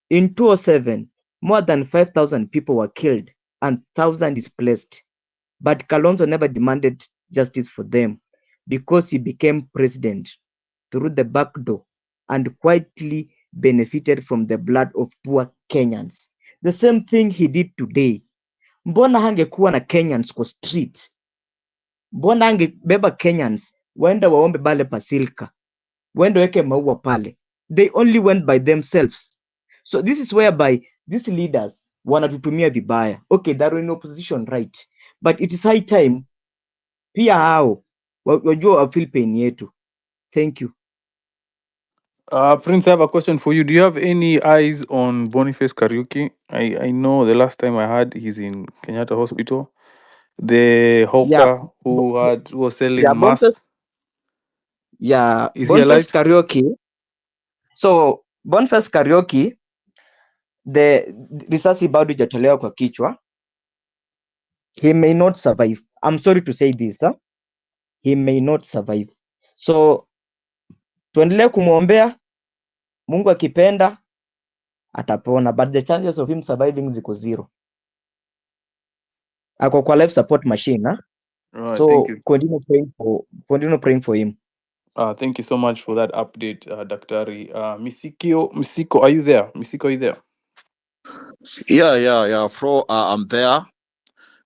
In 2007, more than 5,000 people were killed and 1,000 displaced. But Kalonzo never demanded justice for them because he became president through the back door and quietly benefited from the blood of poor Kenyans. The same thing he did today. Mbona hangekuwa na Kenyans kwa street? Mbona hangebeba Kenyans waende waombe pale Pasilka, waende weke maua pale? They only went by themselves. So this is whereby these leaders wanatutumia vibaya. Okay, they're in opposition, right? But it is high time pia hao wajua wafeel pain yetu. Thank you. Prince, I have a question for you. Do you have any eyes on Boniface Kariuki? I know the last time I heard he's in Kenyatta Hospital. The hawker who was selling masks. Is he alive? Boniface Kariuki. So Boniface Kariuki, the risasi bado ijatolewa kwa kichwa. He may not survive. I'm sorry to say this, huh? He may not survive. So tuendelee kumwombea, Mungu akipenda atapona, but the chances of him surviving ziko 0. Ako kwa life support machine, huh? Right, So thank you. continue praying for him. Thank you so much for that update, Daktari. Misiko, are you there? Misiko, are you there? Yeah. Fro, I'm there.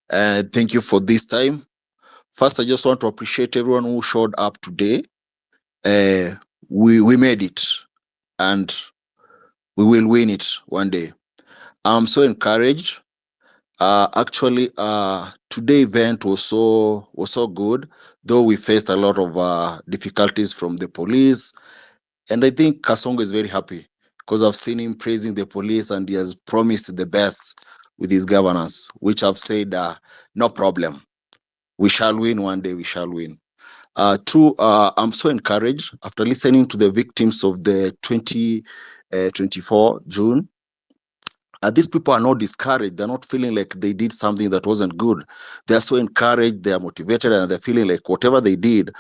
Thank you for this time. First, I just want to appreciate everyone who showed up today. We made it, and we will win it one day. I'm so encouraged. Actually, today event was so good, though we faced a lot of difficulties from the police. And I think Kasongo is very happy because I've seen him praising the police and he has promised the best with his governance, which I've said, no problem. We shall win one day, we shall win. Two, I'm so encouraged after listening to the victims of the 2024 June. These people are not discouraged. They're not feeling like they did something that wasn't good. They're so encouraged, they're motivated, and they're feeling like whatever they did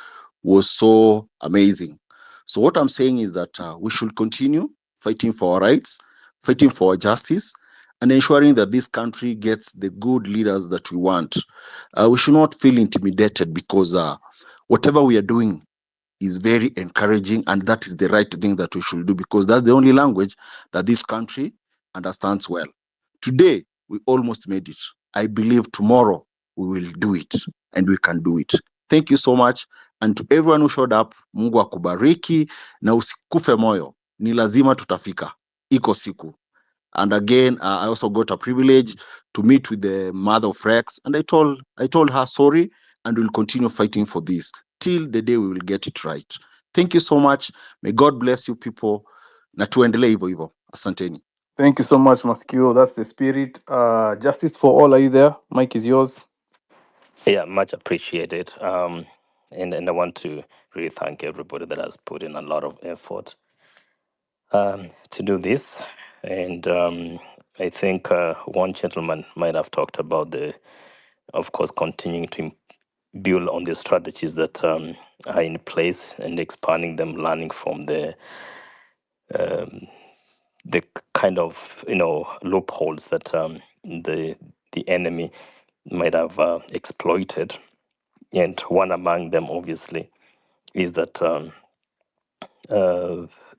was so amazing. So what I'm saying is that we should continue fighting for our rights, fighting for our justice, and ensuring that this country gets the good leaders that we want. We should not feel intimidated because whatever we are doing is very encouraging, and that is the right thing that we should do because that's the only language that this country understands well. Today, we almost made it. I believe tomorrow we will do it, and we can do it. Thank you so much. And to everyone who showed up, Mungu akubariki na usikufe moyo. Ni lazima tutafika. Iko siku. And again, I also got a privilege to meet with the mother of Rex, and I told her sorry, and we'll continue fighting for this till the day we will get it right. Thank you so much. May God bless you people. Na tuendelee hivyo hivyo. Asanteni. Thank you so much, Maskio. That's the spirit. Justice for all, are you there? Mike is yours. Yeah, much appreciated. And I want to really thank everybody that has put in a lot of effort to do this. And I think one gentleman might have talked about of course, continuing to build on the strategies that are in place and expanding them, learning from the kind of loopholes that the enemy might have exploited. And one among them, obviously, is that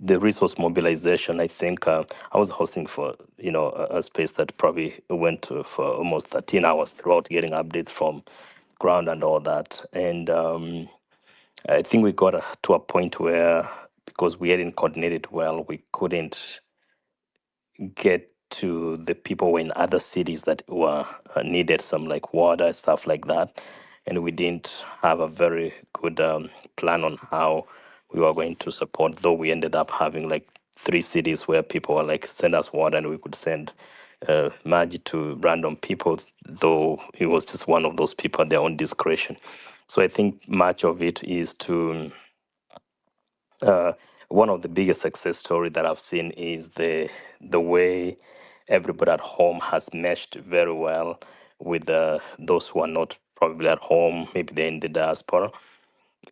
the resource mobilization. I think I was hosting for a space that probably went for almost 13 hours throughout, getting updates from ground and all that. And I think we got to a point where, because we hadn't coordinated well, we couldn't get to the people who were in other cities that were needed some like water, stuff like that. And we didn't have a very good plan on how we were going to support, though we ended up having like 3 cities where people were like, send us water, and we could send Maji to random people, though it was just one of those people at their own discretion. So I think much of it is to one of the biggest success story that I've seen is the way everybody at home has meshed very well with those who are not probably at home, maybe they're in the diaspora,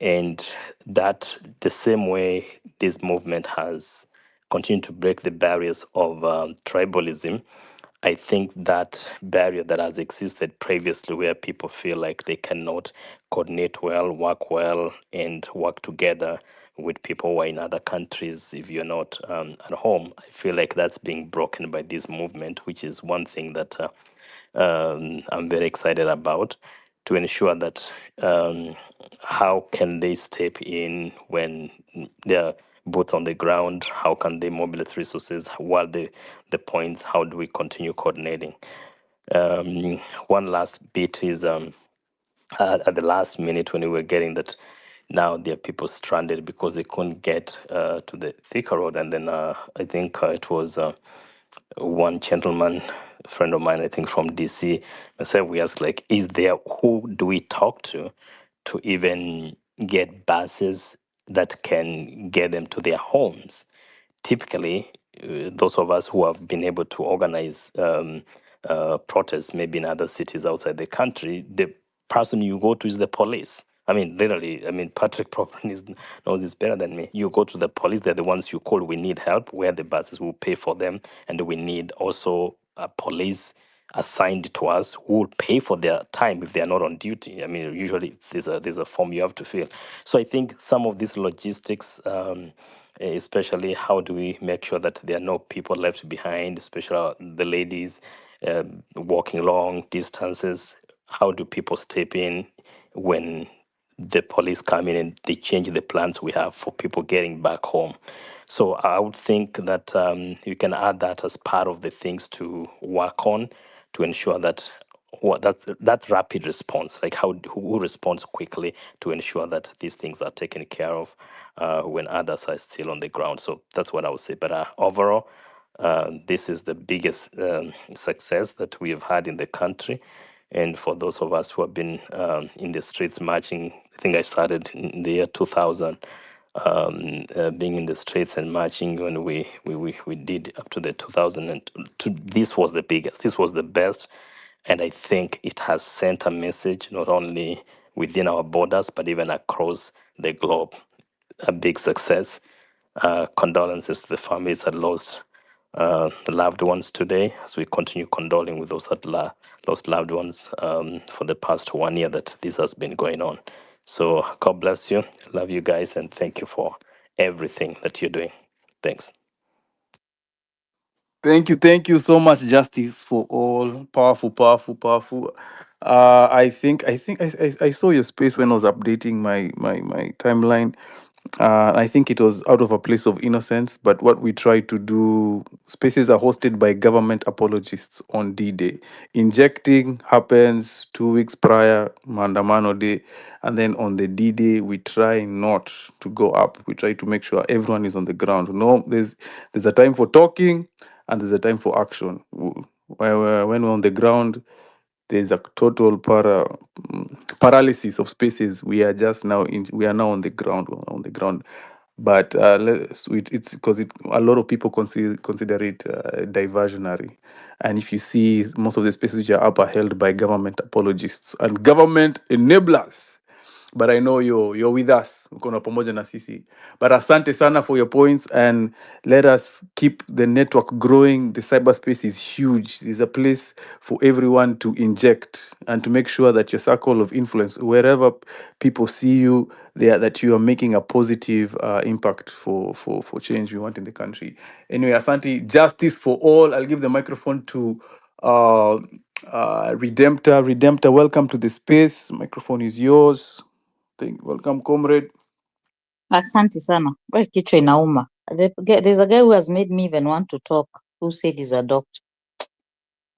and that the same way this movement has continued to break the barriers of tribalism. I think that barrier that has existed previously, where people feel like they cannot coordinate well, work well, and work together with people who are in other countries if you're not at home, I feel like that's being broken by this movement, which is one thing that I'm very excited about, to ensure that how can they step in when they're boots on the ground? How can they mobilize resources? What are the points? How do we continue coordinating? One last bit is at the last minute when we were getting that now there are people stranded because they couldn't get to the Thika Road. And then I think it was one gentleman, a friend of mine, I think from DC, myself, we asked, like, is there, who do we talk to even get buses that can get them to their homes? Typically, those of us who have been able to organize protests, maybe in other cities outside the country, the person you go to is the police. I mean, literally, I mean, Patrick probably knows this better than me. You go to the police, they're the ones you call, we need help, where the buses will pay for them. And we need also a police assigned to us who will pay for their time if they are not on duty. I mean, usually there's a form you have to fill. So I think some of these logistics, especially how do we make sure that there are no people left behind, especially the ladies walking long distances. How do people step in when the police come in and they change the plans we have for people getting back home? So I would think that you can add that as part of the things to work on, to ensure that that rapid response, like who responds quickly, to ensure that these things are taken care of when others are still on the ground. So that's what I would say. But overall, this is the biggest success that we have had in the country. And for those of us who have been in the streets marching, I think I started in the year 2000, being in the streets and marching when we did up to the 2000. And this was the biggest, this was the best. And I think it has sent a message not only within our borders, but even across the globe. A big success. Condolences to the families that lost loved ones today, as we continue condoling with those that lost loved ones for the past 1 year that this has been going on. So God bless you. Love you guys, and thank you for everything that you're doing. Thanks. Thank you so much, Justice for all. Powerful, powerful, powerful. I saw your space when I was updating my timeline. I think it was out of a place of innocence, but what we try to do, spaces are hosted by government apologists on D-Day. Injecting happens 2 weeks prior, Mandamano Day, and then on the D-Day, we try not to go up. We try to make sure everyone is on the ground. No, there's a time for talking and there's a time for action. When we're on the ground, there's a total paralysis of spaces. We are just now we are now on the ground. We're on the ground, but it's because a lot of people consider it diversionary. And if you see, most of the spaces which are up are held by government apologists and government enablers. But I know you're with us, uko na pamoja na sisi. But asante sana for your points, and let us keep the network growing. The cyberspace is huge. There's a place for everyone to inject and to make sure that your circle of influence, wherever people see you, that you are making a positive impact for change we want in the country. Anyway, asante. Justice for all. I'll give the microphone to Redemptor. Redemptor, welcome to the space. Microphone is yours. Welcome, comrade. Asante sana. Wewe kichwa inauma. There's a guy who has made me even want to talk, who said he's a doctor.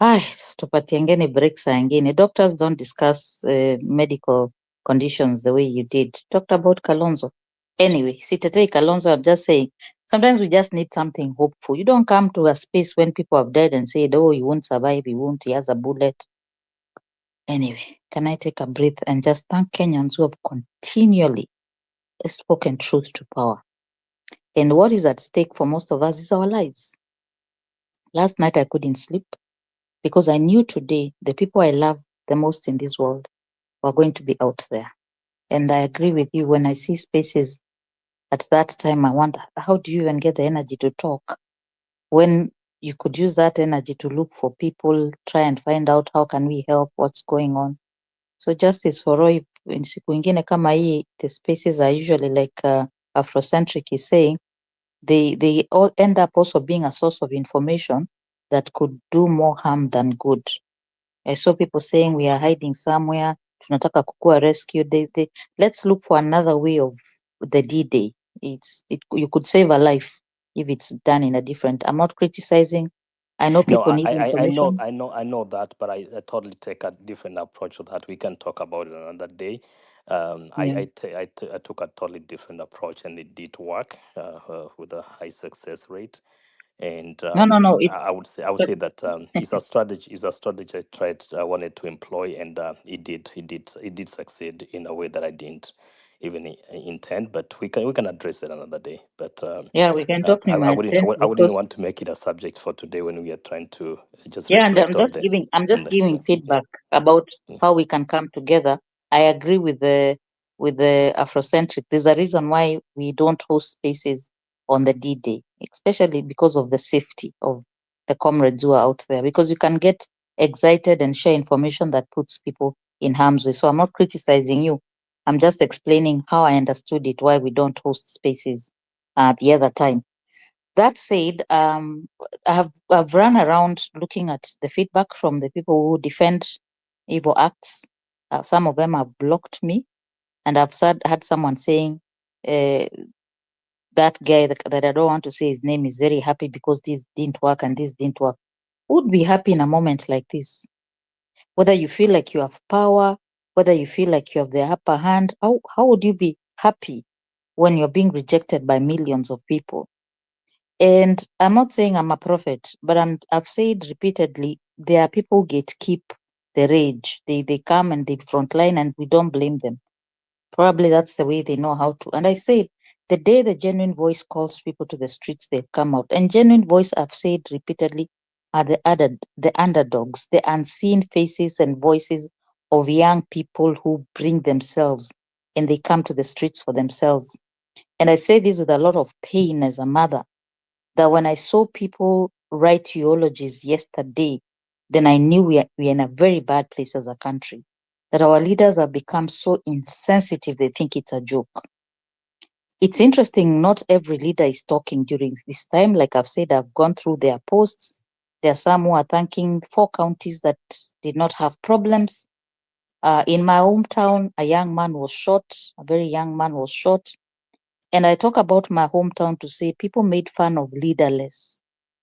Ay, tupatiangeni break saa ingine. Doctors don't discuss medical conditions the way you did. Talked about Kalonzo. Anyway, sitetei Kalonzo, I'm just saying, sometimes we just need something hopeful. You don't come to a space when people have died and said, oh, he won't survive, he has a bullet. Anyway, can I take a breath and just thank Kenyans who have continually spoken truth to power. And what is at stake for most of us is our lives. Last night I couldn't sleep because I knew today the people I love the most in this world were going to be out there. And I agree with you, when I see spaces at that time, I wonder, how do you even get the energy to talk when you could use that energy to look for people, try and find out how can we help, what's going on. So justice for all, in siku ingine kama hii, the spaces are usually like Afrocentric is saying, they all end up also being a source of information that could do more harm than good. I saw people saying we are hiding somewhere, tunataka kukua rescued. Let's look for another way of the D-Day. You could save a life if it's done in a different. I'm not criticizing. I know No, people need information. I know that, but I totally take a different approach to that. We can talk about it another day. Yeah. I took a totally different approach, and it did work with a high success rate. And No. I would say that it's a strategy. Is a strategy I wanted to employ, and it did succeed in a way that I didn't even intend. But we can address it another day. But Yeah, we can talk in I my wouldn't sense I wouldn't because want to make it a subject for today when we are trying to just yeah, and reflect on the I'm on just the giving feedback about how we can come together. I agree with the Afrocentric. There's a reason why we don't host spaces on the D-Day, especially because of the safety of the comrades who are out there. Because you can get excited and share information that puts people in harm's way. So I'm not criticizing you. I'm just explaining how I understood it, why we don't host spaces the other time. That said, I've run around looking at the feedback from the people who defend evil acts. Some of them have blocked me, and I've had someone saying that guy that I don't want to say his name is very happy because this didn't work and this didn't work. Who would be happy in a moment like this? Whether you feel like you have power, whether you feel like you have the upper hand, how would you be happy when you're being rejected by millions of people? And I'm not saying I'm a prophet, but I've said repeatedly, there are people who gatekeep the rage. They come and they frontline, and we don't blame them. Probably that's the way they know how to. And I said, the day the genuine voice calls people to the streets, they come out. And genuine voice, I've said repeatedly, are the underdogs, the unseen faces and voices of young people who bring themselves and they come to the streets for themselves. And I say this with a lot of pain as a mother, that when I saw people write eulogies yesterday, then I knew we are in a very bad place as a country. That our leaders have become so insensitive, they think it's a joke. It's interesting, not every leader is talking during this time. Like I've said, I've gone through their posts. There are some who are thanking 4 counties that did not have problems. In my hometown, a young man was shot, a very young man was shot. And I talk about my hometown to say people made fun of leaderless.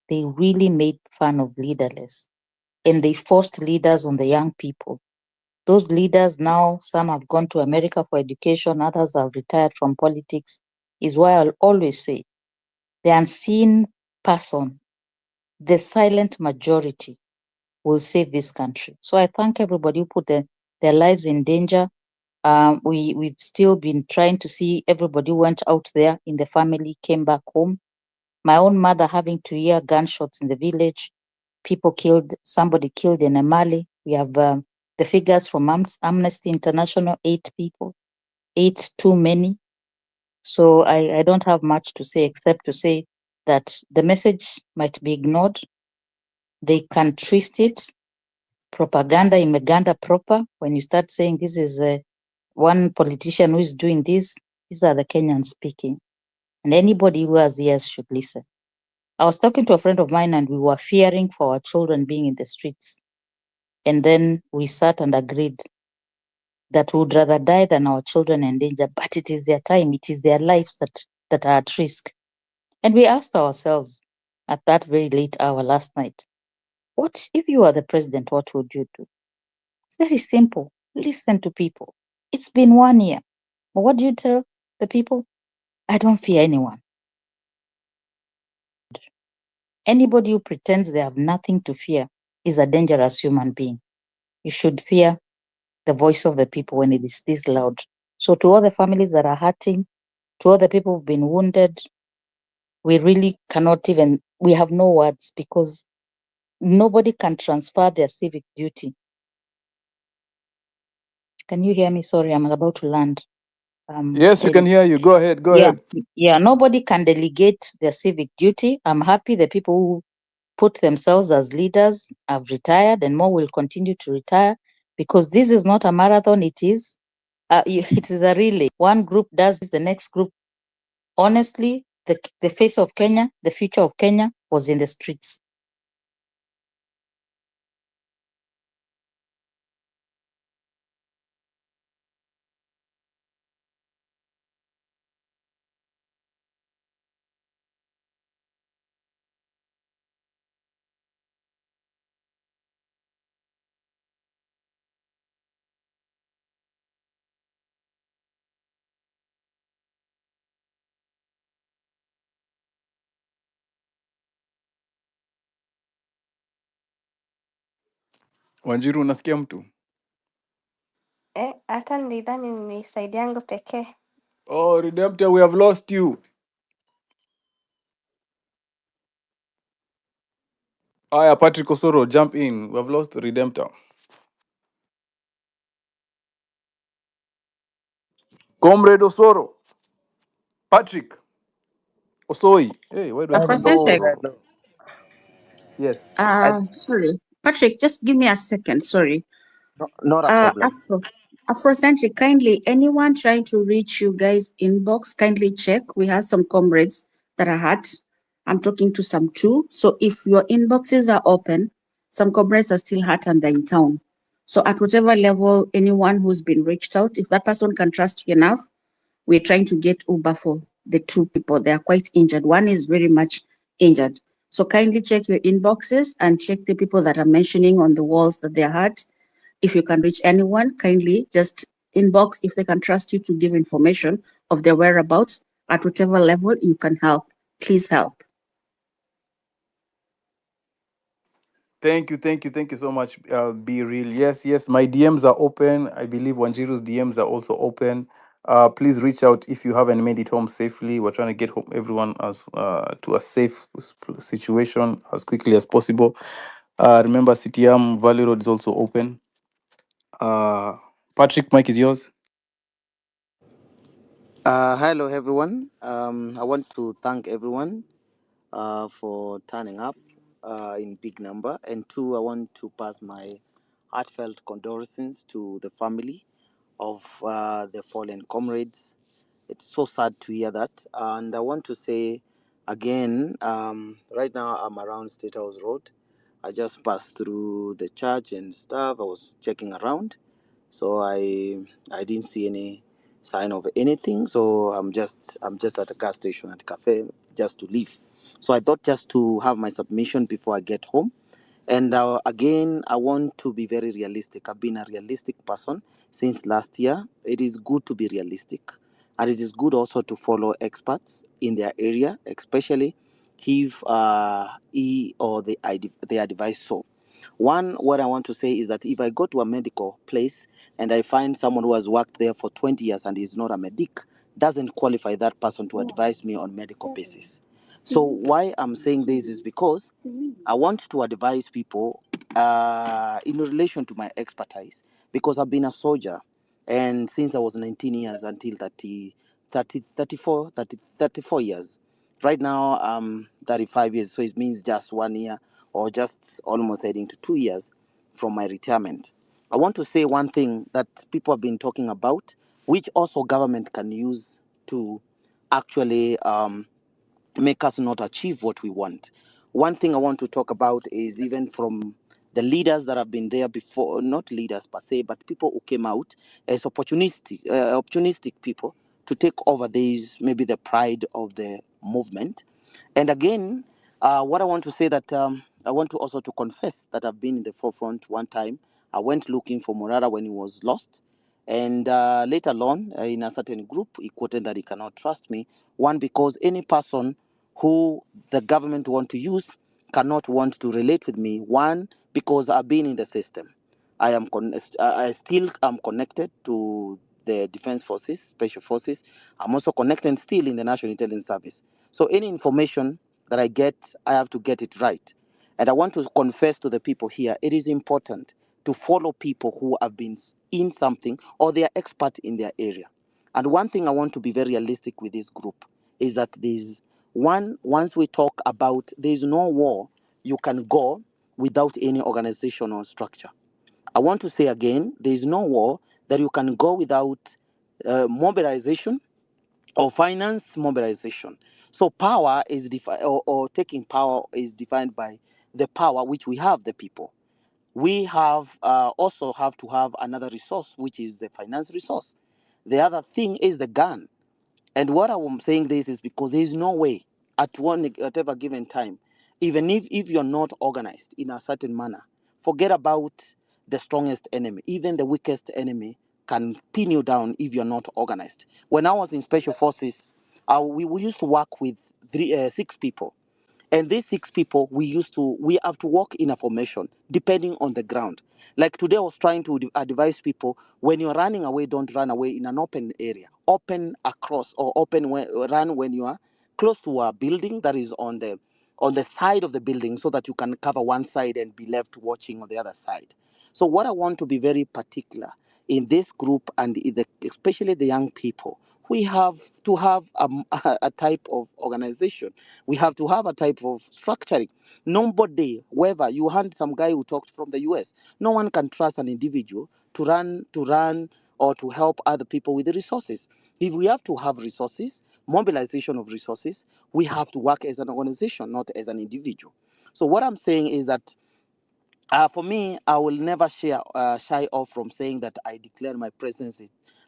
They really made fun of leaderless. And they forced leaders on the young people. Those leaders now, some have gone to America for education, others have retired from politics, is why I'll always say the unseen person, the silent majority will save this country. So I thank everybody who put their lives in danger. We've still been trying to see everybody who went out there in the family came back home. My own mother having to hear gunshots in the village, people killed, somebody killed in Amali. We have the figures from Amnesty International, 8 people, 8 too many. So I don't have much to say except to say that the message might be ignored. They can twist it. Propaganda imeganda proper. When you start saying this is one politician who is doing this, these are the Kenyans speaking. And anybody who has ears should listen. I was talking to a friend of mine and we were fearing for our children being in the streets. And then we sat and agreed that we would rather die than our children in danger, but it is their time, it is their lives that are at risk. And we asked ourselves at that very late hour last night, what if you are the president, what would you do? It's very simple. Listen to people. It's been 1 year. But what do you tell the people? I don't fear anyone. Anybody who pretends they have nothing to fear is a dangerous human being. You should fear the voice of the people when it is this loud. So to all the families that are hurting, to all the people who've been wounded, we really cannot even, we have no words because nobody can transfer their civic duty. Can you hear me? Sorry, I'm about to land. Yes, we can hear you. Go ahead. Go ahead. Yeah, nobody can delegate their civic duty. I'm happy the people who put themselves as leaders have retired and more will continue to retire because this is not a marathon. It is it is a relay. One group does the next group. Honestly, the face of Kenya, the future of Kenya was in the streets. Wanjiru, unasikia mtu? Hata nilidhani ni side yangu pekee. Oh, Redemptor, we have lost you. Aya, Patrick Osoro, jump in. We have lost Redemptor. Comrade Osoro. Patrick Osoi. Hey, why do I have Afrocentric. Osoro? Yes. Sorry. Patrick, just give me a second. Sorry. Not a problem. Afrocentric, kindly, anyone trying to reach you guys inbox, kindly check. We have some comrades that are hurt. I'm talking to some too. So if your inboxes are open, some comrades are still hurt and they're in town. So at whatever level, anyone who's been reached out, if that person can trust you enough, we're trying to get Uber for the 2 people. They are quite injured. One is very much injured. So kindly check your inboxes and check the people that are mentioning on the walls that they're hurt. If you can reach anyone, kindly just inbox if they can trust you to give information of their whereabouts at whatever level you can help. Please help. Thank you so much. Be real. Yes, my DMs are open. I believe Wanjiru's DMs are also open. Please reach out if you haven't made it home safely. We're trying to get home everyone as to a safe situation as quickly as possible. Remember, CTM Valley Road is also open. Patrick, mic is yours. Hello, everyone. I want to thank everyone for turning up in big number. And two, I want to pass my heartfelt condolences to the family of the fallen comrades. It's so sad to hear that. And I want to say again, right now I'm around State House Road. I just passed through the church and stuff. I was checking around, so I didn't see any sign of anything. So I'm just at a gas station at a cafe just to leave. So I thought just to have my submission before I get home. And again, I want to be very realistic. I've been a realistic person since last year. It is good to be realistic. And it is good also to follow experts in their area, especially if he or they advise so. One, what I want to say is that if I go to a medical place and I find someone who has worked there for 20 years and is not a medic, doesn't qualify that person to advise me on medical basis. So why I'm saying this is because I want to advise people in relation to my expertise, because I've been a soldier, and since I was 19 years until 34 years. Right now I'm 35 years, so it means just 1 year or just almost heading to 2 years from my retirement. I want to say one thing that people have been talking about, which also government can use to actually make us not achieve what we want. One thing I want to talk about is even from the leaders that have been there before, not leaders per se, but people who came out as opportunistic people to take over these, maybe the pride of the movement. And again, what I want to say that I want to also to confess that I've been in the forefront one time. I went looking for Morara when he was lost. And later on, in a certain group, he quoted that he cannot trust me. One, because any person who the government want to use cannot want to relate with me. One, because I've been in the system. I still am connected to the defense forces, special forces. I'm also connected still in the National Intelligence Service. So any information that I get, I have to get it right. And I want to confess to the people here, it is important to follow people who have been in something or they are expert in their area. And one thing I want to be very realistic with this group is that once we talk about there's no war you can go without any organization or structure. I want to say again, there's no war that you can go without mobilization or finance mobilization. So power is defined, or taking power is defined by the power which we have, the people. We have also have to have another resource, which is the finance resource. The other thing is the gun. And what I'm saying this is because there is no way at ever given time, even if you're not organized in a certain manner, forget about the strongest enemy. Even the weakest enemy can pin you down if you're not organized. When I was in special forces, we used to work with 6 people, and these 6 people we have to work in a formation depending on the ground. Like today I was trying to advise people, when you're running away, don't run away in an open area, open across, or run when you are close to a building that is on the side of the building, so that you can cover one side and be left watching on the other side. So what I want to be very particular in this group, and especially the young people, we have to have a type of organization. We have to have a type of structuring. Nobody, whoever you hand some guy who talked from the US, no one can trust an individual to run or to help other people with the resources. If we have to have resources, mobilization of resources, we have to work as an organization, not as an individual. So what I'm saying is that for me, I will never shy off from saying that I declared my presence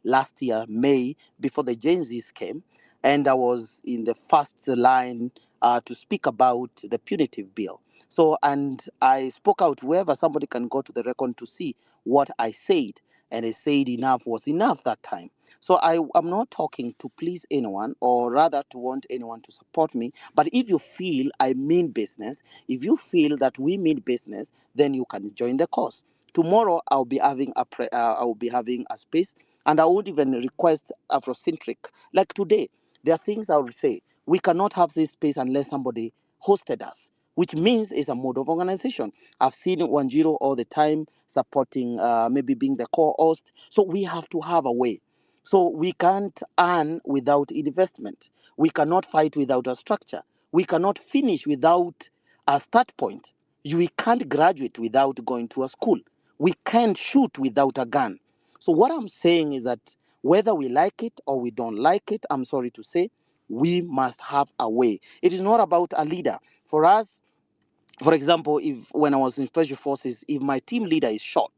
last year, May, before the Gen Zs came. And I was in the first line to speak about the punitive bill. So, and I spoke out wherever somebody can go to the record to see what I said. And I said enough was enough that time. So I am not talking to please anyone, or rather to want anyone to support me. But if you feel I mean business, if you feel that we mean business, then you can join the cause. Tomorrow I will be having a space, and I would even request Afrocentric. Like today, there are things I would say we cannot have this space unless somebody hosted us, which means it's a mode of organization. I've seen Wanjiro all the time supporting, maybe being the co-host. So we have to have a way. So we can't earn without investment. We cannot fight without a structure. We cannot finish without a start point. We can't graduate without going to a school. We can't shoot without a gun. So what I'm saying is that whether we like it or we don't like it, I'm sorry to say, we must have a way. It is not about a leader. For us, for example, if when I was in special forces, if my team leader is shot,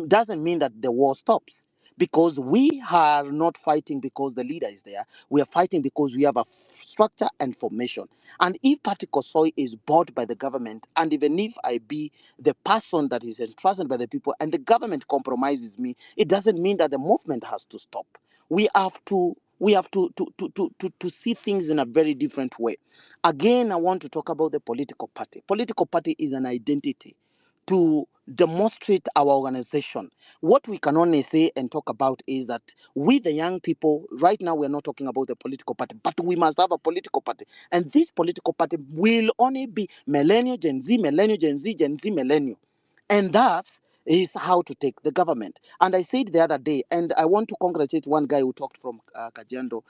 doesn't mean that the war stops, because we are not fighting because the leader is there. We are fighting because we have a structure and formation. And if Patrick Osoy is bought by the government, and even if I be the person that is entrusted by the people, and the government compromises me, it doesn't mean that the movement has to stop. We have to see things in a very different way. Again, I want to talk about the political party. Political party is an identity to demonstrate our organization. What we can only say and talk about is that we, the young people, right now we're not talking about the political party, but we must have a political party. And this political party will only be millennial, Gen Z, millennial, Gen Z, Gen Z, millennial. And that is how to take the government. And I said the other day, and I want to congratulate one guy who talked from Kajiando,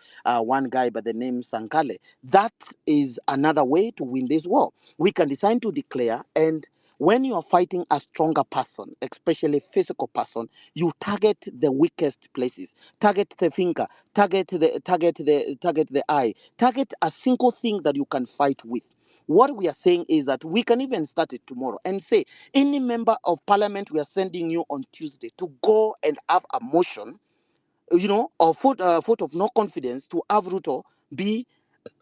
one guy by the name Sankale. That is another way to win this war. We can decide to declare, and when you are fighting a stronger person, especially physical person, you target the weakest places, target the finger, target the eye, target a single thing that you can fight with. What we are saying is that we can even start it tomorrow and say, any member of parliament, we are sending you on Tuesday to go and have a motion, or vote of no confidence to have Ruto be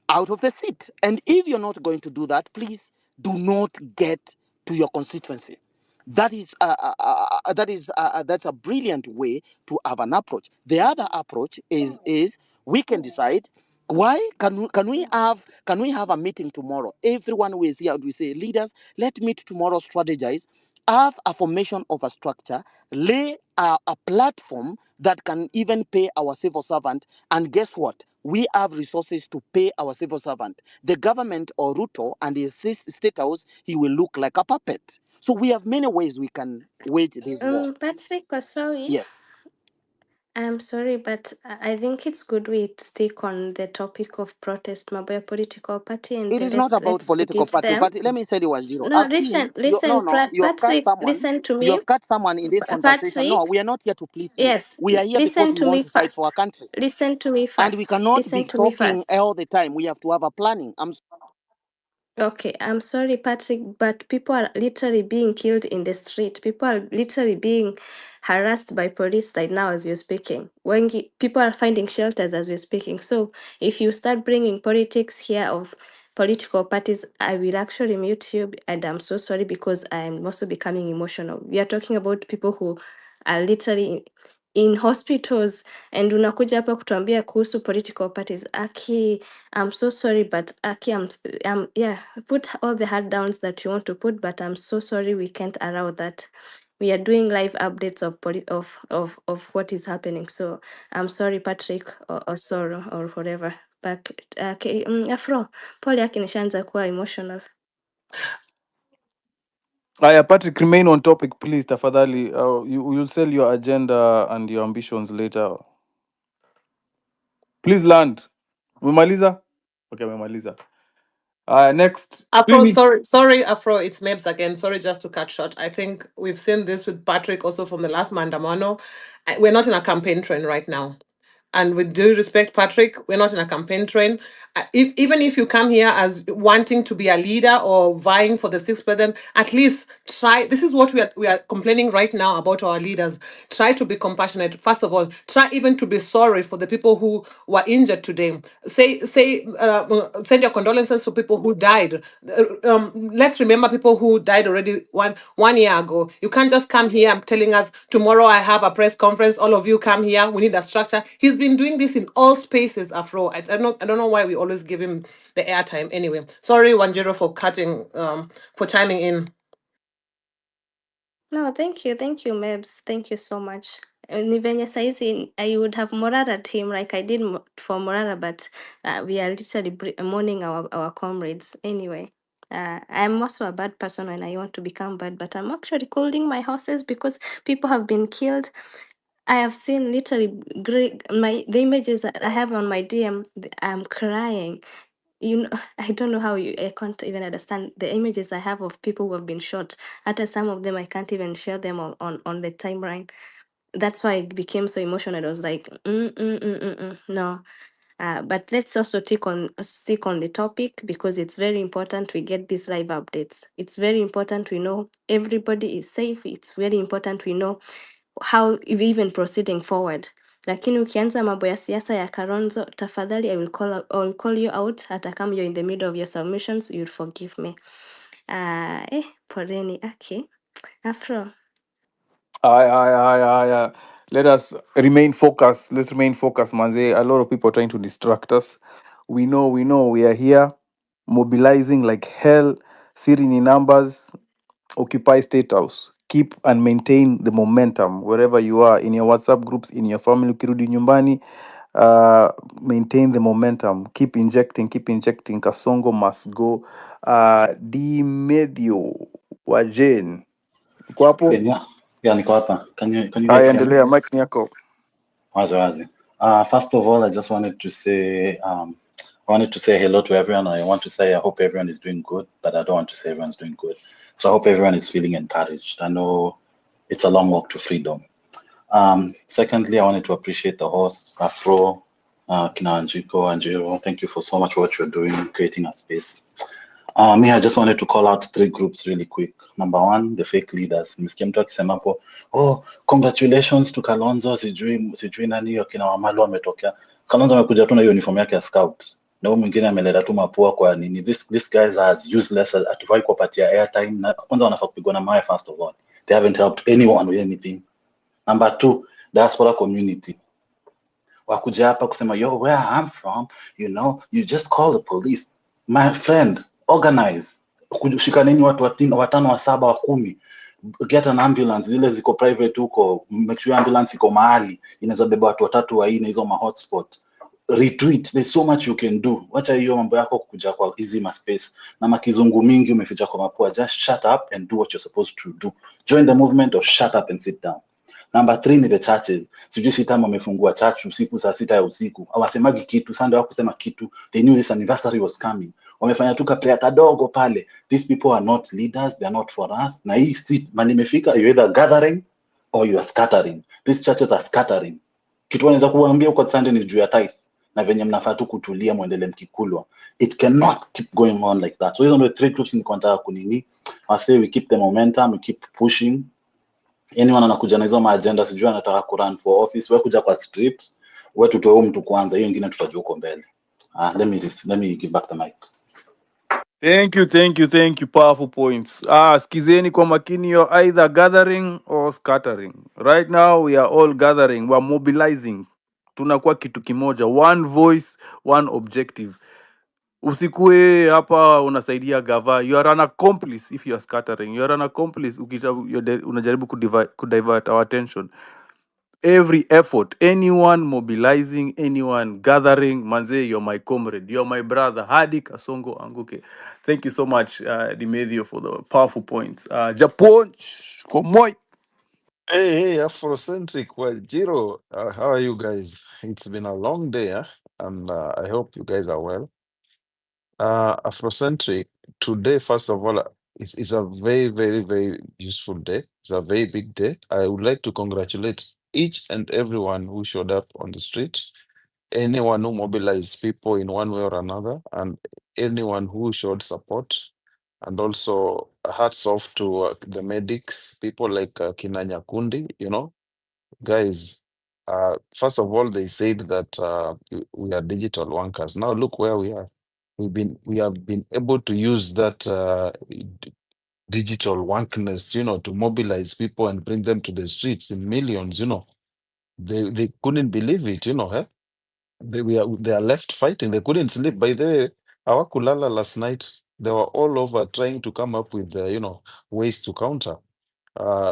out of the seat. And if you're not going to do that, please do not get to your constituency. That's a brilliant way to have an approach. The other approach is we can decide. Why can we have a meeting tomorrow? Everyone who is here, and we say, leaders, let's meet tomorrow, strategize, have a formation of a structure, lay a platform that can even pay our civil servant. And guess what? We have resources to pay our civil servant. The government or Ruto and his state house, he will look like a puppet. So we have many ways we can wage this war. Patrick Osawi, Yes. I'm sorry, but I think it's good we stick on the topic of protest, Mabaya political party, and It the is not rest, about let's put political it party, them. but let me tell you one zero. No, I've seen listen, you. No, listen, no, you have cut Patrick, someone. listen to You me. have cut someone in this conversation. No, Patrick, we are not here to please you. yes, We are here because listen we to want me to fight for our first. country. Listen to me And we first. cannot be Listen to me talking first. all the time. We have to have a planning. Okay, I'm sorry, Patrick, but people are literally being killed in the street. People are literally being harassed by police right now as you're speaking. People are finding shelters as we're speaking. So if you start bringing politics here of political parties, I will actually mute you. And I'm so sorry because I'm also becoming emotional. We are talking about people who are literally in hospitals, and unakuja hapa kutuambia kuhusu political parties. Aki, I'm so sorry, but Aki, yeah, put all the hard downs that you want to put, but I'm so sorry we can't allow that. We are doing live updates of what is happening. So I'm sorry, Patrick, or sorrow or whatever. But okay, Afro, pole yake nishaanza kuwa emotional. Aya, Patrick, remain on topic, please, tafadhali. You'll sell your agenda and your ambitions later. Please land. Umemaliza? Okay, umemaliza. Next. Afro, Phoenix. sorry, Afro, it's Mebs again. Sorry, just to cut short. I think we've seen this with Patrick also from the last Mandamano. We're not in a campaign train right now. And with due respect, Patrick, we're not in a campaign train. Even if you come here as wanting to be a leader or vying for the sixth president, at least try. This is what we are complaining right now about our leaders. Try to be compassionate. First of all, try even to be sorry for the people who were injured today. Send your condolences to people who died. Let's remember people who died already one year ago. You can't just come here and telling us tomorrow I have a press conference. All of you come here. We need a structure. He's been doing this in all spaces, Afro. I don't know why we always give him the airtime. Anyway, sorry, Wanjiro, for for chiming in. No, thank you, Mebs. Thank you so much. Ni venye saizi I would have morale him like I did for Morara, but we are literally mourning our comrades. Anyway, I'm also a bad person when I want to become bad, but I'm actually cooling my horses because people have been killed. I have seen literally the images that I have on my DM. I'm crying. you know, I don't know how I can't even understand the images I have of people who have been shot. At some of them, I can't even share them on the timeline. That's why it became so emotional. I was like, no. But let's also stick on the topic, because it's very important we get these live updates. It's very important we know everybody is safe. It's very important we know how we even proceeding forward. Lakini ukianza mambo ya siasa ya Kalonzo, tafadhali I will call you out, hata kama you're in the middle of your submissions, you'll forgive me. Poleni. Okay. Afro. Aye. Let us remain focused. Let's remain focused, manze. A lot of people are trying to distract us. We know we are here, mobilizing like hell, sitting in numbers, occupy state house. Keep and maintain the momentum wherever you are, in your WhatsApp groups, in your family, ukirudi nyumbani. Maintain the momentum. Keep injecting. Kasongo must go. Dimedio wa Jane. Uko hapo? Yeah, niko hapa. Can you guys Haya, hear me? endelea, mic ni yako. Wazi. First of all, I just wanted to say hello to everyone. I want to say I hope everyone is doing good, but I don't want to say everyone's doing good. So I hope everyone is feeling encouraged. I know it's a long walk to freedom. Secondly, I wanted to appreciate the host, Afro, Kina Anjiro. Thank you for so much what you're doing, creating a space. Me, I just wanted to call out 3 groups really quick. Number 1, the fake leaders. Nimesikia mtu akisema hapo, oh, congratulations to Kalonzo, sijui nani akina Wamalo wametokea. Kalonzo amekuja tu na hiyo uniform yake ya scout. Na huyu mwingine ameleta tu mapua kwa nini. These guys are as useless as atufai kupatia airtime. Na kwanza wanafaa kupigwa na mawe first of all. They haven't helped anyone with anything. Number 2, diaspora community. Wakuja hapa kusema, yo, where I'm from, you know, you just call the police. My friend, organize. Shikaneni watu 5, 7, 10. Get an ambulance. Zile ziko private huko, make sure ambulance iko mahali inaweza beba watu 3, 4 hizo ma hotspot. Retweet. There's so much you can do. Wacha hiyo mambo yako kukuja kwa easy ma space na makizungu mingi umeficha kwa mapua. Just shut up and do what you're supposed to do. Join the movement or shut up and sit down. Number 3 ni the churches. Sijui Sitama wamefungua church usiku saa 6 ya usiku. Hawasemagi kitu, Sunday hawakusema kitu. They knew this anniversary was coming. Wamefanya tu prayer kadogo pale. These people are not leaders, they are not for us. Na hii si mali imefika, you either gathering or you are scattering. These churches are scattering. Kitu wanaweza kuambia uko Sunday ni juu ya tithe na venye mnafaa tu kutulia muendelee mkikulwa. It cannot keep going on like that. So hizo ndio 3 groups niko nataka kunini. I say we keep the momentum, we keep pushing. Anyone anakuja na hizo maagenda, sijui anataka kurun for office, wewe kuja kwa street, wewe tutoe mtu kwanza, hiyo nyingine tutajua huko mbele. Let me give back the mic. Thank you. Powerful points. Skizeni kwa makini, you're either gathering or scattering. Right now we are all gathering, we are mobilizing. Tunakuwa kitu kimoja, one voice, one objective. Usikue hapa unasaidia gava. You are an accomplice if you are scattering. You are an accomplice unajaribu kudivert our attention. Every effort, anyone mobilizing, anyone gathering, manze, you're my comrade, you're my brother. Hadi Kasongo Anguke. Thank you so much, Dimedio, for the powerful points. Japon, Komoi. Hey, Afrocentric, well, Jiro, how are you guys? It's been a long day, and I hope you guys are well. Afrocentric, today, first of all, it's a very, very, very useful day. It's a very big day. I would like to congratulate each and everyone who showed up on the street, anyone who mobilized people in one way or another, and anyone who showed support. And also, hats off to the medics, people like Kina Nyakundi, guys. First of all, they said that we are digital wankers. Now look where we are. We have been able to use that digital wankness, to mobilize people and bring them to the streets in millions. They couldn't believe it. They are left fighting. They couldn't sleep. By the way, hawakulala last night. They were all over trying to come up with ways to counter.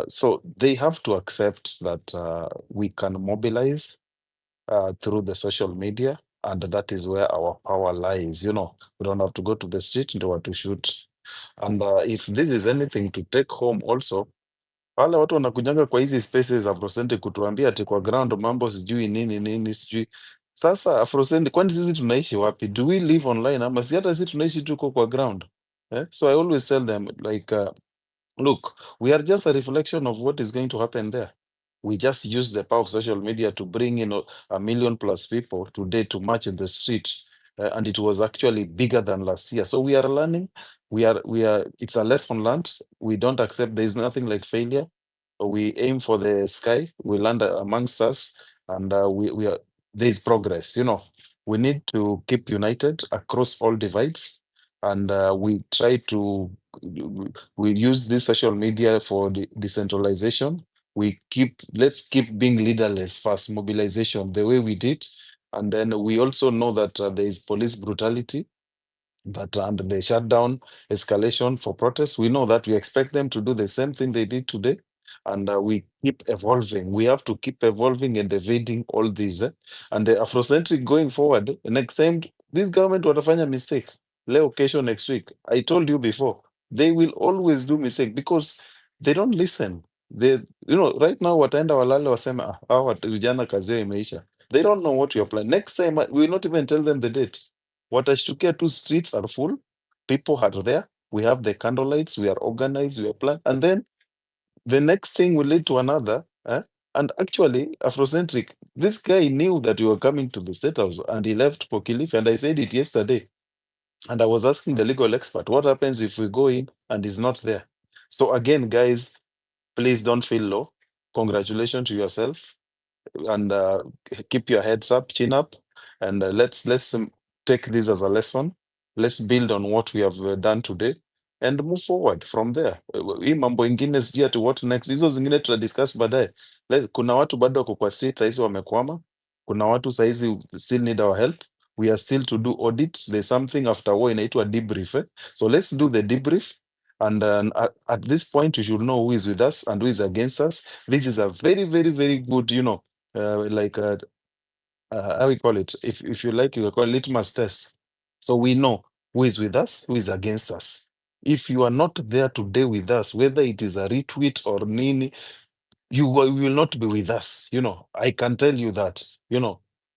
So they have to accept that we can mobilize through the social media, and that is where our power lies. We don't have to go to the street to shoot. And if this is anything to take home also, wale watu wanakujanga kwa hizi spaces za Procente kutuambia ati kwa ground mambo sijui nini sijui. Sasa Afrosendi, kwani sisi tunaishi wapi? Do we live online ama si hata sisi tunaishi tuko kwa ground? So I always tell them like look, we are just a reflection of what is going to happen there. We just use the power of social media to bring in a million plus people today to march in the street, and it was actually bigger than last year. So we are learning. We are. It's a lesson learned. We don't accept. There is nothing like failure. We aim for the sky. We land amongst us, and we are. There is progress. We need to keep united across all divides, and we try to we use this social media for the decentralization. Let's keep being leaderless first, mobilization the way we did, and then we also know that there is police brutality, but and the shutdown escalation for protests. We know that we expect them to do the same thing they did today, and we keep evolving. We have to keep evolving and evading all these, and the Afrocentric going forward. Next time, this government watafanya mistake. Leo, kesho, next week. I told you before, they will always do mistake because they don't listen. Right now, wataenda walale waseme, hawa vijana kazi yao imeisha. They don't know what you're planning. Next time, we will not even tell them the date. Watashtukia two streets are full, people are there, we have the candlelights, we are organized, we are planned, and then the next thing will lead to another. And actually, Afrocentric, this guy knew that you were coming to the State House and he left for Kilifi, and I said it yesterday. And I was asking the legal expert, what happens if we go in and he's not there? So again, guys, please don't feel low. Congratulations to yourself, and keep your heads up, chin up, and let's take this as a lesson. Let's build on what we have done today and move forward from there. Hii mambo ingine sijui ati what next, hizo zingine tutadiscuss baadaye. Kuna watu bado wako kwa street saizi wamekwama. Kuna watu saizi still need our help. We are still to do audit. There's something after war inaitwa debrief. So let's do the debrief. And at this point, you should know who is with us and who is against us. This is a very, very, very good, how we call it, if you like, you can call it litmus test. So we know who is with us, who is against us. If you are not there today with us, whether it is a retweet or nini, you will not be with us. I can tell you that.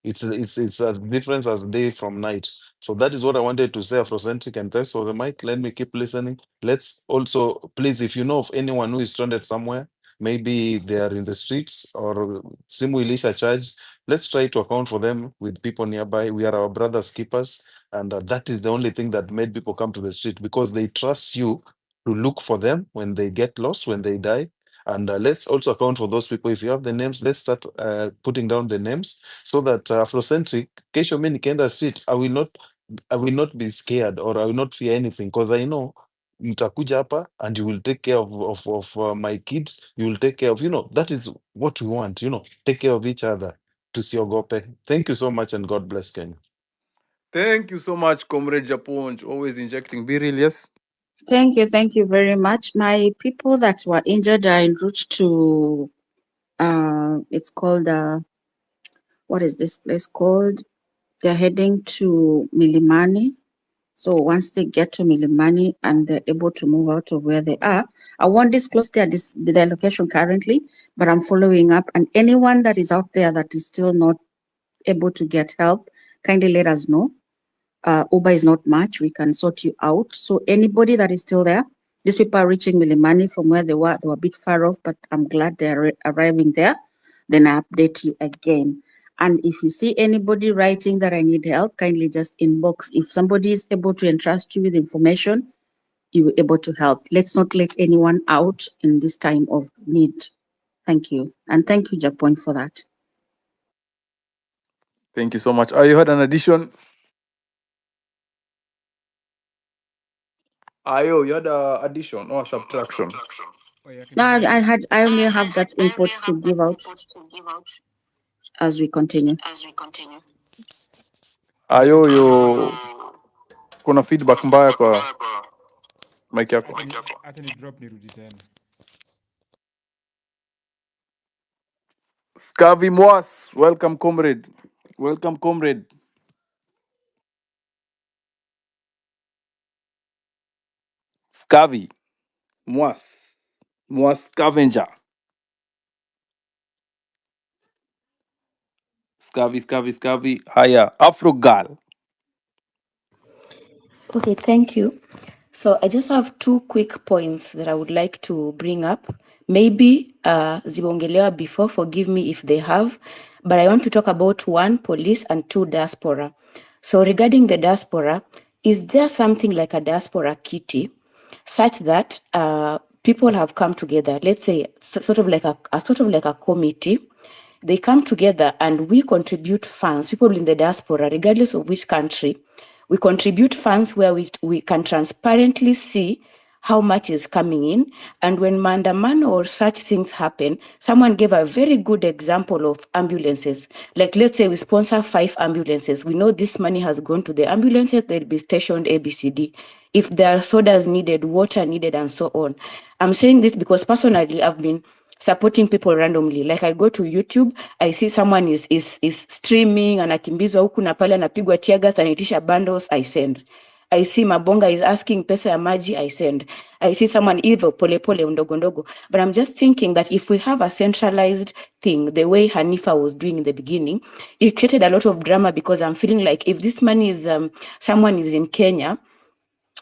It's a difference as day from night. So that is what I wanted to say, Afrocentric, and thanks for the mic. Let me keep listening. Let's also, please, if you know of anyone who is stranded somewhere, maybe they are in the streets or simu ilisha charge, let's try to account for them with people nearby. We are our brothers keepers, and that is the only thing that made people come to the street, because they trust you to look for them when they get lost, when they die. And let's also account for those people. If you have the names, let's start putting down the names so that Afrocentric, kesho mi nikienda street, I will not be scared, or I will not fear anything, because I know mtakuja hapa and you will take care of my kids. You will take care of, that is what we want, take care of each other. Tusiogope. Thank you so much, and God bless Kenya. Thank you so much, Comrade Japonj. Always injecting Biril, yes? Thank you very much. My people that were injured are en route to, it's called, what is this place called? They're heading to Milimani. So once they get to Milimani and they're able to move out of where they are, I won't disclose their location currently, but I'm following up. And anyone that is out there that is still not able to get help, kindly let us know. Uber is not much. We can sort you out. So anybody that is still there, these people are reaching Milimani from where they were. They were a bit far off, but I'm glad they're arriving there. Then I update you again. And if you see anybody writing that I need help, kindly just inbox. If somebody is able to entrust you with information, you will able to help. Let's not let anyone out in this time of need. Thank you. And thank you, Japon, for that. Thank you so much. You had an addition? Ayo, you had an addition or subtraction? Oh, yeah, can No, you hear me? I only have that input to give out as we continue. Ayo, kuna feedback mbaya kwa mic yako. Acha ni drop nirudi tena. Scavi Mwas, welcome comrade. Welcome comrade. Scavi Mwas. Mwas scavenger. Scavi. Haya, Afro Girl. Okay, thank you. So I just have two quick points that I would like to bring up. Maybe zimeongelewa before, forgive me if they have, but I want to talk about one, police, and two, diaspora. So regarding the diaspora, is there something like a diaspora kitty such that people have come together, let's say sort of like a committee, they come together and we contribute funds, people in the diaspora, regardless of which country, we contribute funds where we can transparently see how much is coming in. And when maandamano or such things happen, someone gave a very good example of ambulances. Like, let's say we sponsor 5 ambulances. We know this money has gone to the ambulances, they'll be stationed ABCD. If there are sodas needed, water needed, and so on. I'm saying this because personally, I've been supporting people randomly. Like I go to YouTube, I see someone is streaming, anakimbizwa huku na pale, anapigwa tear gas, anaitisha bundles, I send. I see Mabonga is asking pesa ya maji, I send. I see someone evil, pole pole, ndogo ndogo. But I'm just thinking that if we have a centralized thing, the way Hanifa was doing in the beginning, it created a lot of drama because I'm feeling like if this money is, someone is in Kenya,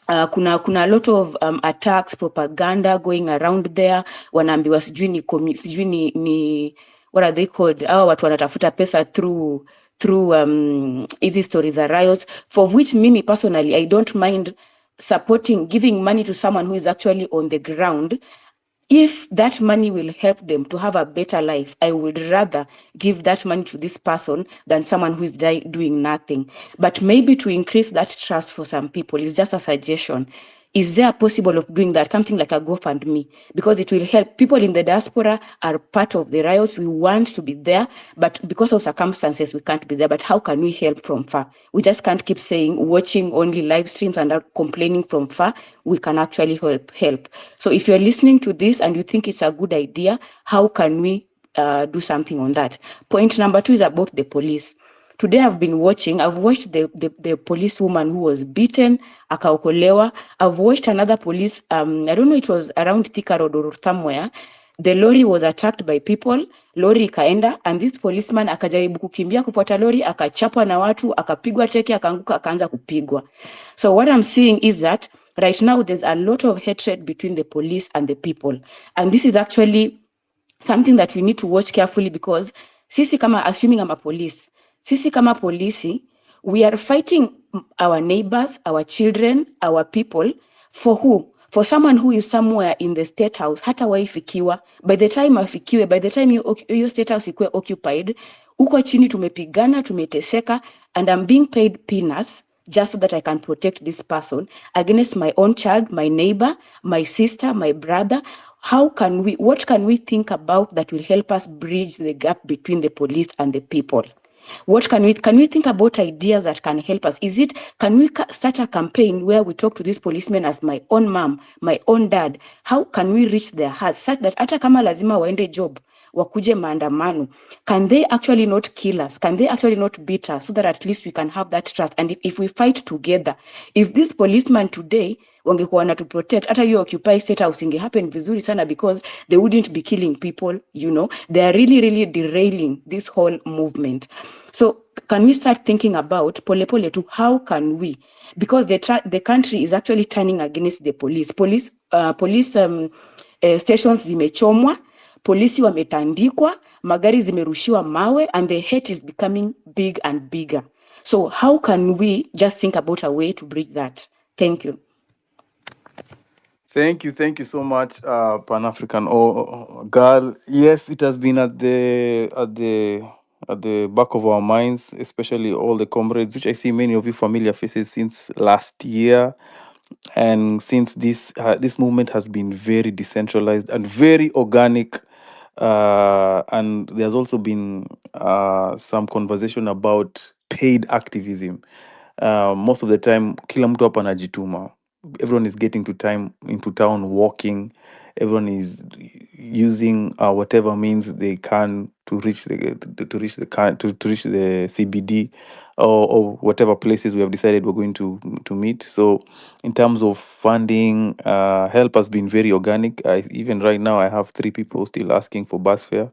kuna a lot of attacks, propaganda going around there. Wanaambiwa sijui ni what are they called? Hawa watu wanatafuta pesa through hizi stories za riots, for which mimi personally I don't mind supporting, giving money to someone who is actually on the ground. If that money will help them to have a better life, I would rather give that money to this person than someone who is doing nothing. But maybe to increase that trust for some people is just a suggestion. Is there possible of doing that, something like a GoFundMe? Because it will help. People in the diaspora are part of the riots. We want to be there, but because of circumstances, we can't be there. But how can we help from far? We just can't keep saying, watching only live streams and complaining from far. We can actually help. So if you're listening to this and you think it's a good idea, how can we do something on that? Point number 2 is about the police. Today I've watched the police woman who was beaten, akaokolewa. I've watched another police, I don't know, it was around Thika Road or somewhere. The lorry was attacked by people, lorry ikaenda, and this policeman akajaribu kukimbia kufuata lorry, akachapwa na watu, akapigwa teke, akaanguka, akaanza kupigwa. So what I'm seeing is that right now there's a lot of hatred between the police and the people. And this is actually something that we need to watch carefully, because sisi kama, assuming I'm a police, sisi kama polisi, we are fighting our neighbors, our children, our people, for who? For someone who is somewhere in the state house, hata waifikiwa. By the time afikiwe, by the time your state house ikuwe occupied, uko chini tumepigana, tumeteseka, and I'm being paid peanuts just so that I can protect this person against my own child, my neighbor, my sister, my brother. What can we think about that will help us bridge the gap between the police and the people? What can we think about ideas that can help us? Can we start a campaign where we talk to these policemen as my own mom, my own dad? How can we reach their hearts such that hata kama lazima waende job, wakuje maandamano, can they actually not kill us? Can they actually not beat us, so that at least we can have that trust? And if we fight together, if this policeman today wangekuwa wanatu protect, hata hiyo Occupy State House ingehappen vizuri sana, because they wouldn't be killing people, they are really derailing this whole movement. So can we start thinking about pole pole to how can we, because the country is actually turning against the police stations zimechomwa, polisi wametandikwa, magari zimerushiwa mawe, and the hate is becoming big and bigger. So how can we just think about a way to bridge that? Thank you. Thank you so much, Pan African girl. Yes, it has been at the back of our minds, especially all the comrades, which I see many of you familiar faces since last year, and since this movement has been very decentralized and very organic. And there's also been some conversation about paid activism. Most of the time, kila mtu hapa anajituma. Everyone is getting into town walking. Everyone is using whatever means they can to reach the CBD, or whatever places we have decided we're going to meet. So in terms of funding, help has been very organic. Even right now I have 3 people still asking for bus fare.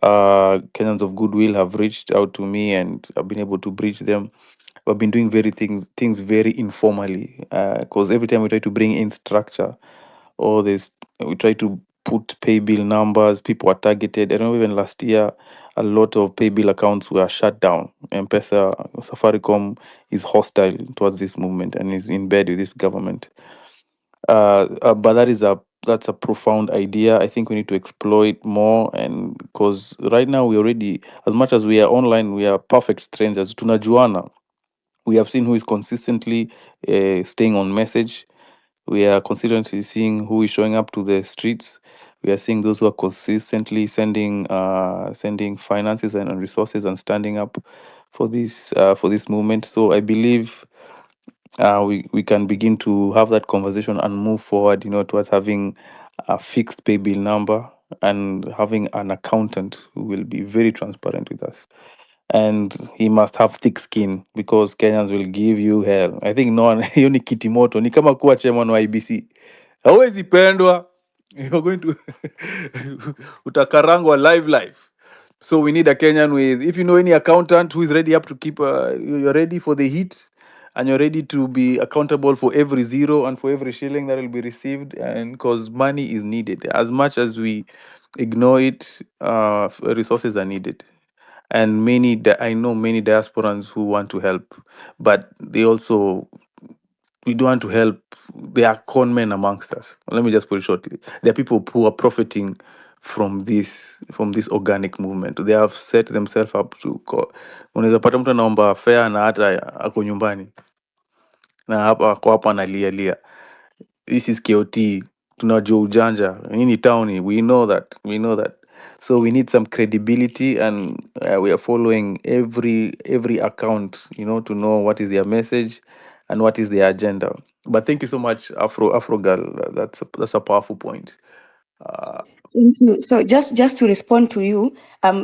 Kenyans of goodwill have reached out to me, and I've been able to bridge them. We've been doing things very informally, because every time we try to bring in structure, or this we try to put pay bill numbers, people are targeted. I know even last year a lot of pay bill accounts were shut down. M-Pesa, Safaricom is hostile towards this movement and is in bed with this government. But that's a profound idea. I think we need to exploit more, and because right now we already, as much as we are online, we are perfect strangers. Tunajuana. We have seen who is consistently staying on message. We are consistently seeing who is showing up to the streets. We are seeing those who are consistently sending finances and resources and standing up for this movement. So I believe we can begin to have that conversation and move forward, towards having a fixed pay bill number and having an accountant who will be very transparent with us. And he must have thick skin, because Kenyans will give you hell. I think no one, hiyo ni kitimoto, ni kama kuwa chairman wa IBC. Hawezi pendwa. You're going to utakarangwa live. So we need a Kenyan with, if you know any accountant who is ready up to keep, you're ready for the heat, and you're ready to be accountable for every zero and for every shilling that will be received, and because money is needed. As much as we ignore it, resources are needed. And I know many diasporans who want to help, but they also, we don't want to help. There are con men amongst us. Let me just put it shortly. There are people who are profiting from this organic movement. They have set themselves up to unaweza pata mtu anaomba fare na hata ako nyumbani na hapa ako hapa analialia. This is KOT. Tunajua ujanja. Hii ni town. We know that. So we need some credibility, and we are following every account, to know what is their message and what is their agenda. But thank you so much, Afro girl. That's a powerful point. Thank you. So just to respond to you,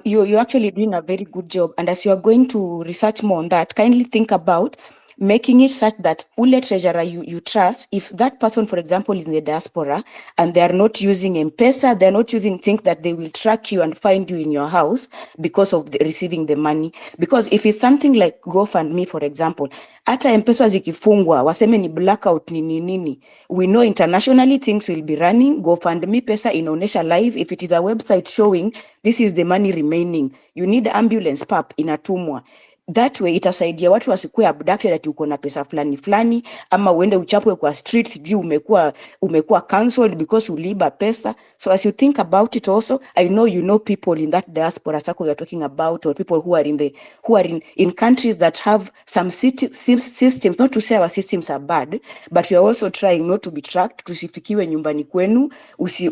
you're actually doing a very good job. And as you are going to research more on that, kindly think about making it such that ule treasurer you trust, if that person, for example, is in the diaspora and they are not using M-Pesa, they're not using, think that they will track you and find you in your house because of receiving the money. Because if it's something like GoFundMe, for example, hata M-Pesa zikifungwa, waseme ni blackout nini, we know internationally things will be running. GoFundMe pesa inaonesha live. If it is a website showing this is the money remaining, you need ambulance pap inatumwa. That way itasaidia watu wasikuwe abducted ati uko na pesa fulani ama uende uchapwe kwa street sijui umekuwa cancelled because uliiba pesa. So as you think about it also, I know you know people in that diaspora circle you're talking about, or people who are in countries that have some systems, not to say our systems are bad, but we are also trying not to be tracked, tusifikiwe nyumbani kwenu,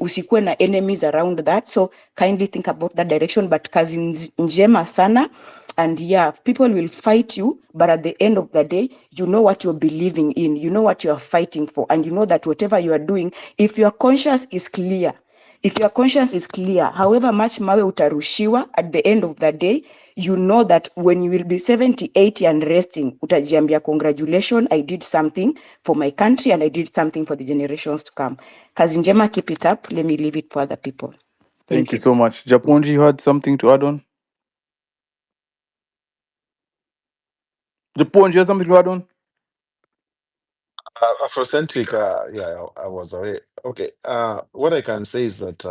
usikuwe na enemies around that. So kindly think about that direction, but kazi njema sana. And yeah, people will fight you, but at the end of the day, you know what you're believing in, you know what you are fighting for, and you know that whatever you are doing, if your conscience is clear, however much mawe utarushiwa, at the end of the day, you know that when you will be 70, 80 and resting, utajiambia congratulations, I did something for my country and I did something for the generations to come. Kazi njema, keep it up. Let me leave it for other people. Thank you so much. Japonji, you had something to add on? Japonji, you had something to add on? Afrocentric, yeah, I was away. Okay, what I can say is that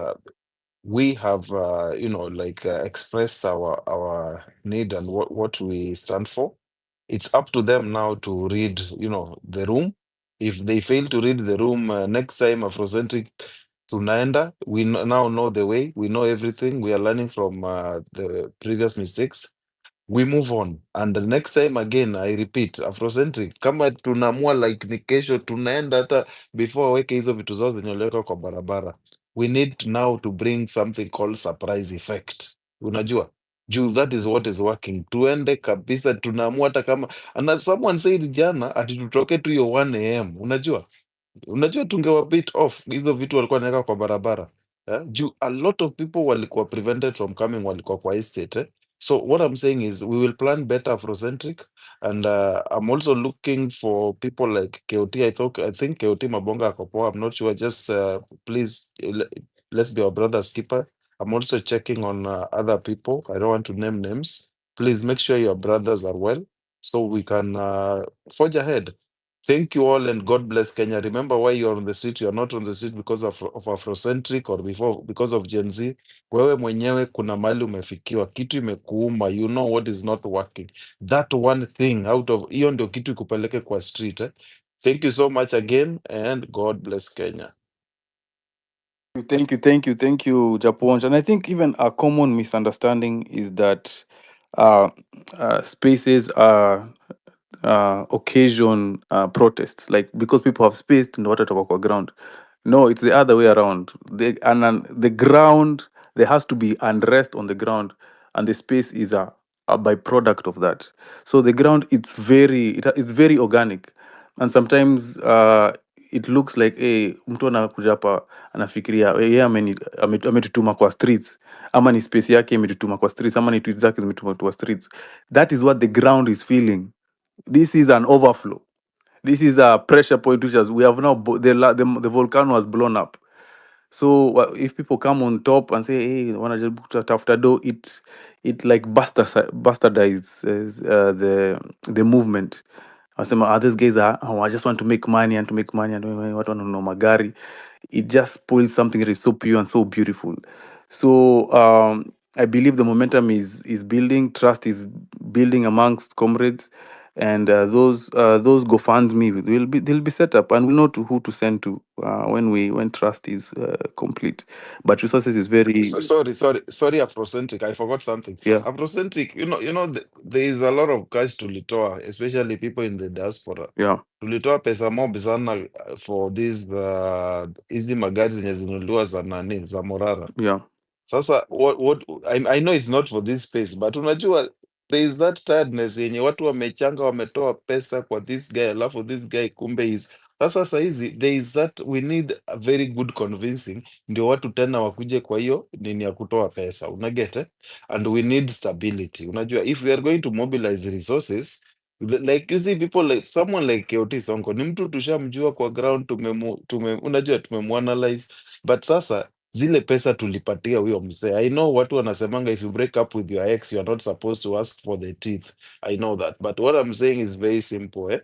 we have, expressed our need and what we stand for. It's up to them now to read, the room. If they fail to read the room, next time Afrocentric tunaenda, we now know the way. We know everything. We are learning from the previous mistakes. We move on, and the next time again, I repeat, Afrocentric kama tunamua like ni kesho tunaenda hata before waweke hizo vitu zao zenye waliweka kwa barabara, we need now to bring something called surprise effect. Unajua juu that is what is working, tuende kabisa, tunaamua hata kama, and someone said jana ati tutoke tu hiyo 1 am. Unajua tungewa bit off hizo vitu walikuwa wanaweka kwa barabara, juu a lot of people walikuwa prevented from coming, walikuwa kwa estate. So what I'm saying is we will plan better Afrocentric, and I'm also looking for people like KOT. I think KOT Mabonga ako poa. I'm not sure. Just please let's be our brother's keeper. I'm also checking on other people. I don't want to name names. Please make sure your brothers are well so we can forge ahead. Thank you all and God bless Kenya. Remember why you're on the street. You're not on the street because of Afrocentric or because of Gen Z. Wewe mwenyewe kuna mali umefikiwa. Kitu imekuuma. You know what is not working. That one thing out of hiyo ndio kitu ikupeleke kwa street. Thank you so much again and God bless Kenya. Thank you, Japonj. And I think even a common misunderstanding is that spaces are occasion protests, like because people have space in order to walk on ground. No, it's the other way around. The ground, there has to be unrest on the ground, and the space is a byproduct of that. So the ground, it's very organic, and sometimes it looks like mtu anakuja hapa anafikiria yeye ametutuma kwa streets, ama ni space yake imetutuma kwa streets, ama ni tweets zake zimetutuma kwa streets. That is what the ground is feeling. This is an overflow. This is a pressure point which we have now, the volcano has blown up. So if people come on top and say, hey, wanajaribu kutafuta do, it like bastardizes the movement. Wasema, these guys I just want to make money and to make money and watu wananunua magari. It just spoils something that is so pure and so beautiful. So I believe the momentum is building, trust is building amongst comrades, and those GoFundMe they'll be set up, and we know who to send to when trust is complete. But resources is very Sorry, Afrocentric. I forgot something. yeah. Afrocentric, there is a lot of cash to Litoa, especially people in the diaspora. Yeah. Tulitoa pesa mob sana for these hizi magari zenye zinuliwa za nani za Morara. Yeah. Sasa what I know it's not for this space, but unajua there is that tiredness yenye watu wamechanga wametoa pesa kwa this guy, alafu this guy kumbe is sasa saizi there is that we need a very good convincing ndio watu tena wakuje kwa hiyo nini ya kutoa pesa, unaget and we need stability. Unajua if we are going to mobilize resources like you see people like someone like Keoti Sonko ni mtu tushamjua kwa ground, unajua tumemwanalyze, but sasa zile pesa tulipatia huyo mzee. I know watu wanasemanga if you break up with your ex you are not supposed to ask for the teeth. I know that, but what I'm saying is very simple.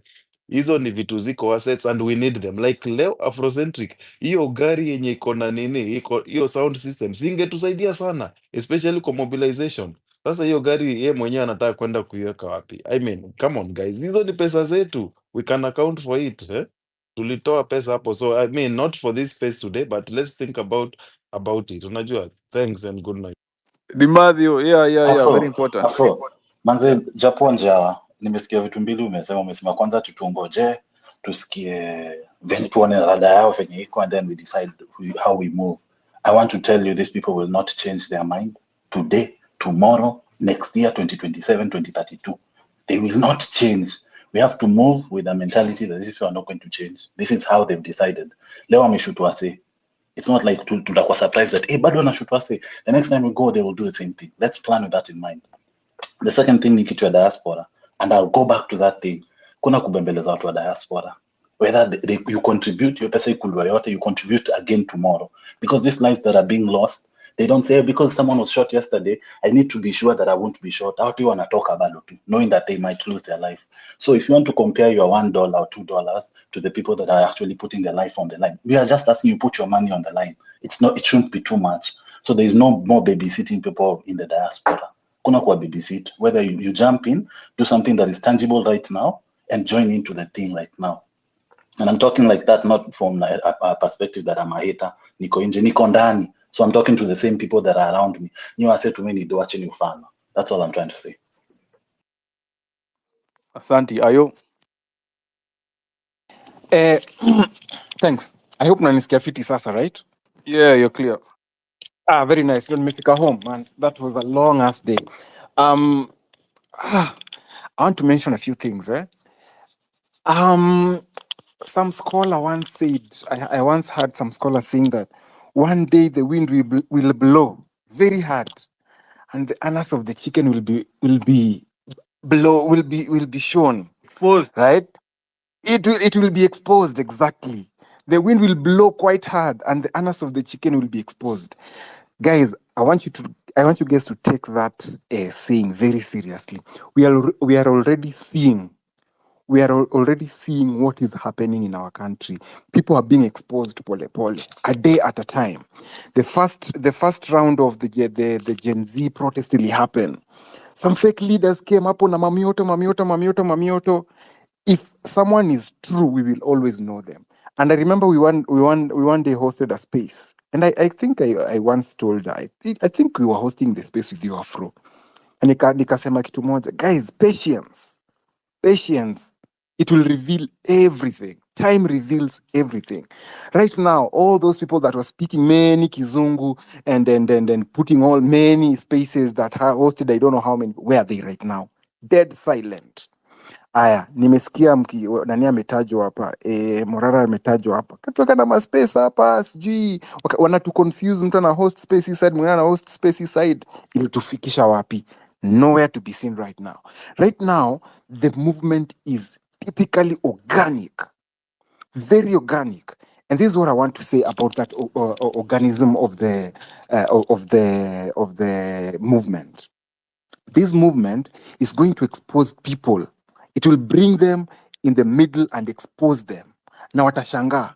Hizo ni vitu ziko assets and we need them. Like leo Afrocentric, hiyo gari yenye iko na nini, hiyo sound system singetusaidia sana, especially kwa mobilization. Sasa hiyo gari ye mwenyewe anataka kwenda kuiweka wapi? I mean, come on guys, hizo ni pesa zetu, we can account for it. Tulitoa pesa hapo, so I mean not for this space today, but let's think about it. Unajua, thanks and good night. Dimadio, yeah, very important. Afro, manze Japonja, nimesikia vitu mbili umesema kwanza tutungoje tusikie venye tuone rada yao venye iko and then we decide how we move. I want to tell you these people will not change their mind today, tomorrow, next year, 2027, 2032. They will not change. We have to move with a mentality that these people are not going to change. This is how they've decided. Leo wameshutwa say. It's not like tutakuwa surprised that bado wanashutwa say. The next time we go they will do the same thing. Let's plan with that in mind. The second thing ni kitu ya diaspora, and I'll go back to that thing. Kuna kubembeleza watu wa diaspora. Whether you contribute, your pesa ikuliwa yote, you contribute again tomorrow. Because these lives that are being lost, they don't say because someone was shot yesterday, I need to be sure that I won't be shot. How do you want to talk about it, knowing that they might lose their life? So if you want to compare your $1 or $2 to the people that are actually putting their life on the line, we are just asking you put your money on the line. It shouldn't be too much. So there is no more babysitting people in the diaspora. Kuna kwa babysit, whether you jump in, do something that is tangible right now, and join into the thing right now. And I'm talking like that, not from a perspective that I'm a hater, niko nje, niko ndani. So I'm talking to the same people that are around me. You say to me, ni doache ni ufano. That's all I'm trying to say. Asante, Ayo. Thanks. I hope nanisikia fiti sasa, right? Yeah, you're clear. Very nice. Leo nimefika home, man. That was a long ass day. I want to mention a few things. Some scholar once said, I once heard some scholars saying that one day the wind will blow very hard, and the anus of the chicken will be shown, exposed, right? It will be exposed, exactly. The wind will blow quite hard, and the anus of the chicken will be exposed. Guys, I want you guys to take that saying very seriously. We are already seeing already seeing what is happening in our country. People are being exposed pole pole, a day at a time. The first round of the Gen Z protest really happened. Some fake leaders came up on a mamioto. If someone is true, we will always know them. And I remember we one day hosted a space. And I think I once told her, I think we were hosting the space with you, Afro. And nikasema kitu moja, guys, patience. It will reveal everything. Time reveals everything. Right now, all those people that were speaking many Kizungu and putting all many spaces that are hosted, I don't know how many, where are they right now? Dead silent. Aya, nimesikia nani ametajwa hapa, Morara ametajwa hapa. Katuweka na maspace hapa, sijui wanatu confuse, mtu ana host space side, mwingine ana host space side, ili tufikisha wapi? Nowhere to be seen right now. Right now, the movement is typically organic, very organic. And this is what I want to say about that organism of the movement. This movement is going to expose people. It will bring them in the middle and expose them. Now, watashanga,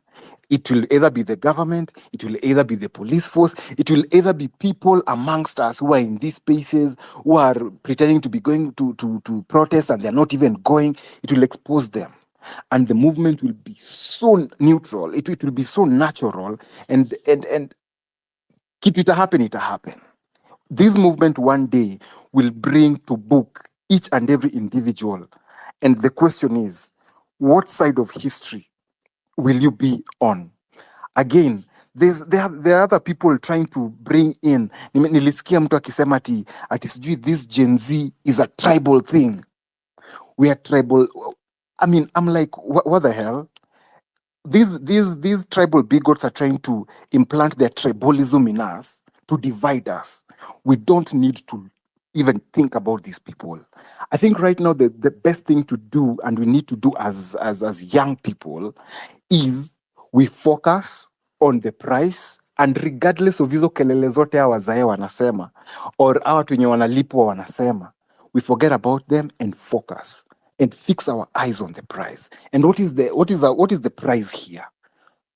it will either be the government, it will either be the police force, it will either be people amongst us who are in these spaces, who are pretending to be going to protest and they're not even going. It will expose them. And the movement will be so neutral. It will be so natural. And keep it happen. This movement one day will bring to book each and every individual. And the question is, what side of history will you be on? Again, there are other people trying to bring in. Nilisikia mtu akisema ati sijui this Gen Z is a tribal thing. We are tribal. I mean, I'm like, what the hell? These tribal bigots are trying to implant their tribalism in us to divide us. We don't need to even think about these people. I think right now the best thing to do, and we need to do as young people, is we focus on the price, and regardless of hizo kelele zote hawa wazae wanasema or hawa watu wenye wanalipwa wanasema, we forget about them and focus and fix our eyes on the prize. And what is the prize here?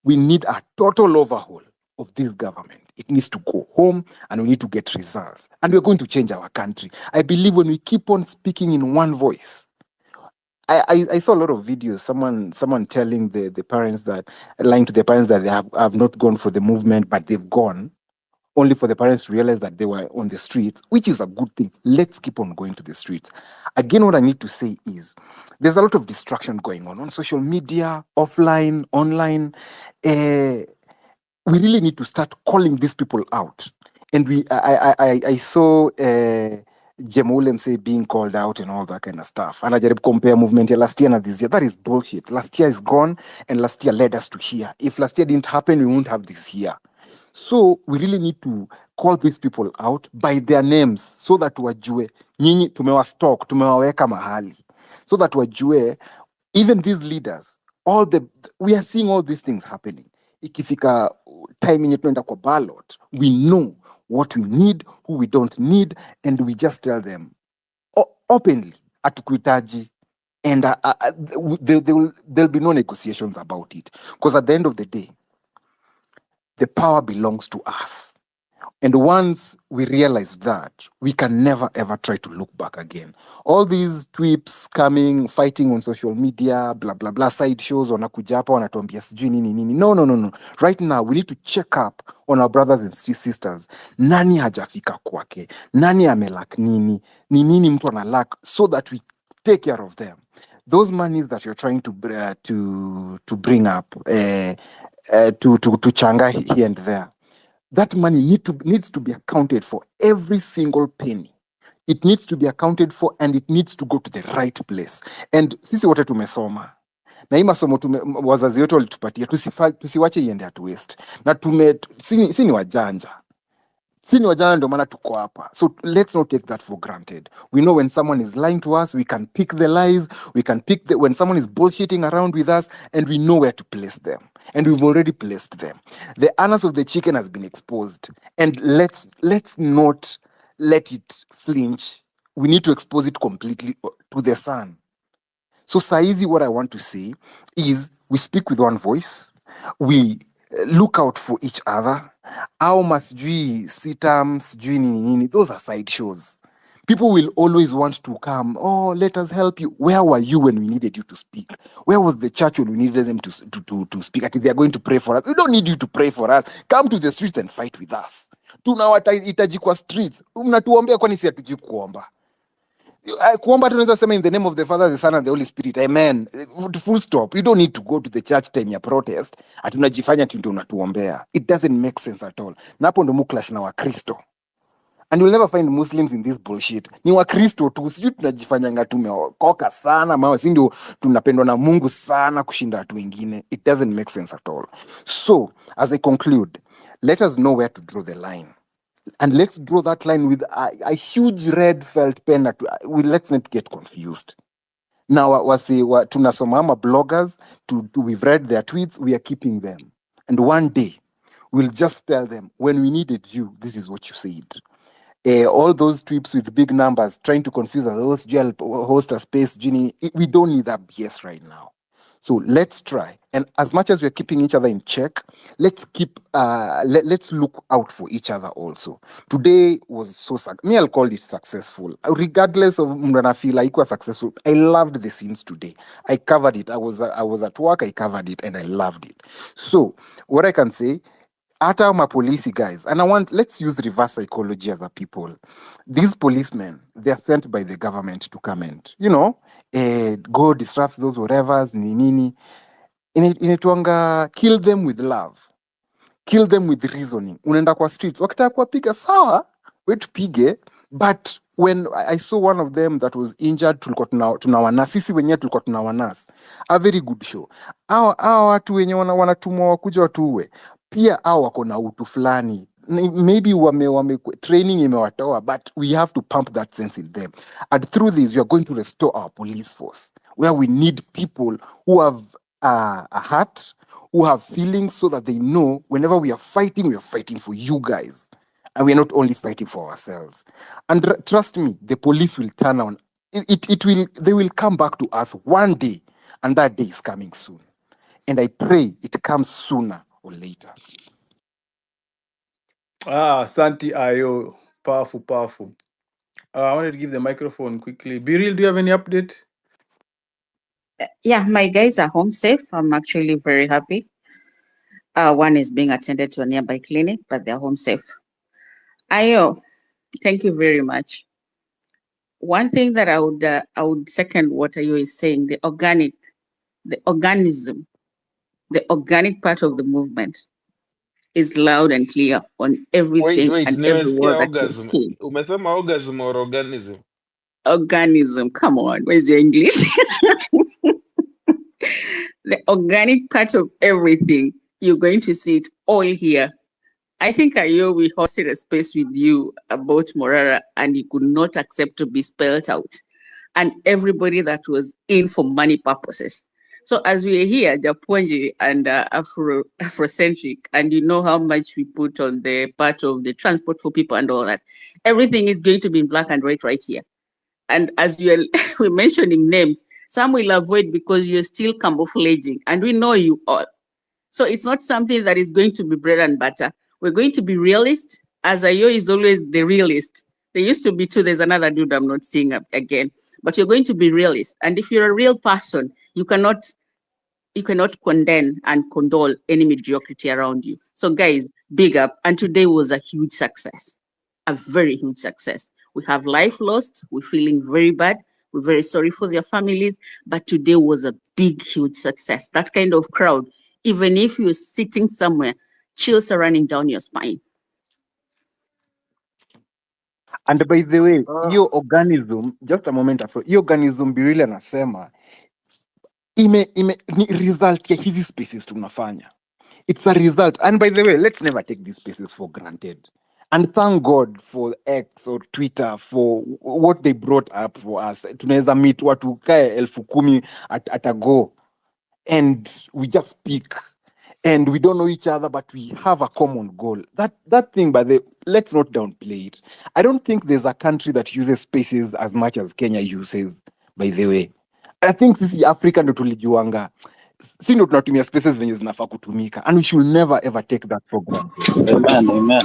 We need a total overhaul of this government. It needs to go home and we need to get results. And we're going to change our country. I believe when we keep on speaking in one voice. I saw a lot of videos, someone telling the parents that, lying to the parents that they have not gone for the movement, but they've gone, only for the parents to realize that they were on the streets, which is a good thing. Let's keep on going to the streets. Again, what I need to say is there's a lot of distraction going on social media, offline, online. We really need to start calling these people out. And I saw Jemule say being called out and all that kind of stuff. And I just compare movement last year and this year. That is bullshit. Last year is gone, and last year led us to here. If last year didn't happen, we won't have this year. So we really need to call these people out by their names so that wajue nyinyi tumewastock, tumewaweka mahali, so that wajue even these leaders, we are seeing all these things happening. Ikifika time yenye tunaenda kwa ballot, we know what we need, who we don't need, and we just tell them openly, hatukuhitaji. And there'll be no negotiations about it. Because at the end of the day, the power belongs to us. And once we realize that, we can never ever try to look back again. All these tweets coming, fighting on social media, blah, blah, blah, side shows, wanakuja hapa, wanatuambia sijui nini. No. Right now, we need to check up on our brothers and sisters. Nani hajafika kwake? Nani amelak nini? Ni nini mtu analak, so that we take care of them. Those monies that you're trying to bring up, to changa here and there, that money needs to be accounted for, every single penny. It needs to be accounted for, and it needs to go to the right place. And sisi wote tumesoma. Na hii masomo wazazi wetu walitupatia, tusiwache iende at waste. Na sini wajanja. Sini wajanja ndio maana tuko hapa. So let's not take that for granted. We know when someone is lying to us, we can pick the lies, we can pick when someone is bullshitting around with us, and we know where to place them. and we've already placed them. The anus of the chicken has been exposed, and let's not let it flinch. We need to expose it completely to the sun. So saizi, what I want to say is we speak with one voice, we look out for each other. Au masijui sitam sijui nini nini, those are side shows. People will always want to come, oh, let us help you. Where were you when we needed you to speak? Where was the church when we needed them to speak? I think they are going to pray for us. We don't need you to pray for us. Come to the streets and fight with us. Tunawahitaji kwa streets. Mnatuombea kwani si hatuji kuomba? Kuomba tunaweza sema in the name of the Father, the Son and the Holy Spirit. Amen. Full stop. You don't need to go to the church time ya protest. Atunajifanya ndio unatuombea. It doesn't make sense at all. Na hapo ndo muklash na Wakristo. And you'll never find Muslims in this bullshit. Ni Wakristo tu, sijui tunajifanyanga tumeokoka sana, maana si ndio tunapendwa na Mungu sana kushinda watu wengine. It doesn't make sense at all. So, as I conclude, let us know where to draw the line. And let's draw that line with a huge red felt pen. Let's not get confused. Now, tunasoma bloggers, we've read their tweets, we are keeping them. And one day, we'll just tell them, when we needed you, this is what you said. All those tweets with big numbers, trying to confuse us, host a space, Ginny, we don't need that BS right now. So let's try. And as much as we're keeping each other in check, let's keep, let's look out for each other also. Today was I'll call it successful. Regardless of Mrana feel like was successful, I loved the scenes today. I covered it. I was at work, I covered it, and I loved it. So what I can say, Ata my police guys, and let's use reverse psychology as a people. These policemen, they're sent by the government to come and, go disrupt those whatevers, nini. Inaitwanga kill them with love. Kill them with reasoning. Unaenda kwa streets. Wakitaka kuwapiga sawa, wetupige, but when I saw one of them that was injured, tulikuwa tunawanas. Sisi wenyewe tulikuwa tunawanas. A very good show. Hao watu wenye wanatumwa wakuja watuue. Pia hao wako na utu fulani. Maybe wame training imewatoa, but we have to pump that sense in them. And through this, we are going to restore our police force, where we need people who have a heart, who have feelings, so that they know whenever we are fighting for you guys. And we're not only fighting for ourselves. And trust me, the police will turn on. They will come back to us one day, and that day is coming soon. And I pray it comes sooner or later. Santi Ayo. Powerful. I wanted to give the microphone quickly. Biril, do you have any update? Yeah, my guys are home safe. I'm actually very happy. One is being attended to a nearby clinic, but they're home safe. Ayo, thank you very much. One thing that I would second what Ayo is saying, the organic part of the movement is loud and clear on everything Wait, and every nimesikia word that you orgasm. say. Umesema orgasm or organism? Organism, come on, where's your English? The organic part of everything, you're going to see it all here. I think Ayo, we hosted a space with you about Morara and you could not accept to be spelled out. And everybody that was in for money purposes. So as we are here, Japonji and Afrocentric, and you know how much we put on the part of the transport for people and all that, everything is going to be in black and white right here. And as we're mentioning names, some will avoid because you're still camouflaging, and we know you all. So it's not something that is going to be bread and butter. We're going to be realist, as Ayo is always the realist. There used to be two, there's another dude I'm not seeing again, but you're going to be realist. And if you're a real person, you cannot condemn and condole any mediocrity around you. So guys, big up. And today was a huge success, a very huge success. We have life lost. We're feeling very bad. We're very sorry for their families, but today was a big, huge success. That kind of crowd, even if you're sitting somewhere, chills are running down your spine. And by the way, your organism, just a moment after, your organism Birili anasema ni result ya hizi spaces tunafanya. It's a result. And by the way, let's never take these spaces for granted. And thank God for X or Twitter for what they brought up for us. Tunaweza meet watu kae 10,000 at a go. And we just speak. and we don't know each other, but we have a common goal. That thing, let's not downplay it. I don't think there's a country that uses spaces as much as Kenya uses, by the way. I think sisi Africa ndo tulijuanga, si ndo tunatumia spaces venye zinafaa kutumika, and we should never ever take that for granted. Amen.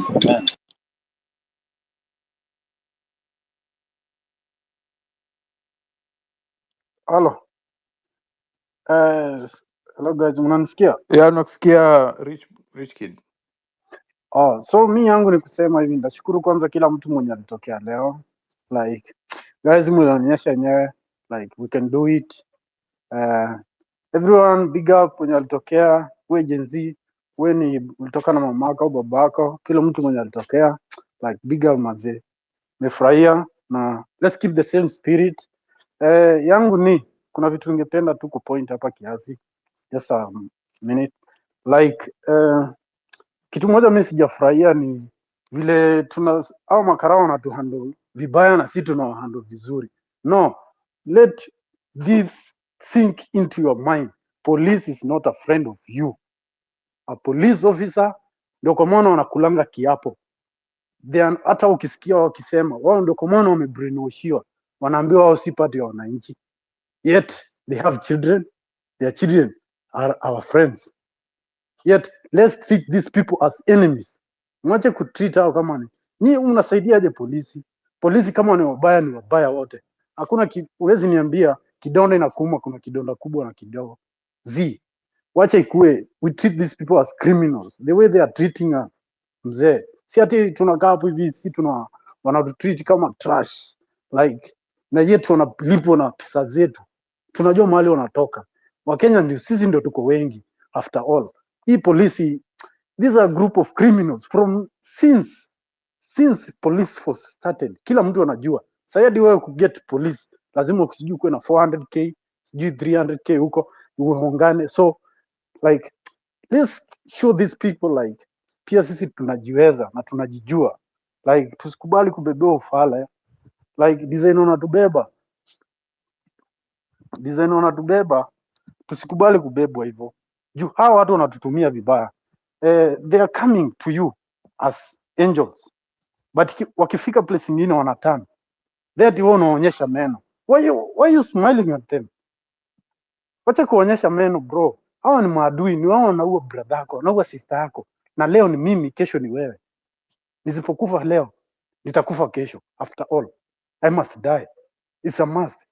Halo. Hello guys, mnanisikia? Yeah, nakusikia rich kid. So mi yangu ni kusema hivi, ndashukuru kwanza kila mtu mwenye alitokea leo. Like guys, mlionyesha yenyewe like we can do it. Everyone big up mwenye alitokea, we Gen Z, we ni ulitoka na mamako au babako, kila mtu mwenye alitokea like big up mazee. Nimefurahia na let's keep the same spirit. Yangu ni kuna vitu ningependa tu kupoint hapa kiasi. Just a minute. Like kitu moja mimi sijafurahia ni vile au makarao wanatuhandle vibaya na sisi tunawahandle vizuri. No, let this sink into your mind. Police is not a friend of you. A police officer ndio kwa maana wanakulanga kiapo. Hata ukisikia wakisema wao ndio kwa maana wamebrainwashiwa, wanaambiwa wao si part ya wananchi. Yet they have children. Their children are our friends. Yet let's treat these people as enemies. Mwache kutreat hao kama ni nyinyi mnasaidiaje polisi? Polisi kama ni wabaya wote. Hakuna huwezi niambia kidonda inakuuma kuna kidonda kubwa na kidogo. Wacha ikue, we treat these people as criminals. The way they are treating us. Mzee, si ati tunakaa hapo hivi si wanatutreat kama trash. Like na yetu wanalipwa na pesa zetu. Tunajua mahali wanatoka. Wakenya sisi ndio tuko wengi after all. Hii polisi, these are a group of criminals from since police force started. Kila mtu anajua. Sasa hadi wewe kuget police lazima ukisijui kuwe na 400k, sijui 300k huko uongane. So like let's show these people like pia sisi tunajiweza na tunajijua. Like tusikubali kubebewa ufala. Like design wanatubeba tusikubali kubebwa hivyo. Juu hawa watu wanatutumia vibaya. They are coming to you as angels. But wakifika place nyingine wanatana. That you unaonyesha meno. Why you smiling at them? Wacha kuonyesha meno bro. Hawa ni maadui, ni wao wanaua brother yako, wanaua sister yako. Na leo ni mimi, kesho ni wewe. Nisipokufa leo, nitakufa kesho. After all, I must die. It's a must.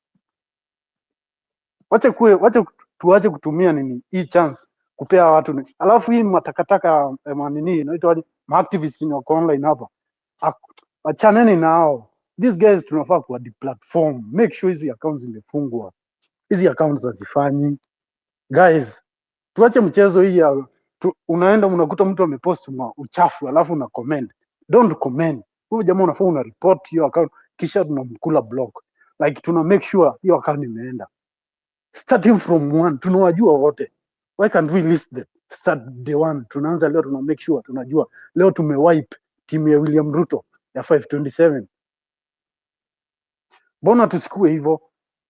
Wacha tuache kutumia hii chance kupea watu alafu hii matakataka manini inaitwa activists ni wako online hapa. Achaneni nao. These guys tunafaa kuwa deplatform. Make sure hizi accounts zimefungwa. Hizi accounts hazifanyi. Guys, tuache mchezo hii ya unaenda unakuta mtu amepost uchafu alafu una comment. Don't comment. Huyu jamaa unafaa una report hiyo account kisha tunamkula block. Like tuna make sure hiyo account imeenda. Starting from one, tunawajua wote. Why can't we list them? Start day one. Tunaanza leo, tuna make sure tunajua leo tumewipe timu ya William Ruto ya 527. Mbona tusikue hivyo?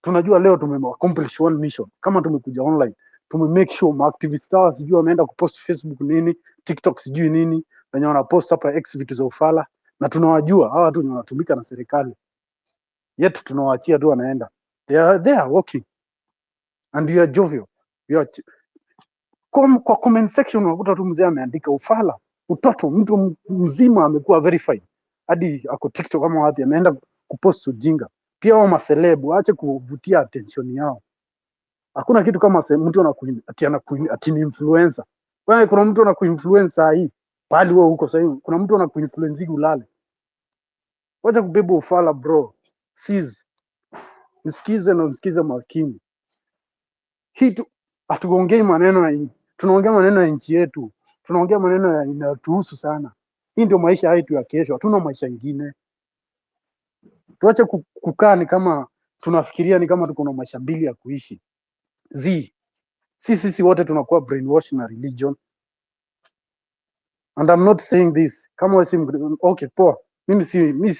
Tunajua leo accomplish one mission. Kama tumekuja online, make sure activists hawa sijui wameenda kupost Facebook nini, TikTok sijui nini, wenye wanapost hapa X vitu za ufala, na tunawajua hawa watu wanatumika na serikali. Yet tunawaachia tu wanaenda. They are working. And you are jovial. Kwa comment section unakuta tu mzee ameandika ufala, utoto, mtu mzima amekuwa verified. Hadi ako TikTok kama wapi ameenda kupost ujinga. Pia wao maselebu waache kuvutia attention yao. Hakuna kitu kama mtu ati ni influencer. Wewe kuna mtu anakuinfluencer hii. Bali wewe uko sasa kuna mtu anakuinfluence ulale. Wacha kubeba ufala bro. Nisikize na nisikize makini. Hii hatuongei maneno ya tunaongea maneno ya nchi yetu. Tunaongea maneno yanayotuhusu sana. Hii ndio maisha yetu ya kesho. Hatuna maisha mengine. Tuache kukaa ni kama tunafikiria ni kama tuko na maisha mbili ya kuishi. Sisi wote tunakuwa brainwashed na religion. And I'm not saying this kama wewe okay poa. Mimi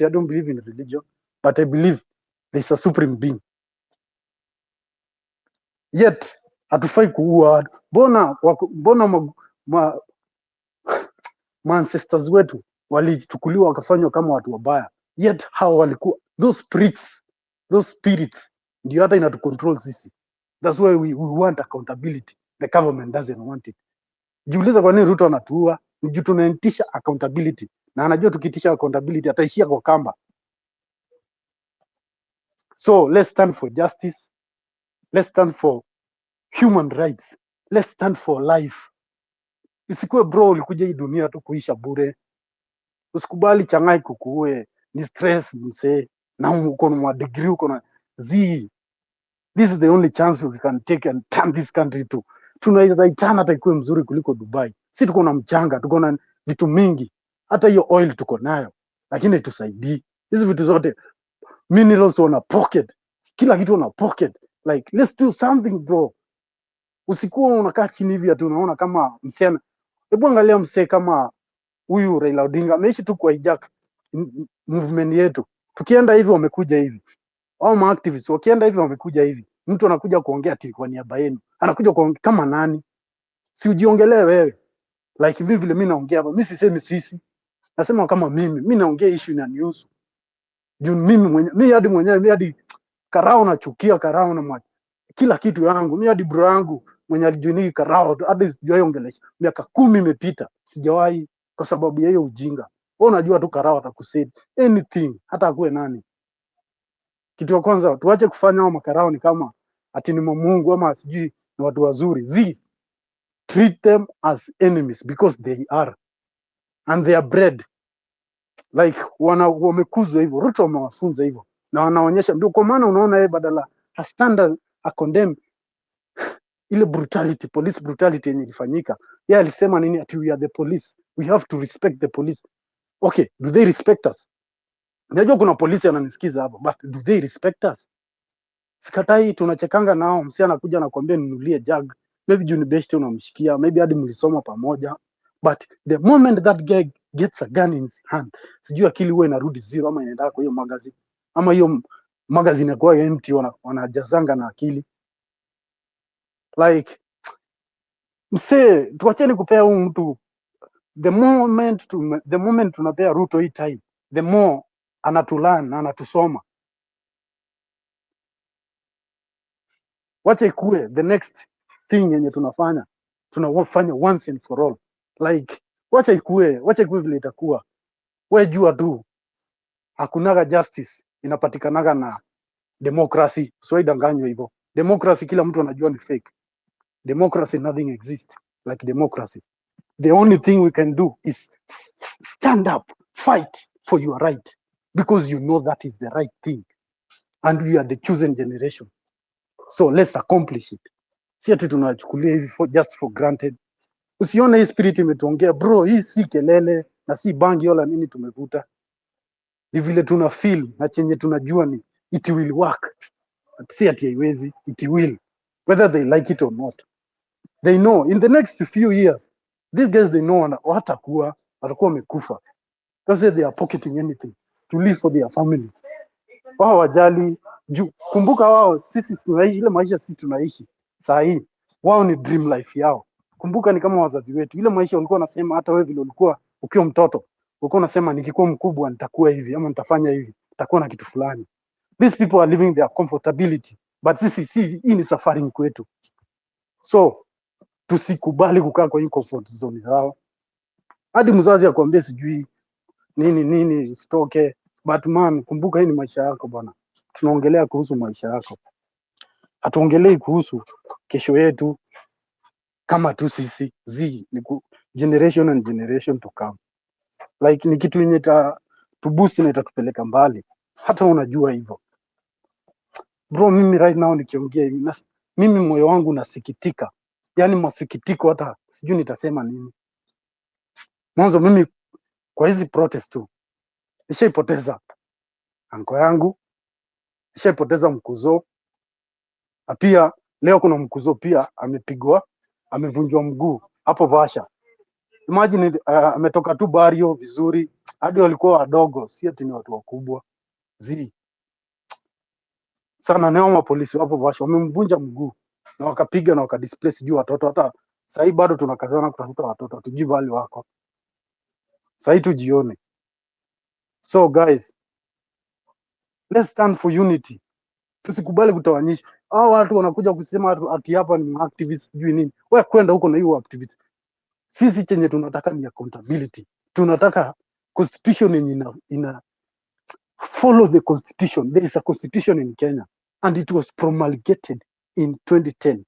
I don't believe in religion, but I believe there's a supreme being. Yet hatufai kuua. Mbona ancestors wetu walichukuliwa wakafanywa kama watu wabaya, yet hao walikuwa those spirits ndio hata inatu control sisi. That's why we want accountability. The government doesn't want it. Jiuliza kwa nini Ruto anatuua? Ni juu tunaitisha accountability, na anajua tukiitisha accountability ataishia kwa kamba. So let's stand for justice, let's stand for human rights, let's stand for life. Isikuwe bro ulikuja hii dunia tu kuisha bure. Usikubali changai kukuue, ni stress msee, na uko na degree, uko na z. This is the only chance we can take and turn this country to. Tunaweza itana hata ikuwe mzuri kuliko Dubai. Si tuko na mchanga, tuko na vitu mingi, hata hiyo oil tuko nayo, lakini tusaidii. Hizi vitu zote minerals on a pocket, kila kitu on a pocket. Like let's do something bro. Usikuwa unakaa chini hivi ati unaona kama msena. Hebu angalia msee kama huyu Raila Odinga ameishi tu kwa hijack movement yetu. Tukienda hivi wamekuja hivi, au ma activists wakienda hivi wamekuja hivi. Mtu anakuja kuongea ati kwa niaba yenu, anakuja kuongea kama nani? Si ujiongelee wewe. Like mimi vile mimi naongea hapa, mimi sisemi sisi, nasema kama mimi naongea issue na news. Juu mimi hadi mwenyewe, mimi hadi karao nachukia karao na mwacha kila kitu yangu. Mimi hadi bro yangu mwenye alijuni karao hadi sijawahi ongelesha, miaka 10 imepita sijawahi, kwa sababu ya hiyo ujinga. Wewe unajua tu karao atakusave anything, hata akuwe nani. Kitu ya kwanza tuache kufanya hao makarao ni kama ati ni Mungu ama sijui ni watu wazuri. Treat them as enemies because they are, and they are bred like wamekuzwa hivyo. Ruto wamewafunza hivyo na wanaonyesha, ndio kwa maana unaona yeye badala a standard a condemn ile brutality, police brutality yenye ilifanyika, yeye alisema nini? Ati we are the police, we have to respect the police. Okay, do they respect us? Najua kuna polisi ananisikiza hapo, but do they respect us? Sikatai, tunachekanga nao. Msi anakuja anakuambia ninunulie jug, maybe juu ni best unamshikia, maybe hadi mlisoma pamoja, but the moment that guy gets a gun in his hand, sijui akili huwa inarudi zero ama inaenda kwa hiyo magazine, ama hiyo magazine inakuwa empty, wanajazanga na akili. Like msee, tuacheni kupea huyu mtu. The moment tunapea Ruto hii time, the more anatulan na anatusoma. Wacha ikue the next thing yenye tunafanya once and for all. Like wacha ikue vile itakuwa. Wewe jua tu hakunaga justice inapatikanaga na democracy. Usiwaidanganywe hivyo. Democracy kila mtu anajua ni fake. Democracy, nothing exists like democracy. The only thing we can do is stand up, fight for your right, because you know that is the right thing and we are the chosen generation. So let's accomplish it. Si ati tunachukulia hivi just for granted. Usione hii spirit imetuongea bro, hii si kelele na si bangi wala nini tumevuta. Ni vile tuna feel na chenye tunajua ni it will work. Si ati haiwezi, it will, whether they like it or not. They know in the next few years these guys, they know watakuwa wamekufa. That's why they are pocketing anything to live for their families. Wao wajali juu, kumbuka wao, sisi tunaishi ile maisha sisi tunaishi saa hii, wao ni dream life yao. Kumbuka ni kama wazazi wetu, ile maisha walikuwa wanasema, hata wewe vile ulikuwa ukiwa mtoto ulikuwa unasema nikikuwa mkubwa nitakuwa hivi ama nitafanya hivi, nitakuwa na kitu fulani. These people are living their comfortability, but hii ni safari kwetu. So tusikubali kukaa kwa comfort zone zao. Hadi mzazi akwambie sijui nini usitoke, but man, kumbuka hii ni maisha yako bwana. Tunaongelea kuhusu maisha yako, hatuongelei kuhusu kesho yetu kama tu sisi ni generation and generation to come. Like ni kitu yenye tu boost na itatupeleka mbali, hata unajua hivyo bro. Mimi right now nikiongea hivi, mimi moyo wangu nasikitika, yani masikitiko, hata sijui nitasema nini. Mwanzo mimi kwa hizi protest tu nishaipoteza anko yangu, nishaipoteza mkuzo, na pia leo kuna mkuzo pia amepigwa, amevunjwa mguu hapo Vasha. Imagine ametoka tu Bario vizuri, hadi walikuwa wadogo, si ati ni watu wakubwa sana. Nao mapolisi wapo Vasha wamemvunja mguu na wakapiga na wakadisplace juu watoto, hata Sahii bado tunakazana kutafuta watoto, hatujui vali wako. Sahii tujione. So guys, let's stand for unity. Tusikubali kutawanyisha. Hao watu wanakuja kusema ati hapa ni activist sijui nini. Wewe kwenda huko na hiyo activist. Sisi chenye tunataka ni accountability. Tunataka constitution yenye ina follow the constitution. There is a constitution in Kenya and it was promulgated in 2010.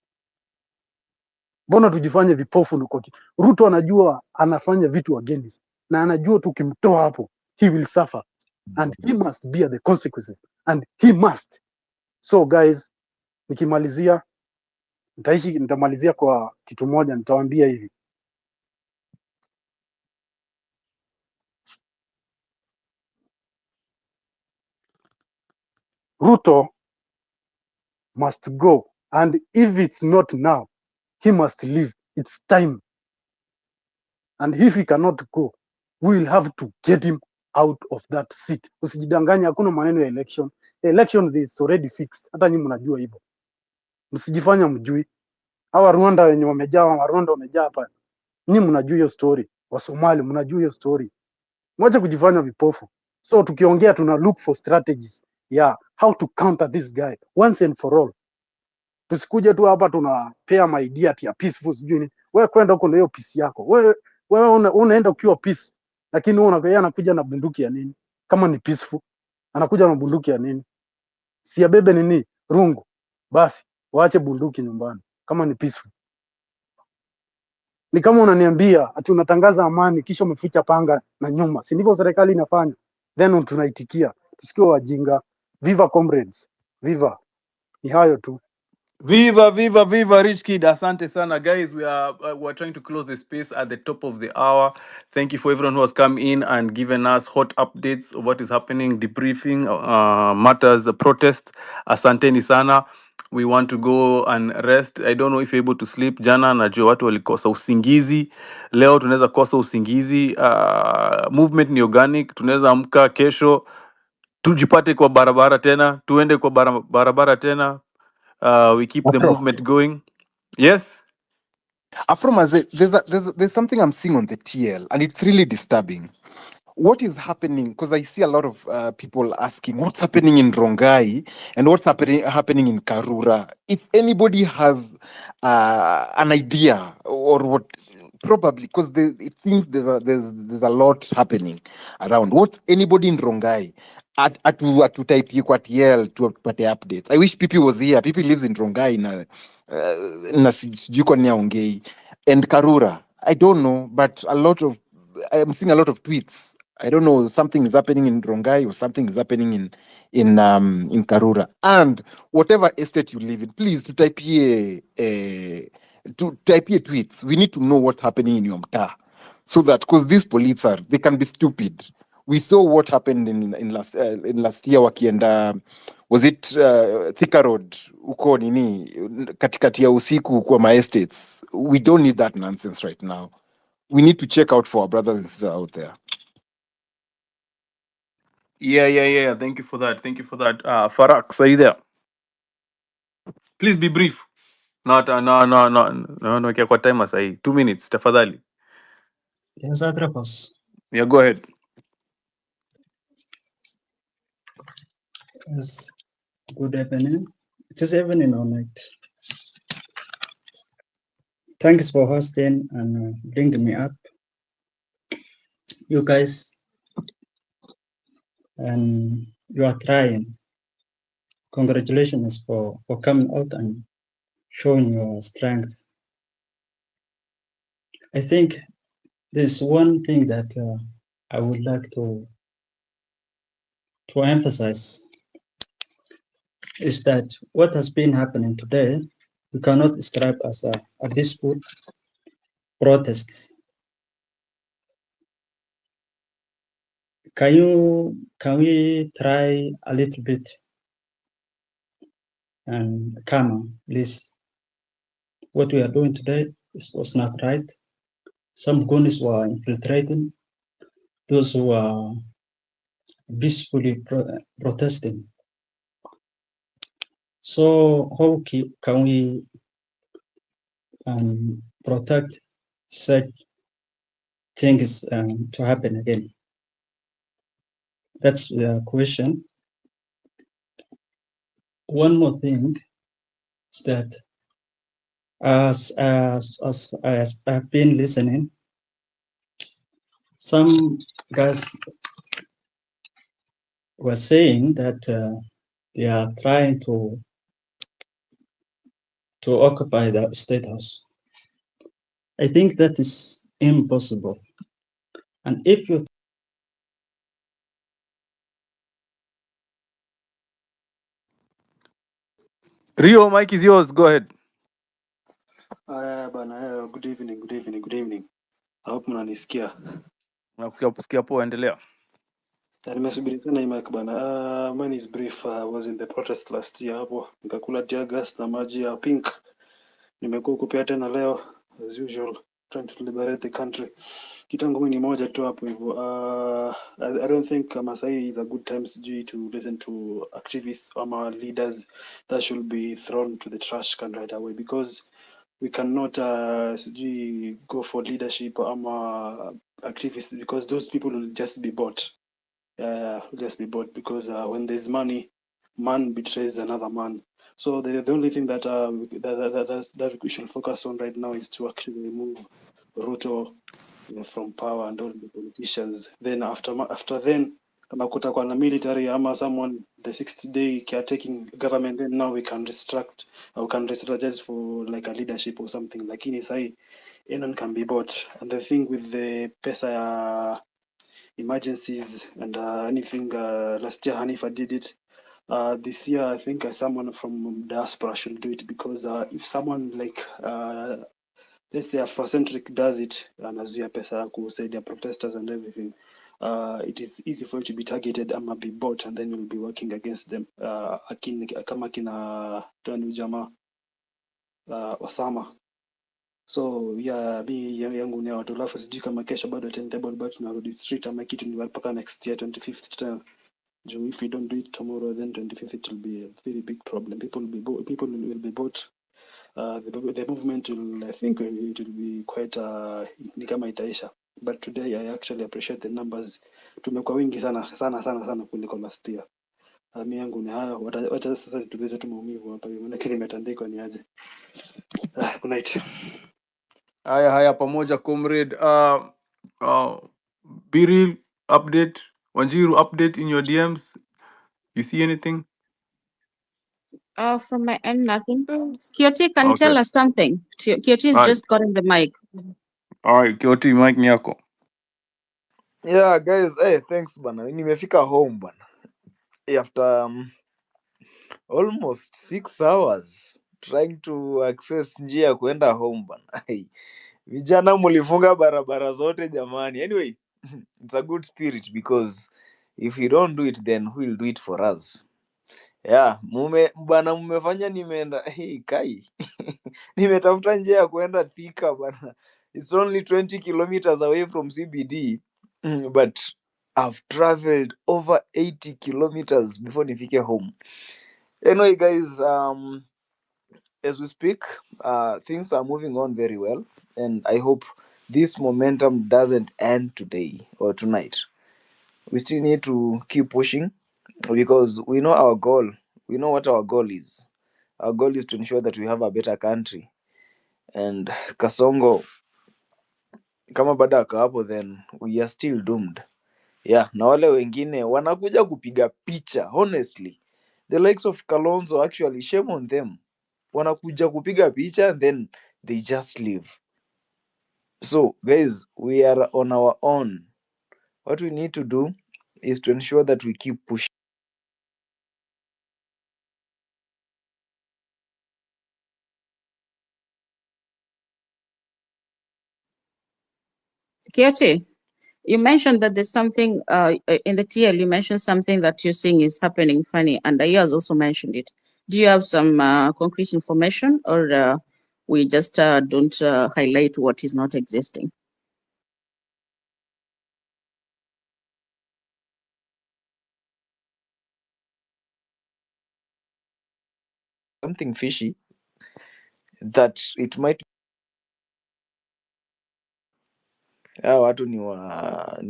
Mbona tujifanye vipofu Nukoti? Ruto anajua anafanya vitu against na anajua tukimtoa hapo he will suffer and he must bear the consequences and he must. So guys, nikimalizia nitamalizia kwa kitu moja, nitawaambia hivi. Ruto must go and if it's not now he must leave. It's time. And if he cannot go, we will have to get him out of that seat. Usijidanganya, hakuna maneno ya election. Election is already fixed. Hata nyinyi mnajua hivyo. Msijifanya mjui. Hawa Rwanda wenye wamejaa, wa Rwanda wamejaa hapa. Nyinyi mnajua hiyo story. Wa Somali mnajua hiyo story. Mwache kujifanya vipofu. So tukiongea tuna look for strategies. Yeah, how to counter this guy once and for all. Tusikuje tu hapa tunapea my idea ya peaceful sijui nini. Wewe kwenda huko na hiyo peace yako. Wewe unaenda ukiwa peace, lakini yeye anakuja na bunduki ya nini? Kama ni peaceful, anakuja na bunduki ya nini? Si abebe nini? Rungu. Basi waache bunduki nyumbani kama ni peaceful. Ni kama unaniambia ati unatangaza amani kisha umeficha panga na nyuma. Si ndivyo serikali inafanya? Then tunaitikia. Tusikiwe wajinga. Viva comrades. Viva. Ni hayo tu. Viva, viva, viva, Rich Kid. Asante sana, guys. We're trying to close the space at the top of the hour. Thank you for everyone who has come in and given us hot updates of what is happening, debriefing matters, the protest. Asanteni sana. We want to go and rest. I don't know if you're able to sleep. Jana najua watu walikosa usingizi. Leo tunaweza kosa usingizi. Movement ni organic. Tunaweza amka kesho tujipate kwa barabara tena, tuende kwa barabara tena. We keep the Afro. movement going. Yes. Afro Maze, there's something I'm seeing on the TL, and it's really disturbing. What is happening? Because I see a lot of people asking what's happening in Rongai and what's happening in Karura. If anybody has an idea or what, probably because it seems there's a lot happening around. What anybody in Rongai to type kwa TL to updates. I wish Pipi was here. Pipi lives in Rongai na sijui kwa nini haongei. And Karura, I don't know, but I'm seeing a lot of tweets. I don't know, something is happening in Rongai or something is happening in Karura. And whatever estate you live in, please to type here tweets. We need to know what's happening in your mtaa, so that because these police they can be stupid. We saw what happened in last year wakienda, was it Thika Road uko nini katikati ya usiku kwa my estates. We don't need that nonsense right now. We need to check out for our brothers and sisters out there. Yeah. Thank you for that. Farak, are you there? Please be brief. No, kwa time sahi. 2 minutes, tafadhali. Yes, Atrapos. Yeah, go ahead. Yes, good evening. It is evening or night. Thanks for hosting and bringing me up. You guys, and you are trying. Congratulations for coming out and showing your strength. I think there's one thing that I would like to emphasize is that what has been happening today, we cannot describe as a peaceful protest. Can we try a little bit and come, please? What we are doing today was not right. Some goons were infiltrating those who are peacefully protesting. So how can we protect such things to happen again? That's the question. One more thing is that as I've been listening, some guys were saying that they are trying to occupy the state house. I think that is impossible. And if you Rio, mic is yours. Go ahead. Bana, good evening. I hope mnanisikia. Nakusikia poa, endelea. Nimesubiri sana hii mic bana. Mine is brief. I was in the protest last year hapo. Nikakula tear gas na maji ya pink. Nimekuwa huku pia tena leo as usual trying to liberate the country. Kitu yangu ni moja tu hapo hivyo. I don't think Masai is a good time sijui to listen to activists or leaders that should be thrown to the trash can right away because we cannot sijui go for leadership ama activists because those people will just be bought. Will just be bought because when there's money, man betrays another man. So the only thing that that we should focus on right now is to actually remove Ruto from power and all the politicians. Then after then, kama kutakuwa na military ama someone the 60-day caretaking government, then now we can restruct or we can strategize for like a leadership or something. Lakini sahi anyone can be bought. And the thing with the pesa ya emergencies and anything last year Hanifa did it. This year I think someone from Diaspora should do it because if someone like let's say Afrocentric does it, anazuia pesa ya kusaidia protesters and everything, it is easy for you to be targeted ama be bought and then you'll be working against them. Kama kina Tanu Jama Osama. So yeah, mi yangu ni watu, alafu sijui kama kesho bado timetable bado tunarudi street ama kitu ni mpaka next year 25th tena. Juu if we don't do it tomorrow then 25th it will be a very big problem. People will be bought. The movement will, I think it will be quite ni kama itaisha, but today I actually appreciate the numbers. Tumekuwa wingi sana kuliko last year. Mi yangu ni hayo, wacha sasa tutulize tu maumivu hapa, maana nimetandikwa ni aje. Good night. Haya pamoja comrade. Biril update, Wanjiru update in your DMs. You see anything? From my end, nothing. Kioti, can you Okay. tell us something? Kioti's All right. just gotten the mic. All right, Kioti, mic ni yako. Yeah, guys, hey, thanks bana. Nimefika home bana. After almost 6 hours trying to access njia ya kuenda home bana. Hey, vijana mulifunga barabara zote jamani. Anyway, it's a good spirit because if you don't do it then who will do it for us? Yeah, mmefanya nimeenda hey, kai. Nimetafuta njia ya kuenda Thika bana. It's only 20 kilometers away from CBD. But I've traveled over 80 kilometers before nifike home. Anyway, guys, as we speak, things are moving on very well, and I hope this momentum doesn't end today or tonight. We still need to keep pushing because we know our goal. We know what our goal is. Our goal is to ensure that we have a better country. And Kasongo, kama bado ako hapo, then we are still doomed. Yeah, na wale wengine wanakuja kupiga picha. Honestly, the likes of Kalonzo, actually shame on them. Wanakuja kupiga picha and then they just leave. So guys, we are on our own. What we need to do is to ensure that we keep pushing. Kioti, you mentioned that there's something in the TL, you mentioned something that you're seeing is happening funny, and Aya has also mentioned it. Do you have some concrete information, or we just don't highlight what is not existing? Something fishy that it might Hawa watu ni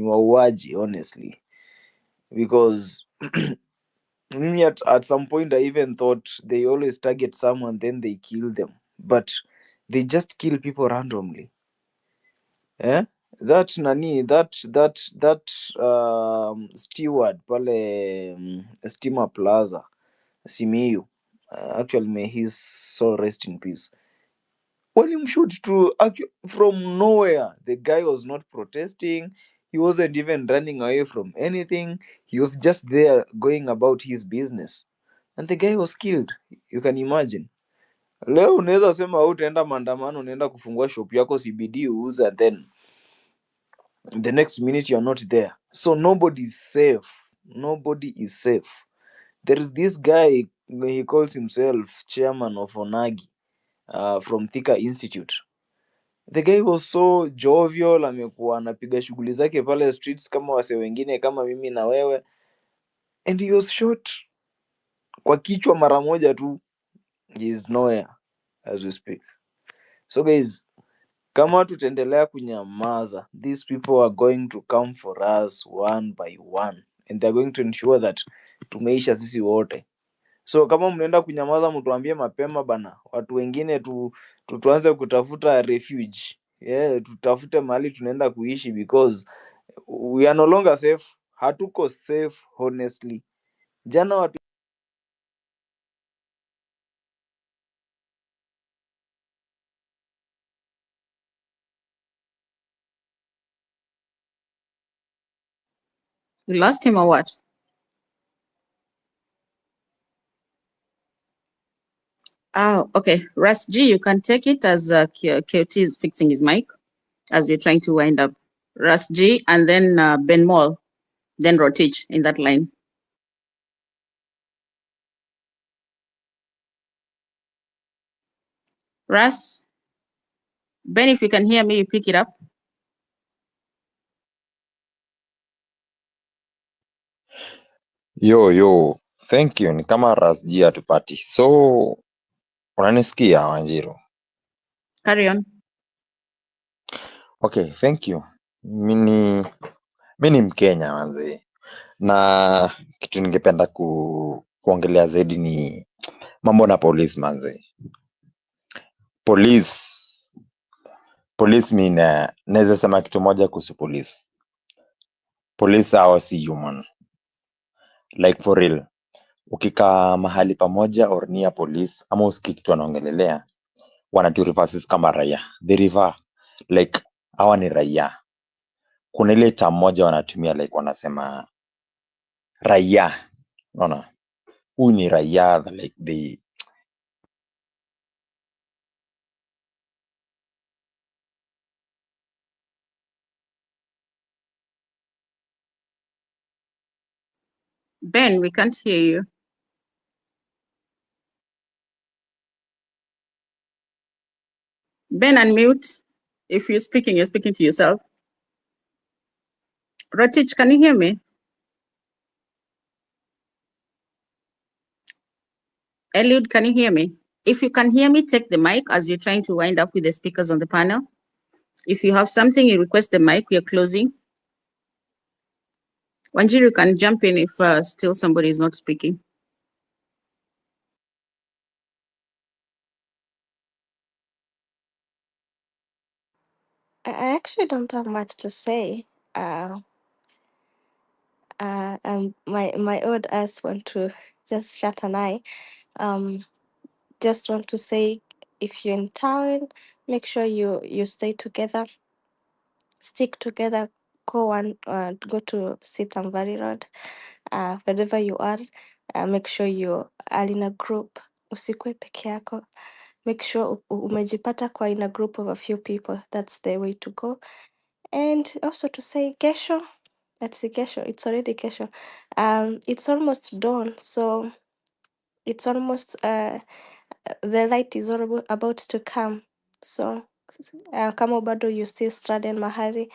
wauaji honestly, because mimi at some point I even thought they always target someone then they kill them, but they just kill people randomly. That nani that steward pale Steamer Plaza Simiyu, actually may his soul rest in peace, walimshoot to from nowhere. The guy was not protesting, he wasn't even running away from anything, he was just there going about his business, and the guy was killed. You can imagine. Leo unaweza sema utaenda maandamano, unaenda kufungua shop yako CBD uuze, and then the next minute you're not there. So nobody is safe. Nobody is safe. There is this guy, he calls himself chairman of Onagi, from Thika Institute. The guy was so jovial, amekuwa anapiga shughuli zake pale streets kama wase wengine kama mimi na wewe, and he was shot kwa kichwa mara moja tu. He is nowhere as we speak. So guys, kama tutaendelea kunyamaza, these people are going to come for us one by one, and they're going to ensure that tumeisha sisi wote. So kama mnaenda kunyamaza, mtuambie mapema bana, watu wengine tuanze kutafuta refuge. Tutafute mahali tunaenda kuishi, because we are no longer safe. Hatuko safe honestly. Jana watu We lost him or what? Oh, okay. Russ G, you can take it as KOT is fixing his mic as we're trying to wind up. Russ G, and then Ben Mall, then Rotich in that line. Russ, Ben, if you can hear me, you pick it up. Yo, thank you. Ni kama Rasji hatupati. So, unanisikia Wanjiru? Carry on. Okay, thank you. Mi ni Mkenya manze, na kitu ningependa kuongelea zaidi ni mambo na police manze. Police mi naweza sema kitu moja kuhusu police. Police hao si human. Like for real. Ukikaa mahali pamoja or near police ama usikii kitu wanaongelelea, wanatu reverses kama raia. They rever like hawa ni raia. Kuna ile term moja wanatumia like wanasema raia. Unaona? Huyu ni raia, like they Ben, we can't hear you. Ben, unmute. If you're speaking to yourself. Rotich, can you hear me? Eliud, can you hear me? If you can hear me, take the mic as you're trying to wind up with the speakers on the panel. If you have something, you request the mic, we are closing. Wanjiru can jump in if still somebody is not speaking. I actually don't have much to say. My old ass want to just shut an eye. Just want to say, if you're in town, make sure you stay together, stick together. Go to Sitam Valley Road. Wherever you are, make sure you are in a group. Usikue peke yako. Make sure umejipata kwa in a group of a few people. That's the way to go. And also to say kesho, let's see kesho. It's already kesho. It's almost dawn, so it's almost the light is about to come. So kama bado you still studying mahali,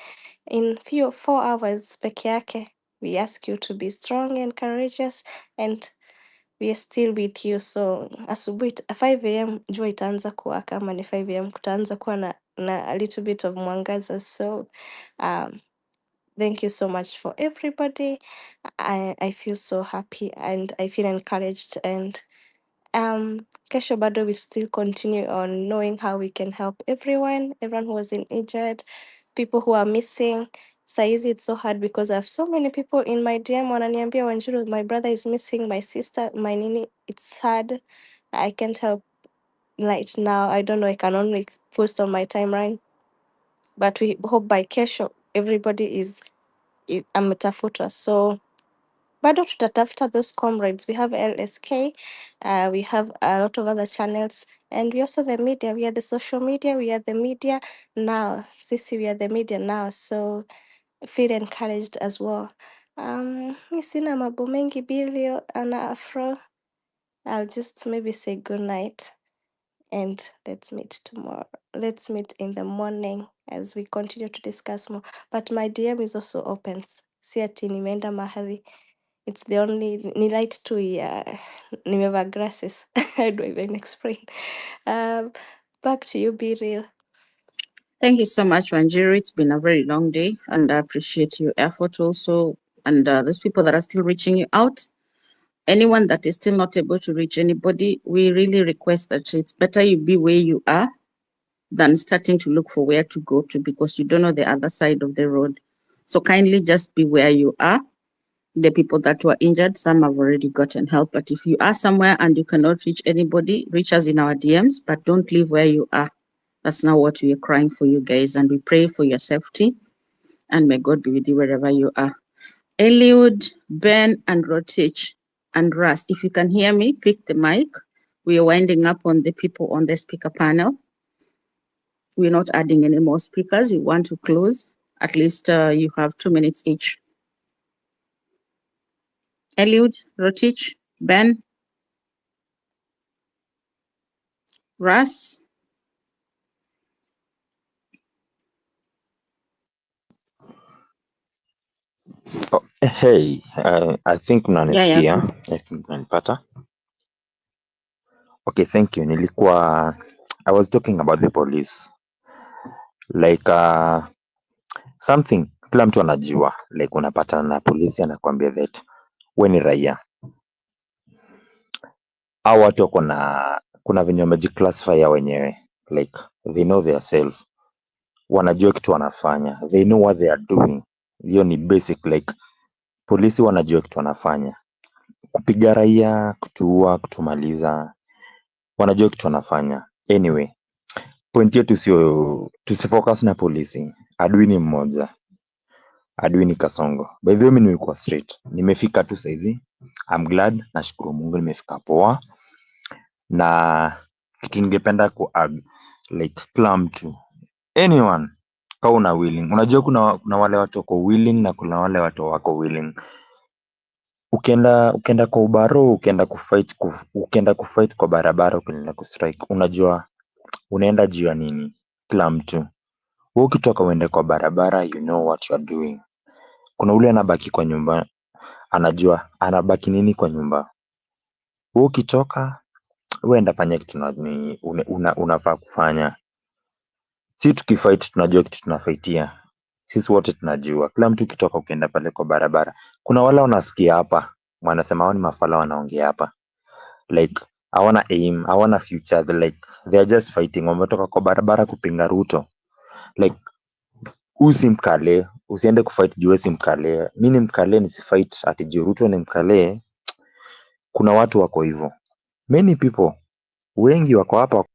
in 4 hours peke yake, we ask you to be strong and courageous, and we are still with you. So asubuhi 5 a.m. jua itaanza kuwaka, ama ni 5 a.m. kutaanza kuwa na a little bit of mwangaza. So thank you so much for everybody. I feel so happy and I feel encouraged, and kesho bado we still continue on knowing how we can help everyone who was injured, people who are missing. Saizi it's so hard because I have so many people in my DM wananiambia Wanjiru, my brother is missing, my sister, my nini. It's hard. I can't help right now. I don't know. I can only post on my timeline, but we hope by kesho everybody is ametafuta. So bado tutatafuta those comrades. We have LSK, we have a lot of other channels, and we also the media. We are the social media. We are the media now. Sisi, we are the media now. So feel encouraged as well. Mi sina mambo mengi Billy ana Afro. I'll just maybe say good night and let's meet tomorrow. Let's meet in the morning as we continue to discuss more. But my DM is also open. Si ati nimeenda mahali. It's the only ni light tu ya nimevaa glasses. How do I even explain? Back to you, Be Real. Thank you so much, Wanjiru. It's been a very long day, and I appreciate your effort also. And those people that are still reaching you out, anyone that is still not able to reach anybody, we really request that it's better you be where you are than starting to look for where to go to, because you don't know the other side of the road. So kindly just be where you are. The people that were injured, some have already gotten help. But if you are somewhere and you cannot reach anybody, reach us in our DMs, but don't leave where you are. That's not what we are crying for, you guys. And we pray for your safety. And may God be with you wherever you are. Eliud, Ben, and Rotich, and Russ, if you can hear me, pick the mic. We are winding up on the people on the speaker panel. We're not adding any more speakers. We want to close. At least you have 2 minutes each. Eliud, Rotich, Ben, Russ. Oh, hey, I think Yeah. mnanisikia. I think mnanipata. Okay, thank you. I was talking about the police. Like something kila mtu anajua. Like unapatana na polisi anakuambia that we ni raia. Hao watu kuna venye wamejiclassify ya wenyewe. Like they know their self. Wanajua kitu wanafanya. They know what they are doing. Hiyo ni basic, like polisi wanajua kitu wanafanya. Kupiga raia, kutuua, kutumaliza. Wanajua kitu wanafanya. Anyway, point yetu sio tusifocus na polisi. Adui ni mmoja. Adui ni Kasongo. By the way, mimi nimekuwa straight. Nimefika tu saizi. I'm glad, nashukuru Mungu nimefika poa. Na kitu ningependa like kila mtu, anyone kama una willing. Unajua kuna wale watu wako willing na kuna wale watu wako willing. Ukienda kwa ubaro, ukienda kufight kwa barabara, ukienda kustrike, unajua unaenda juu ya nini? Kila mtu. Wewe ukitoka uende kwa barabara, you know what you are doing. Kuna ule anabaki kwa nyumba, anajua anabaki nini kwa nyumba. Wewe ukitoka, wewe enda fanya kitu unafaa kufanya. Si tukifight tunajua kitu tunafaitia. Sisi wote tunajua. Kila mtu ukitoka ukienda pale kwa barabara. Kuna wale wanasikia hapa, wanasema hao ni mafala wanaongea hapa. Like hawana aim, hawana future, they are just fighting. Wametoka kwa barabara kupinga Ruto. Like si mkale, usiende kufight juu si mkale. Mimi ni mkale, nisifight ati juu Ruto ni mkale. Kuna watu wako hivyo. Many people, wengi wako hapa.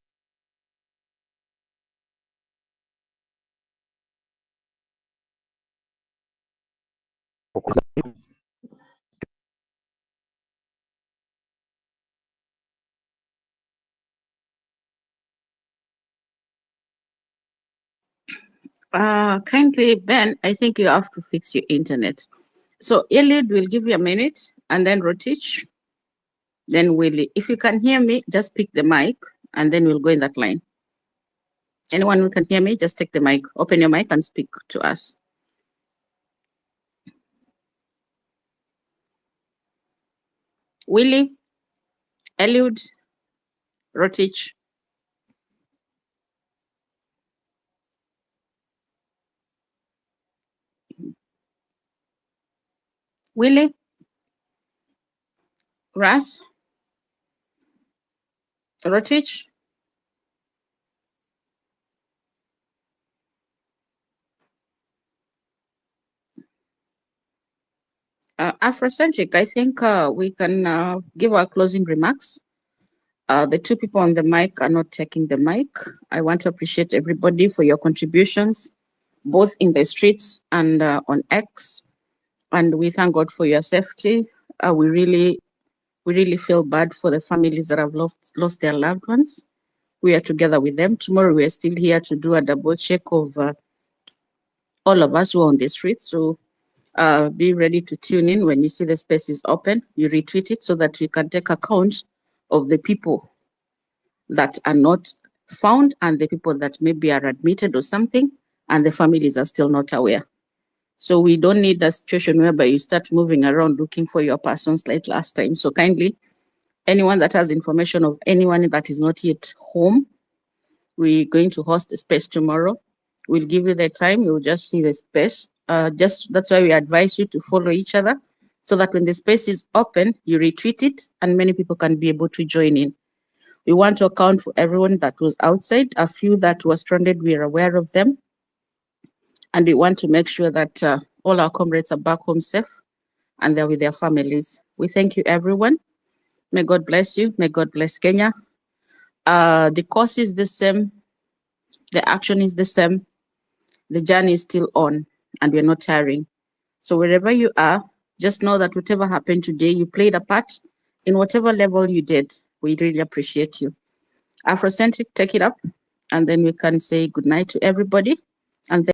Kindly, Ben, I think you have to fix your internet. So Eliud will give you a minute, and then Rotich, then Willie. If you can hear me, just pick the mic, and then we'll go in that line. Anyone who can hear me, just take the mic, open your mic and speak to us. Willie, Eliud, Rotich. Willie, Ras, Rotich. Afrocentric, I think we can give our closing remarks. The two people on the mic are not taking the mic. I want to appreciate everybody for your contributions, both in the streets and on X. And we thank God for your safety. We really feel bad for the families that have lost their loved ones. We are together with them. Tomorrow we are still here to do a double check of all of us who are on the streets. So be ready to tune in when you see the space is open. You retweet it so that we can take account of the people that are not found and the people that maybe are admitted or something, and the families are still not aware. So we don't need a situation whereby you start moving around looking for your persons like last time. So kindly, anyone that has information of anyone that is not yet home, we're going to host a space tomorrow. We'll give you the time. You'll just see the space. That's why we advise you to follow each other so that when the space is open, you retweet it and many people can be able to join in. We want to account for everyone that was outside. A few that were stranded, we are aware of them. And we want to make sure that all our comrades are back home safe and they're with their families. We thank you, everyone. May God bless you. May God bless Kenya. The course is the same. The action is the same. The journey is still on and we're not tiring. So wherever you are, just know that whatever happened today, you played a part in whatever level you did. We really appreciate you. Afrocentric, take it up, and then we can say good night to everybody. And